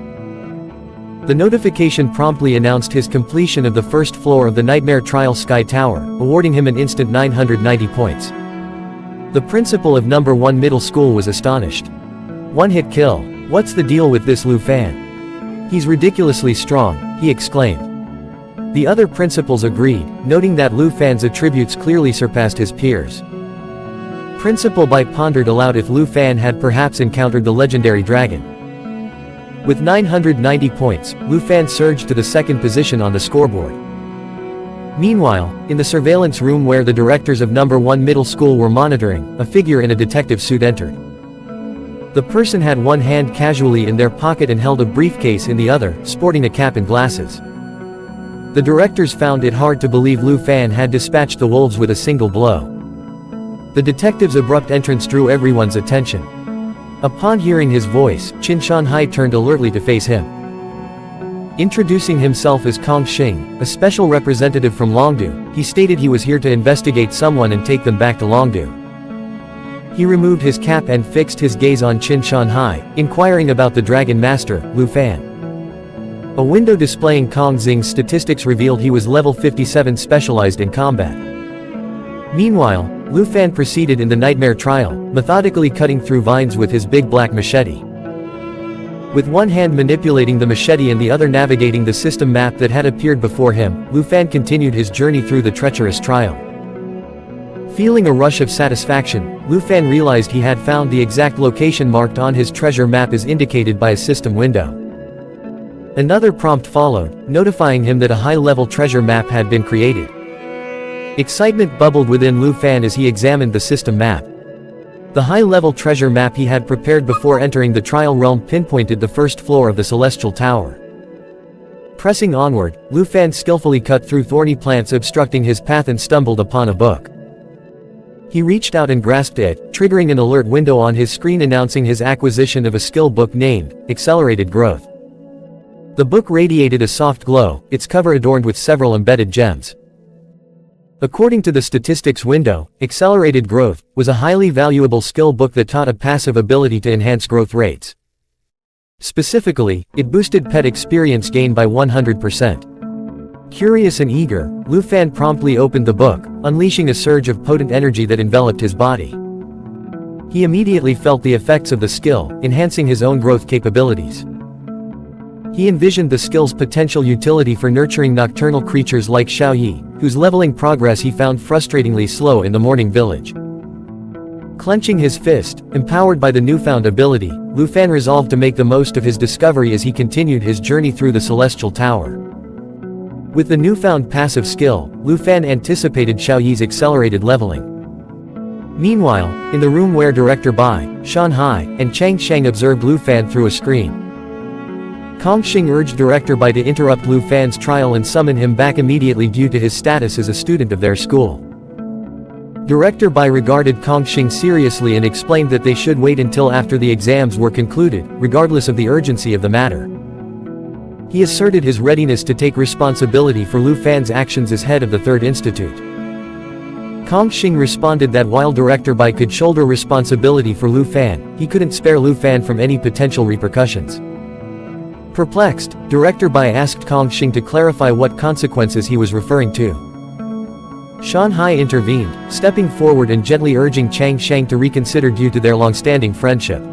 The notification promptly announced his completion of the first floor of the Nightmare Trial Sky Tower, awarding him an instant 990 points. The principal of No. 1 Middle School was astonished. One-hit kill. What's the deal with this Lu Fan? He's ridiculously strong, he exclaimed. The other principals agreed, noting that Lu Fan's attributes clearly surpassed his peers. Principal Bai pondered aloud if Lu Fan had perhaps encountered the legendary dragon. With 990 points, Lu Fan surged to the second position on the scoreboard. Meanwhile, in the surveillance room where the directors of No. 1 Middle School were monitoring, a figure in a detective suit entered. The person had one hand casually in their pocket and held a briefcase in the other, sporting a cap and glasses. The directors found it hard to believe Lu Fan had dispatched the wolves with a single blow. The detective's abrupt entrance drew everyone's attention. Upon hearing his voice, Qin Shanhai turned alertly to face him. Introducing himself as Kong Xing, a special representative from Longdu, he stated he was here to investigate someone and take them back to Longdu. He removed his cap and fixed his gaze on Qin Shanhai, inquiring about the Dragon Master, Lu Fan. A window displaying Kong Xing's statistics revealed he was level 57 specialized in combat. Meanwhile, Lu Fan proceeded in the nightmare trial, methodically cutting through vines with his big black machete. With one hand manipulating the machete and the other navigating the system map that had appeared before him, Lu Fan continued his journey through the treacherous trial. Feeling a rush of satisfaction, Lu Fan realized he had found the exact location marked on his treasure map as indicated by a system window. Another prompt followed, notifying him that a high-level treasure map had been created. Excitement bubbled within Lu Fan as he examined the system map. The high-level treasure map he had prepared before entering the trial realm pinpointed the first floor of the Celestial Tower. Pressing onward, Lu Fan skillfully cut through thorny plants obstructing his path and stumbled upon a book. He reached out and grasped it, triggering an alert window on his screen announcing his acquisition of a skill book named Accelerated Growth. The book radiated a soft glow, its cover adorned with several embedded gems. According to the statistics window, Accelerated Growth was a highly valuable skill book that taught a passive ability to enhance growth rates. Specifically, it boosted pet experience gain by 100%. Curious and eager, Lu Fan promptly opened the book, unleashing a surge of potent energy that enveloped his body. He immediately felt the effects of the skill, enhancing his own growth capabilities. He envisioned the skill's potential utility for nurturing nocturnal creatures like Xiaoyi, whose leveling progress he found frustratingly slow in the morning village. Clenching his fist, empowered by the newfound ability, Lu Fan resolved to make the most of his discovery as he continued his journey through the Celestial Tower. With the newfound passive skill, Lu Fan anticipated Xiaoyi's accelerated leveling. Meanwhile, in the room where Director Bai, Shanhai, and Chang Sheng observed Lu Fan through a screen, Kong Xing urged Director Bai to interrupt Lu Fan's trial and summon him back immediately due to his status as a student of their school. Director Bai regarded Kong Xing seriously and explained that they should wait until after the exams were concluded, regardless of the urgency of the matter. He asserted his readiness to take responsibility for Lu Fan's actions as head of the Third Institute. Kong Xing responded that while Director Bai could shoulder responsibility for Lu Fan, he couldn't spare Lu Fan from any potential repercussions. Perplexed, Director Bai asked Kong Xing to clarify what consequences he was referring to. Shanhai intervened, stepping forward and gently urging Chang Sheng to reconsider due to their long-standing friendship.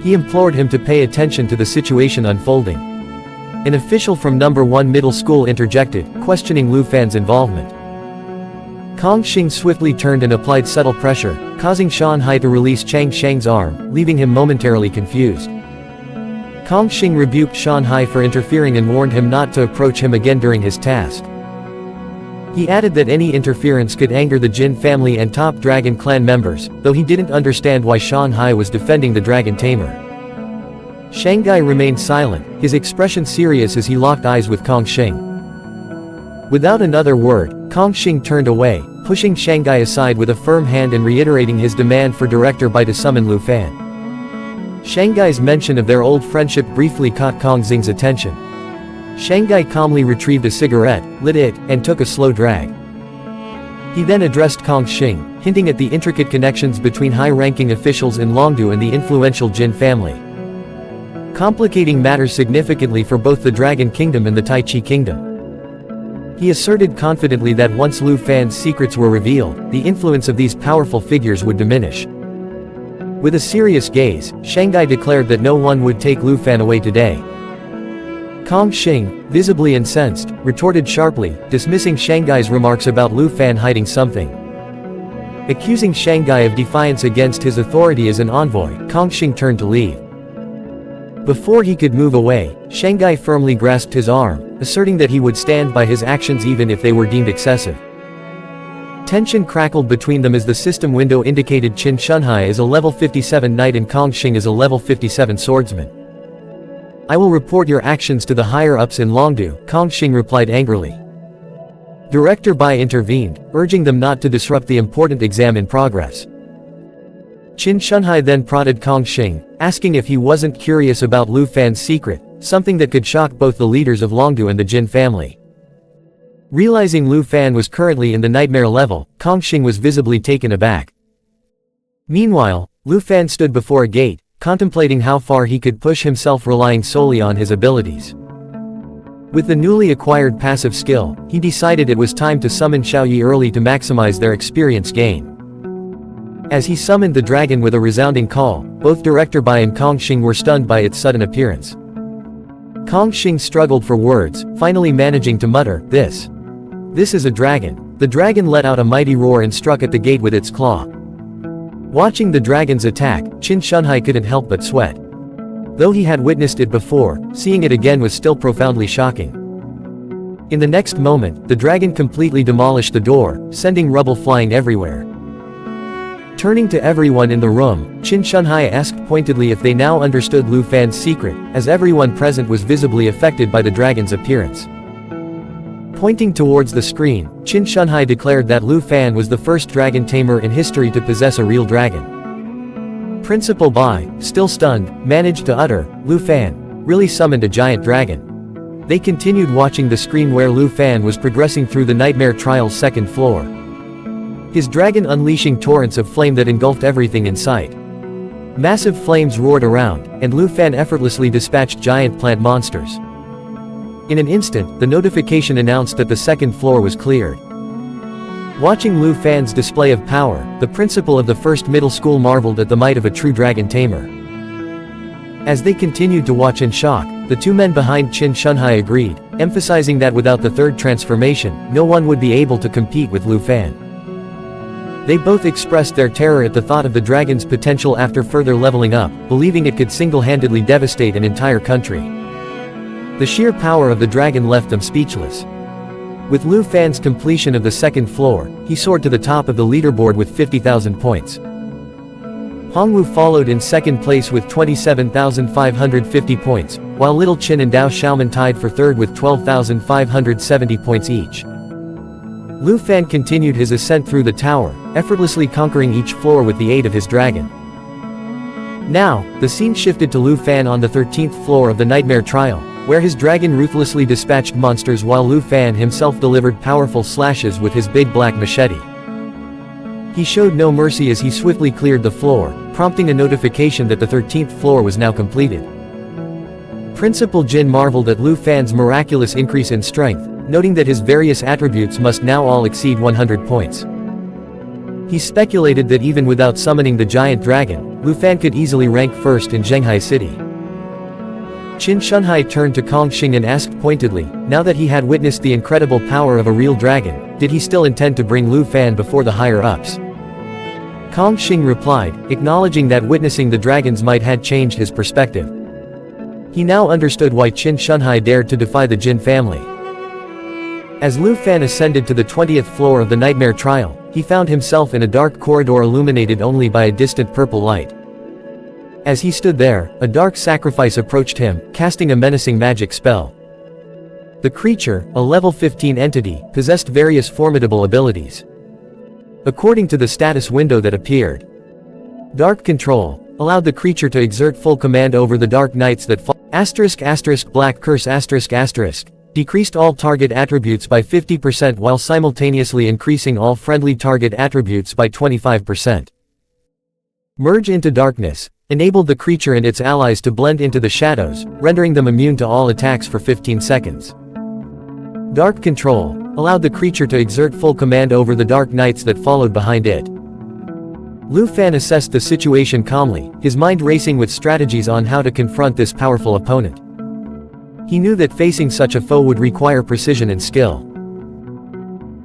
He implored him to pay attention to the situation unfolding. An official from No. 1 Middle School interjected, questioning Lu Fan's involvement. Kong Xing swiftly turned and applied subtle pressure, causing Shanhai to release Chang Sheng's arm, leaving him momentarily confused. Kong Xing rebuked Shanhai for interfering and warned him not to approach him again during his task. He added that any interference could anger the Jin family and top Dragon Clan members, though he didn't understand why Shanhai was defending the Dragon Tamer. Shanghai remained silent, his expression serious as he locked eyes with Kong Xing. Without another word, Kong Xing turned away, pushing Shanghai aside with a firm hand and reiterating his demand for Director Bai to summon Lu Fan. Shanghai's mention of their old friendship briefly caught Kong Xing's attention. Shanghai calmly retrieved a cigarette, lit it, and took a slow drag. He then addressed Kong Xing, hinting at the intricate connections between high-ranking officials in Longdu and the influential Jin family, complicating matters significantly for both the Dragon Kingdom and the Tai Chi Kingdom. He asserted confidently that once Lu Fan's secrets were revealed, the influence of these powerful figures would diminish. With a serious gaze, Shanghai declared that no one would take Lu Fan away today. Kong Xing, visibly incensed, retorted sharply, dismissing Shanghai's remarks about Lu Fan hiding something. Accusing Shanghai of defiance against his authority as an envoy, Kong Xing turned to leave. Before he could move away, Shanghai firmly grasped his arm, asserting that he would stand by his actions even if they were deemed excessive. Tension crackled between them as the system window indicated Qin Shunhai as a level 57 knight and Kong Xing as a level 57 swordsman. "I will report your actions to the higher-ups in Longdu," Kong Xing replied angrily. Director Bai intervened, urging them not to disrupt the important exam in progress. Qin Shunhai then prodded Kong Xing, asking if he wasn't curious about Lu Fan's secret, something that could shock both the leaders of Longdu and the Jin family. Realizing Lu Fan was currently in the nightmare level, Kong Xing was visibly taken aback. Meanwhile, Lu Fan stood before a gate, contemplating how far he could push himself relying solely on his abilities. With the newly acquired passive skill, he decided it was time to summon Xiaoyi early to maximize their experience gain. As he summoned the dragon with a resounding call, both Director Bai and Kong Xing were stunned by its sudden appearance. Kong Xing struggled for words, finally managing to mutter, This is a dragon." The dragon let out a mighty roar and struck at the gate with its claw. Watching the dragon's attack, Qin Shunhai couldn't help but sweat. Though he had witnessed it before, seeing it again was still profoundly shocking. In the next moment, the dragon completely demolished the door, sending rubble flying everywhere. Turning to everyone in the room, Qin Shunhai asked pointedly if they now understood Lu Fan's secret, as everyone present was visibly affected by the dragon's appearance. Pointing towards the screen, Qin Shunhai declared that Lu Fan was the first Dragon Tamer in history to possess a real dragon. Principal Bai, still stunned, managed to utter, "Lu Fan really summoned a giant dragon." They continued watching the screen where Lu Fan was progressing through the Nightmare Trial's second floor. His dragon unleashing torrents of flame that engulfed everything in sight. Massive flames roared around, and Lu Fan effortlessly dispatched giant plant monsters. In an instant, the notification announced that the second floor was cleared. Watching Lu Fan's display of power, the principal of the first middle school marveled at the might of a true Dragon Tamer. As they continued to watch in shock, the two men behind Qin Shunhai agreed, emphasizing that without the third transformation, no one would be able to compete with Lu Fan. They both expressed their terror at the thought of the dragon's potential after further leveling up, believing it could single-handedly devastate an entire country. The sheer power of the dragon left them speechless. With Lu Fan's completion of the second floor, he soared to the top of the leaderboard with 50,000 points. Hongwu followed in second place with 27,550 points, while Little Qin and Dao Xiaoman tied for third with 12,570 points each. Lu Fan continued his ascent through the tower, effortlessly conquering each floor with the aid of his dragon. Now, the scene shifted to Lu Fan on the 13th floor of the Nightmare Trial, where his dragon ruthlessly dispatched monsters while Lu Fan himself delivered powerful slashes with his big black machete. He showed no mercy as he swiftly cleared the floor, prompting a notification that the 13th floor was now completed. Principal Jin marveled at Lu Fan's miraculous increase in strength, noting that his various attributes must now all exceed 100 points. He speculated that even without summoning the giant dragon, Lu Fan could easily rank first in Zhenghai City. Qin Shunhai turned to Kong Xing and asked pointedly, now that he had witnessed the incredible power of a real dragon, did he still intend to bring Lu Fan before the higher-ups? Kong Xing replied, acknowledging that witnessing the dragon's might had changed his perspective. He now understood why Qin Shunhai dared to defy the Jin family. As Lu Fan ascended to the 20th floor of the Nightmare Trial, he found himself in a dark corridor illuminated only by a distant purple light. As he stood there, a dark sacrifice approached him, casting a menacing magic spell. The creature, a level 15 entity, possessed various formidable abilities. According to the status window that appeared, Dark Control allowed the creature to exert full command over the Dark Knights that fall. *** Black Curse *** decreased all target attributes by 50% while simultaneously increasing all friendly target attributes by 25%. Merge into Darkness enabled the creature and its allies to blend into the shadows, rendering them immune to all attacks for 15 seconds. Dark Control allowed the creature to exert full command over the Dark Knights that followed behind it. Lu Fan assessed the situation calmly, his mind racing with strategies on how to confront this powerful opponent. He knew that facing such a foe would require precision and skill.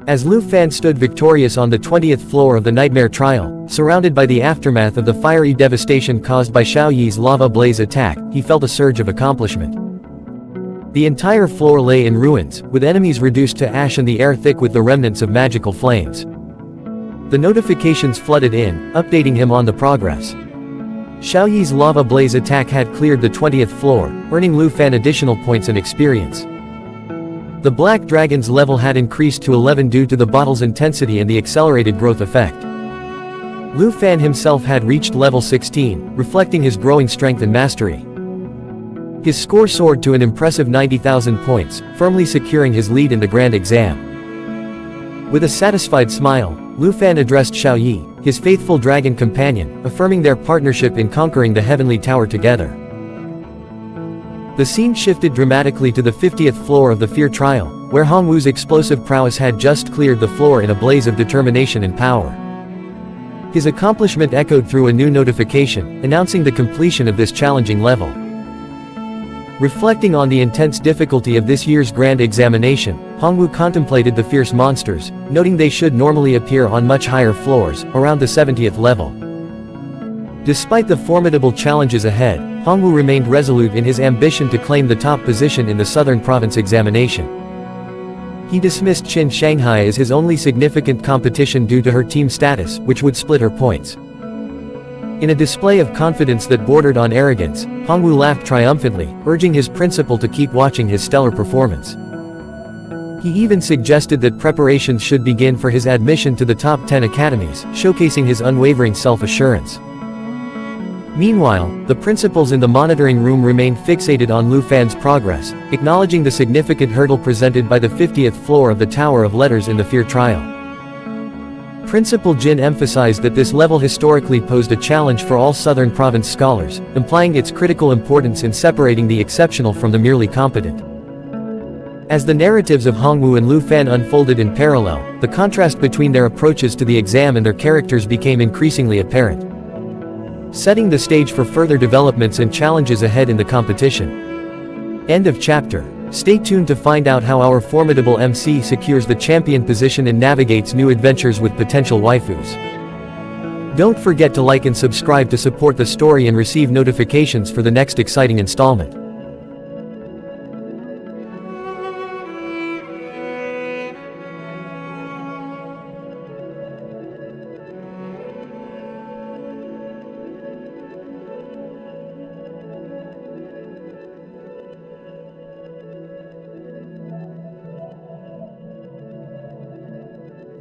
As Lu Fan stood victorious on the 20th floor of the Nightmare Trial, surrounded by the aftermath of the fiery devastation caused by Xiao Yi's lava blaze attack, he felt a surge of accomplishment. The entire floor lay in ruins, with enemies reduced to ash and the air thick with the remnants of magical flames. The notifications flooded in, updating him on the progress. Xiao Yi's lava blaze attack had cleared the 20th floor, earning Lu Fan additional points and experience. The Black Dragon's level had increased to 11 due to the bottle's intensity and the accelerated growth effect. Lu Fan himself had reached level 16, reflecting his growing strength and mastery. His score soared to an impressive 90,000 points, firmly securing his lead in the grand exam. With a satisfied smile, Lu Fan addressed Xiao Yi, his faithful dragon companion, affirming their partnership in conquering the Heavenly Tower together. The scene shifted dramatically to the 50th floor of the Fear Trial, where Hongwu's explosive prowess had just cleared the floor in a blaze of determination and power. His accomplishment echoed through a new notification, announcing the completion of this challenging level. Reflecting on the intense difficulty of this year's grand examination, Hongwu contemplated the fierce monsters, noting they should normally appear on much higher floors, around the 70th level. Despite the formidable challenges ahead, Hongwu remained resolute in his ambition to claim the top position in the Southern Province examination. He dismissed Qin Shanghai as his only significant competition due to her team status, which would split her points. In a display of confidence that bordered on arrogance, Hongwu laughed triumphantly, urging his principal to keep watching his stellar performance. He even suggested that preparations should begin for his admission to the top 10 academies, showcasing his unwavering self-assurance. Meanwhile, the principals in the monitoring room remained fixated on Lu Fan's progress, acknowledging the significant hurdle presented by the 50th floor of the Tower of Letters in the Fear Trial. Principal Jin emphasized that this level historically posed a challenge for all Southern Province scholars, implying its critical importance in separating the exceptional from the merely competent. As the narratives of Hongwu and Lu Fan unfolded in parallel, the contrast between their approaches to the exam and their characters became increasingly apparent, setting the stage for further developments and challenges ahead in the competition. End of chapter. Stay tuned to find out how our formidable MC secures the champion position and navigates new adventures with potential waifus. Don't forget to like and subscribe to support the story and receive notifications for the next exciting installment.